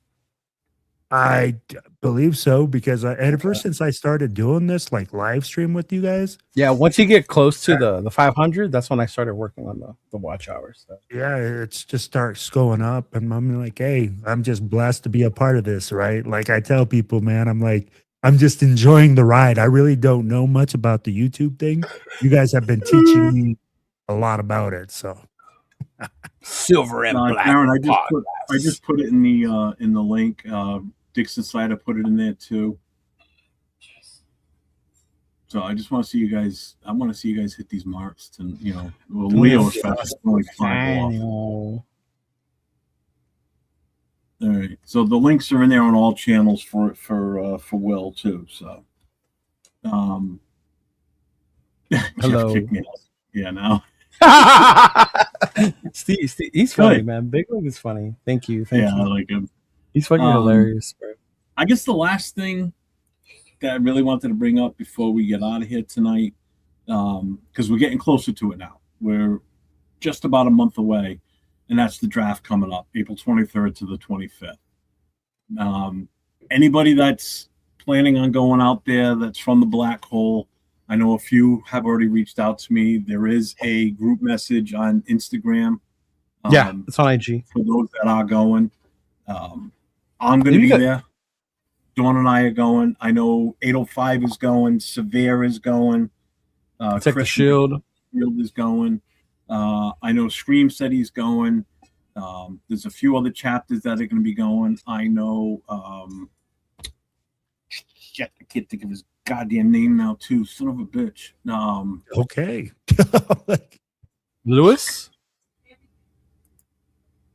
I believe so, because ever since I started doing this, like live stream with you guys. Yeah, once you get close to the 500, that's when I started working on the watch hours. So. Yeah, it just starts going up, and I'm like, hey, I'm just blessed to be a part of this, right? Like I tell people, man, I'm like, I'm just enjoying the ride. I really don't know much about the YouTube thing. You guys have been teaching me a lot about it, so. Silver and Black. Aaron, I just put it in the link. Dixon Slider put it in there too. So I just want to see you guys. I want to see you guys hit these marks. To Leo especially. All right. So the links are in there on all channels for Will too. So, hello. Yeah. Now. Steve, he's funny, man. Big Wig is funny. Thank you. I like him. He's fucking hilarious, bro. I guess the last thing that I really wanted to bring up before we get out of here tonight, because we're getting closer to it now. We're just about a month away, and that's the draft coming up, April 23rd to the 25th. Anybody that's planning on going out there that's from the Black Hole, I know a few have already reached out to me. There is a group message on Instagram. Yeah, it's on IG. For those that are going. I'm going to be there. Dawn and I are going. I know 805 is going. Severe is going. Check the Shield. Shield is going. I know Scream said he's going. There's a few other chapters that are going to be going. I know. Shit, I can't think of his goddamn name now, too. Son of a bitch. Okay. Lewis?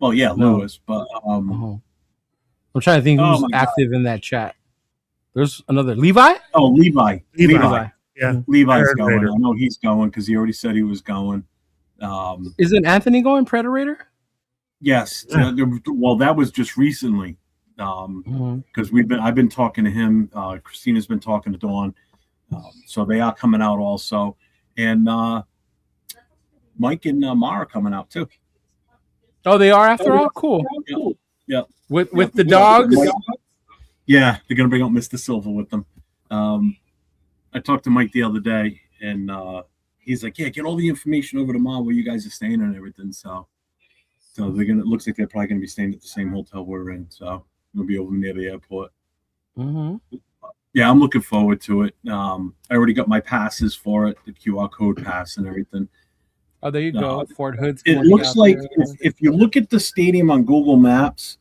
Oh, yeah, Lewis. But I'm trying to think who's active in that chat. There's another Levi? Oh, Levi. Yeah. Levi's going. I know he's going because he already said he was going. Isn't Anthony going, Predator? Yes. Yeah. Well, that was just recently. Because I've been talking to him. Christina's been talking to Dawn. So they are coming out also. And Mike and Mara are coming out too. Oh, they are after all? Cool. Yeah. With the dogs? Yeah, they're gonna bring out Mr. Silver with them. I talked to Mike the other day, and he's like, "Yeah, get all the information over to Mom where you guys are staying and everything." So they're gonna. It looks like they're probably gonna be staying at the same hotel we're in. So we'll be over near the airport. Mm-hmm. Yeah, I'm looking forward to it. I already got my passes for it, the QR code pass and everything. Oh, there you go. Fort Hood's. It looks like if you look at the stadium on Google Maps,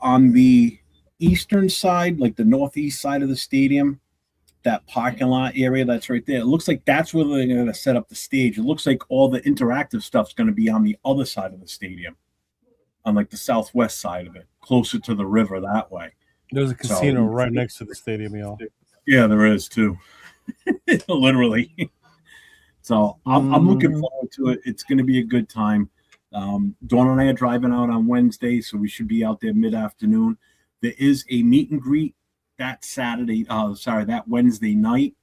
on the eastern side, like the northeast side of the stadium, that parking lot area that's right there, it looks like that's where they're going to set up the stage. It looks like all the interactive stuff's going to be on the other side of the stadium, on like the southwest side of it, closer to the river that way. There's a casino right next to the stadium, y'all. Yeah, there is too. Literally. So I'm looking forward to it. It's going to be a good time. Dawn and I are driving out on Wednesday, so we should be out there mid-afternoon. There is a meet and greet that Wednesday night.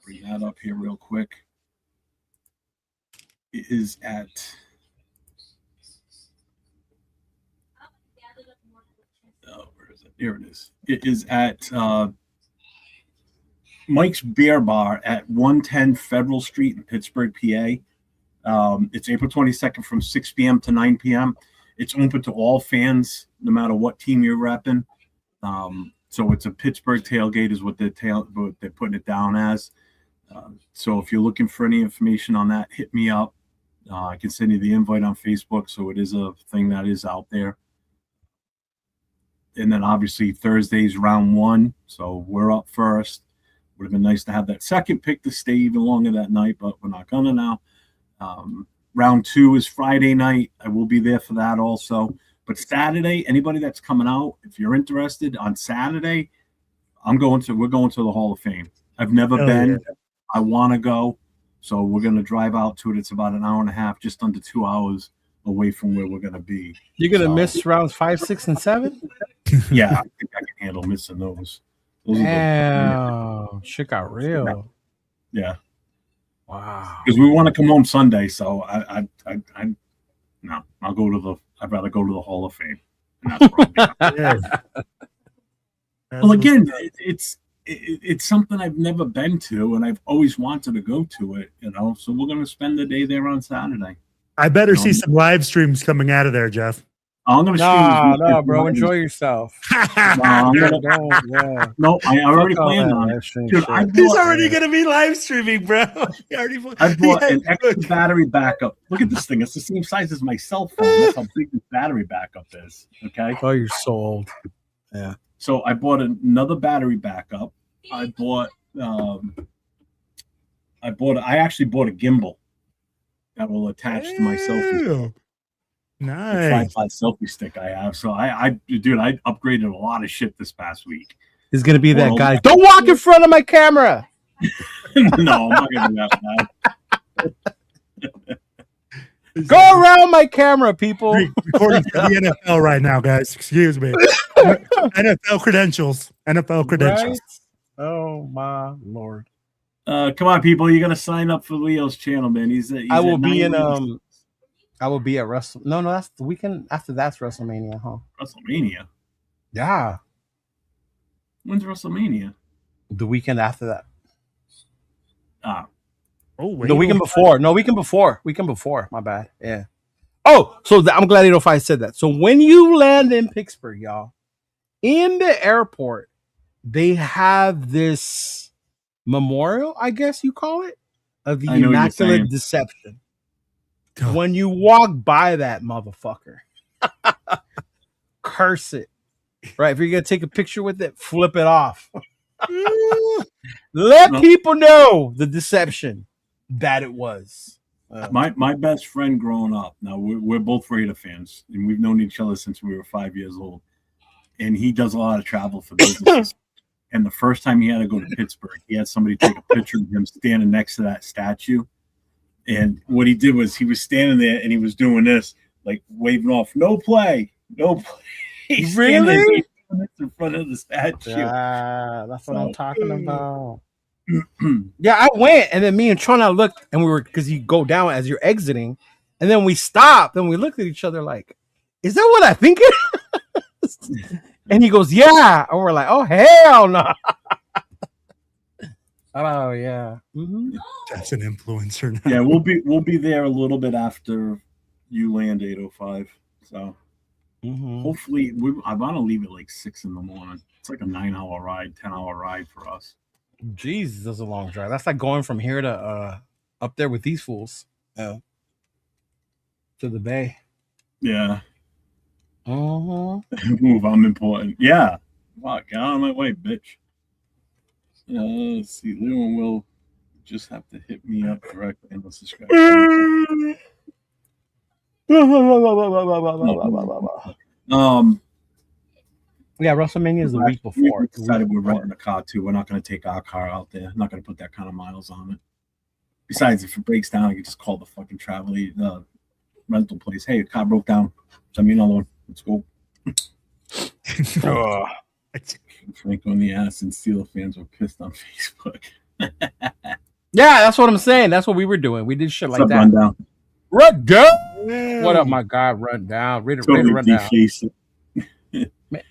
Bring that up here real quick. It is at where is it? Here it is. It is at Mike's Beer Bar at 110 Federal Street in Pittsburgh, PA. It's April 22nd from 6 p.m. to 9 p.m. It's open to all fans, no matter what team you're repping. So it's a Pittsburgh tailgate is what they're putting it down as. So if you're looking for any information on that, hit me up. I can send you the invite on Facebook, so it is a thing that is out there. And then obviously Thursday's round one, so we're up first. Would have been nice to have that second pick to stay even longer that night, but we're not gonna now. Round two is Friday night. I will be there for that also. But Saturday, anybody that's coming out, if you're interested, on Saturday, we're going to the Hall of Fame. I've never been. Yeah. I want to go. So we're going to drive out to it. It's about an hour and a half, just under 2 hours away from where we're going to be. You're going to miss rounds 5, 6, and 7? Yeah, I think I can handle missing those. Damn, shit got real. Yeah. Wow. Because we want to come home Sunday, so I'd rather go to the Hall of Fame. And that's where I'll be. Well, again, it's something I've never been to, and I've always wanted to go to it. So we're going to spend the day there on Saturday. I better see some live streams coming out of there, Jeff. I'm going to No, bro. Enjoy yourself. No, I already planned on it. Dude, he's already going to be live streaming, bro. I bought an extra battery backup. Look at this thing. It's the same size as my cell phone. That's how big this battery backup is. Okay. Oh, you're so old. Yeah. So I bought another battery backup. I actually bought a gimbal that will attach to my selfie. Nice. Tripod selfie stick I have. So I upgraded a lot of shit this past week. He's gonna be that guy. Don't walk in front of my camera. No, I'm not gonna do that. Go around my camera, people. Recording for the NFL right now, guys. Excuse me. NFL credentials. Right? Oh my Lord. Come on, people. You gotta sign up for Leo's channel, man. I will be in I will be at Wrestle. No, that's the weekend after. That's WrestleMania, huh? WrestleMania. Yeah. When's WrestleMania? The weekend after that. Wait, the weekend before. No, weekend before. Weekend before. My bad. Yeah. Oh, so I'm glad if I said that. So when you land in Pittsburgh, y'all, in the airport, they have this memorial, I guess you call it, of the Immaculate Deception. When you walk by that motherfucker, curse it. Right? If you're going to take a picture with it, flip it off. Let people know the deception that it was. My best friend growing up, now we're both Raider fans, and we've known each other since we were 5 years old. And he does a lot of travel for business. And the first time he had to go to Pittsburgh, he had somebody take a picture of him standing next to that statue. And what he did was he was standing there and he was doing this, like waving off, no play. He's really? In front of the statue. Yeah, that's what I'm talking about. Yeah, I went, and then me and Trona looked, and we were, because you go down as you're exiting, and then we stopped, and we looked at each other like, is that what I think? And he goes, yeah. And we're like, oh, hell no. Oh, yeah. Mm-hmm. That's an influencer now. Yeah, we'll be there a little bit after you land 8:05. So hopefully, I want to leave at like 6 a.m. It's like a 9-hour ride, 10-hour ride for us. Jesus, that's a long drive. That's like going from here to up there with these fools. To the bay. Yeah. Mm-hmm. Move, I'm important. Yeah. Fuck, get out of my way, bitch. Let's see. Leo and Will just have to hit me up directly and let's subscribe. Yeah, WrestleMania is the week before. We decided we're renting a car too. We're not going to take our car out there. I'm not going to put that kind of miles on it. Besides, if it breaks down, I can just call the fucking rental place. Hey, the car broke down. Send me another one. Let's go. Franco in the ass and Steelers fans were pissed on Facebook. Yeah, that's what I'm saying. That's what we were doing. We did shit like that. Rundown. Rundown. What up, my guy? Rundown. Raider Rundown.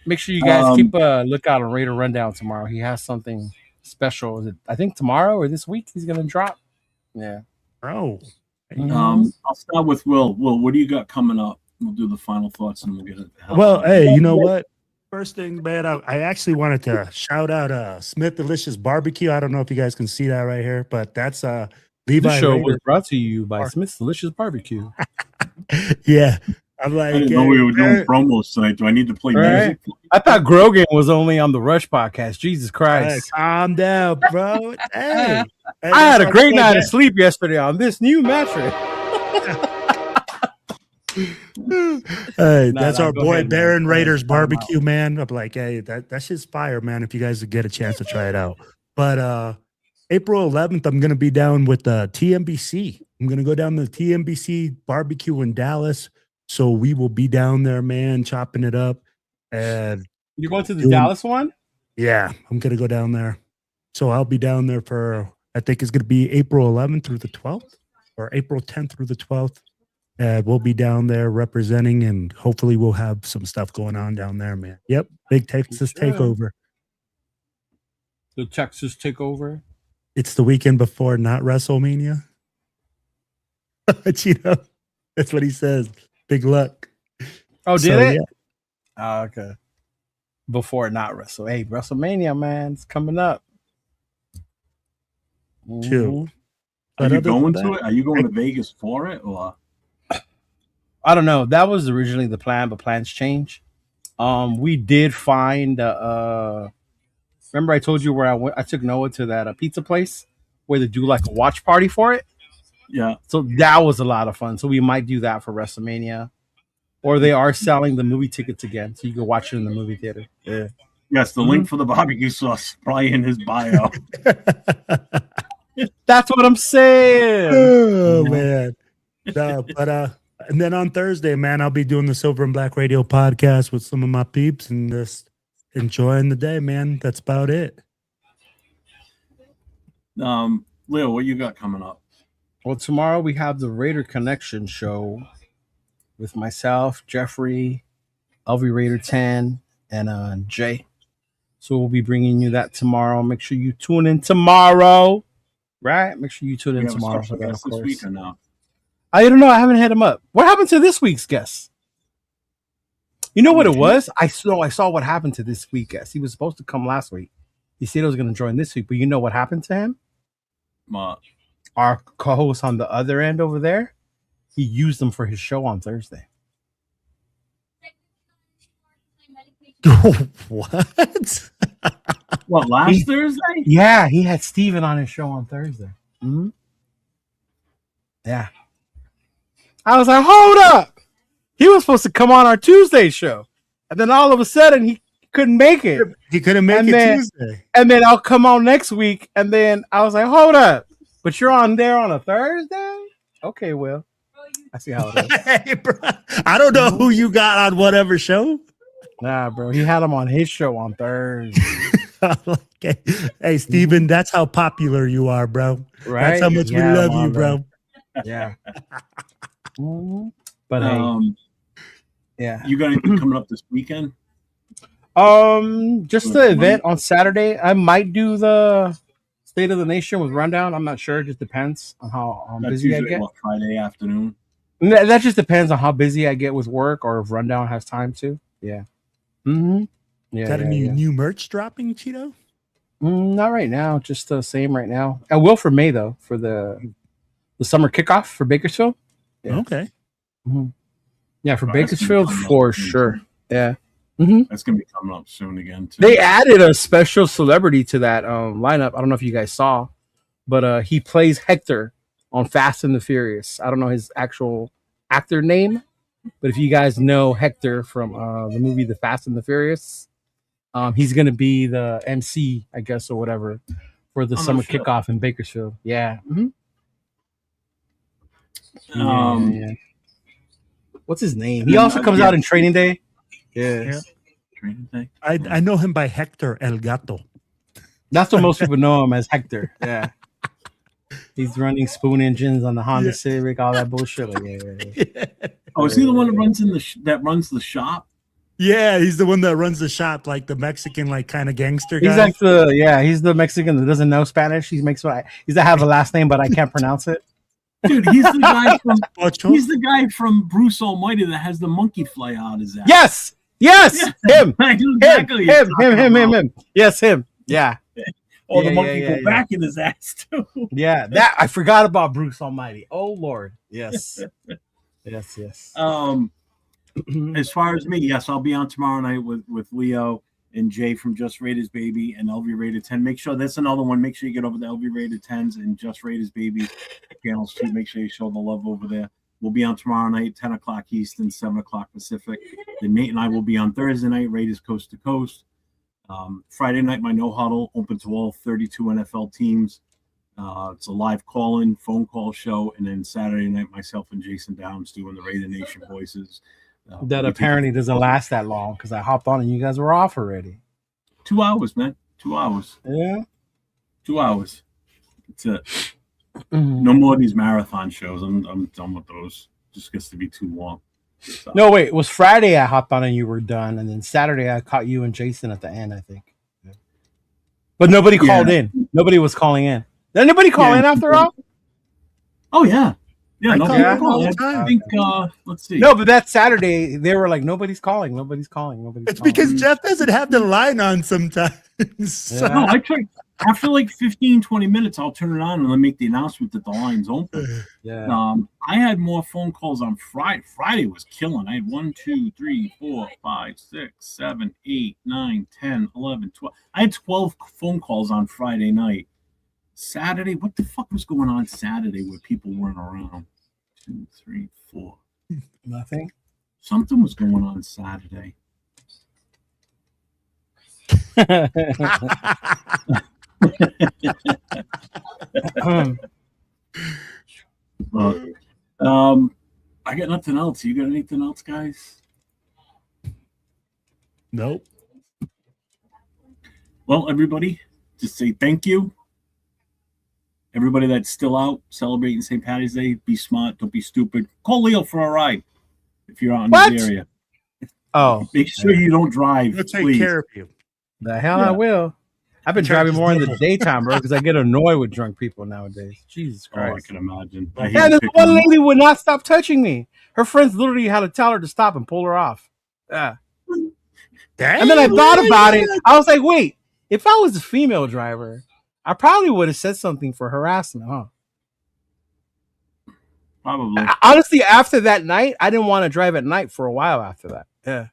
Make sure you guys keep a lookout on Raider Rundown tomorrow. He has something special. Is it? I think tomorrow or this week he's gonna drop. Yeah. Oh. I'll start with Will. Will, what do you got coming up? We'll do the final thoughts and we'll get it. Well, hey, you know what? First thing, man, I actually wanted to shout out Smith Delicious Barbecue. I don't know if you guys can see that right here, but that's Levi. This show Raider. was brought to you by Smith's Delicious Barbecue. Yeah. I'm like, I didn't know we were doing promos tonight. Do I need to play music? I thought Grogan was only on the Rush podcast. Jesus Christ. Hey, calm down, bro. Hey, I had a great night of sleep yesterday on this new mattress. Hey, that's our boy ahead, Baron Raiders Barbecue, man. I'm like, hey, that's just fire, man. If you guys get a chance to try it out. But April 11th, I'm gonna be down with TMBC. I'm gonna go down to the TMBC barbecue in Dallas. So we will be down there, man, chopping it up. And you're going to the Dallas one? Yeah, I'm gonna go down there. So I'll be down there for I think it's gonna be April 11th through the 12th, or April 10th through the 12th. And we'll be down there representing, and hopefully we'll have some stuff going on down there, man. Yep, big Texas takeover. The Texas takeover. It's the weekend before, not WrestleMania. But you know, that's what he says. Big luck. Oh, did it? Yeah. Oh, okay. Before not Wrestle. Hey, WrestleMania, man, it's coming up. Too. Are you going to it? Are you going to Vegas for it, or? I don't know. That was originally the plan, but plans change. We did find. Remember, I told you where I went. I took Noah to that pizza place where they do like a watch party for it. Yeah. So that was a lot of fun. So we might do that for WrestleMania, or they are selling the movie tickets again, so you can watch it in the movie theater. Yeah. Yes, the link for the barbecue sauce probably in his bio. That's what I'm saying. Oh man. And then on Thursday, man, I'll be doing the Silver and Black Radio podcast with some of my peeps and just enjoying the day, man. That's about it. Leo, what you got coming up? Well, tomorrow we have the Raider Connection show with myself, Jeffrey, LV Raider 10, and Jay. So we'll be bringing you that tomorrow. Make sure you tune in tomorrow. Right? Make sure you tune in tomorrow. For that, of course. This week or no? I don't know. I haven't hit him up. What happened to this week's guest? You know what it was? I saw what happened to this week's guest. He was supposed to come last week. He said he was going to join this week, but you know what happened to him? What? Our co-host on the other end over there, he used them for his show on Thursday. What? What, last Thursday? Yeah, he had Steven on his show on Thursday. Mm-hmm. Yeah. I was like, hold up. He was supposed to come on our Tuesday show. And then all of a sudden, he couldn't make it. He couldn't make it Tuesday. And then I'll come on next week. And then I was like, hold up. But you're on there on a Thursday? Okay, Will. I see how it is. Hey, bro. I don't know who you got on whatever show. Nah, bro. He had him on his show on Thursday. Okay. Hey, Steven, that's how popular you are, bro. Right? That's how much we love you, bro. Yeah. But yeah. You got anything coming up this weekend? Just the event on Saturday. I might do the State of the Nation with Rundown. I'm not sure. It just depends on how busy I get. Friday afternoon. That just depends on how busy I get with work or if Rundown has time to. Yeah. Mm-hmm. Yeah. Is that a new merch dropping, Cheeto? Not right now. Just the same right now. I will for May though, for the summer kickoff for Bakersfield. Yeah. Okay. Mm-hmm. Yeah, for Bakersfield for sure. Yeah. Mm-hmm. That's gonna be coming up soon again too. They added a special celebrity to that lineup. I don't know if you guys saw, but he plays Hector on Fast and the Furious. I don't know his actual actor name, but if you guys know Hector from the movie The Fast and the Furious, he's gonna be the MC, I guess, or whatever, for the summer kickoff in Bakersfield. Yeah. Mm-hmm. Yeah. What's his name? He also comes out in Training Day. Yeah. I know him by Hector El Gato. That's what most people know him as, Hector. Yeah. He's running spoon engines on the Honda Civic, all that bullshit. Like, Oh, is he the one that runs runs the shop? Yeah, he's the one that runs the shop, like the Mexican, like kind of gangster guy. He's like he's the Mexican that doesn't know Spanish. He's I have a last name, but I can't pronounce it. Dude, he's the guy from Bruce Almighty that has the monkey fly out his ass. Yes, him. Yes, him. Yeah. Oh, the monkey go back in his ass too. Yeah, that I forgot about Bruce Almighty. Oh Lord, yes, yes. As far as me, yes, I'll be on tomorrow night with Leo and Jay from Just Raiders Baby and LV Rated 10. Make sure that's another one. Make sure you get over the LV Rated 10s and Just Raiders Baby channels too. Make sure you show the love over there. We'll be on tomorrow night, 10 o'clock Eastern, 7 o'clock Pacific. Then Nate and I will be on Thursday night, Raiders Coast to Coast. Friday night, my No Huddle, open to all 32 NFL teams. It's a live call-in, phone call show. And then Saturday night, myself and Jason Downs doing the Raider Nation voices. That apparently doesn't last that long because I hopped on and you guys were off already. 2 hours, man. 2 hours. Yeah. 2 hours. That's it. No more of these marathon shows. I'm done with those. Just gets to be too long. So. No, wait. It was Friday I hopped on and you were done. And then Saturday I caught you and Jason at the end, I think. Yeah. But nobody called in. Nobody was calling in. Did anybody call in after all? Oh, yeah. Yeah, I think, let's see. No, but that Saturday, they were like, nobody's calling. It's because Jeff doesn't have the line on sometimes. So. No, I tried. After like 15, 20 minutes, I'll turn it on and I'll make the announcement that the line's open. Yeah. I had more phone calls on Friday. Friday was killing. I had 1, 2, 3, 4, 5, 6, 7, 8, 9, 10, 11, 12. I had 12 phone calls on Friday night. Saturday, what the fuck was going on Saturday where people weren't around? 2, 3, 4. Nothing. Something was going on Saturday. I got nothing else. You got anything else, guys? Nope. Well, everybody, just say thank you. Everybody that's still out celebrating St. Patty's Day, be smart, don't be stupid. Call Leo for a ride if you're out in this area. Oh, make sure you don't drive. He'll take care of you. The hell I will. I've been driving more in the daytime, bro, because I get annoyed with drunk people nowadays. Jesus Christ. Oh, I can imagine. This one lady would not stop touching me. Her friends literally had to tell her to stop and pull her off. Yeah. Dang, and then I thought about it. I was like, wait, if I was a female driver, I probably would have said something for harassment, huh? Probably. Honestly, after that night, I didn't want to drive at night for a while after that. Yeah.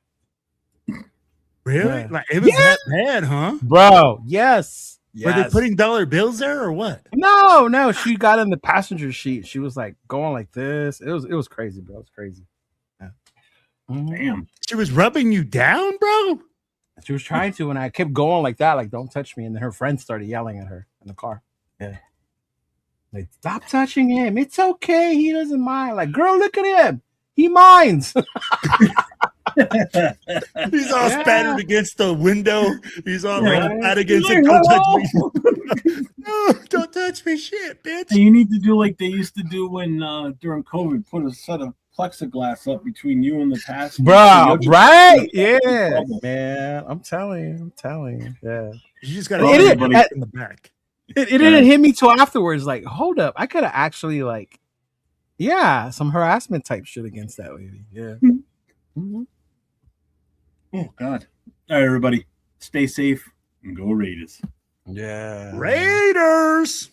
Really? Yeah. Like it was that bad, huh? Bro, yes. Were they putting dollar bills there or what? No. She got in the passenger seat. She was like going like this. It was crazy, bro. It was crazy. Yeah. Damn. She was rubbing you down, bro? She was trying to, and I kept going like that, like, don't touch me. And then her friends started yelling at her in the car. Yeah. Like, stop touching him. It's okay. He doesn't mind. Like, girl, look at him. He minds. He's all spattered against the window. He's all like flat against it. Don't touch me. No, don't touch me. Shit, bitch. You need to do like they used to do when during COVID, put a set of plexiglass up between you and the passenger. Bro, So right? Yeah, man. I'm telling you. Yeah. You just gotta Everybody in the back. It didn't hit me till afterwards. Like, hold up, I could have actually some harassment type shit against that lady. Yeah. Mm-hmm. Oh God! All right, everybody, stay safe and go Raiders. Yeah. Raiders.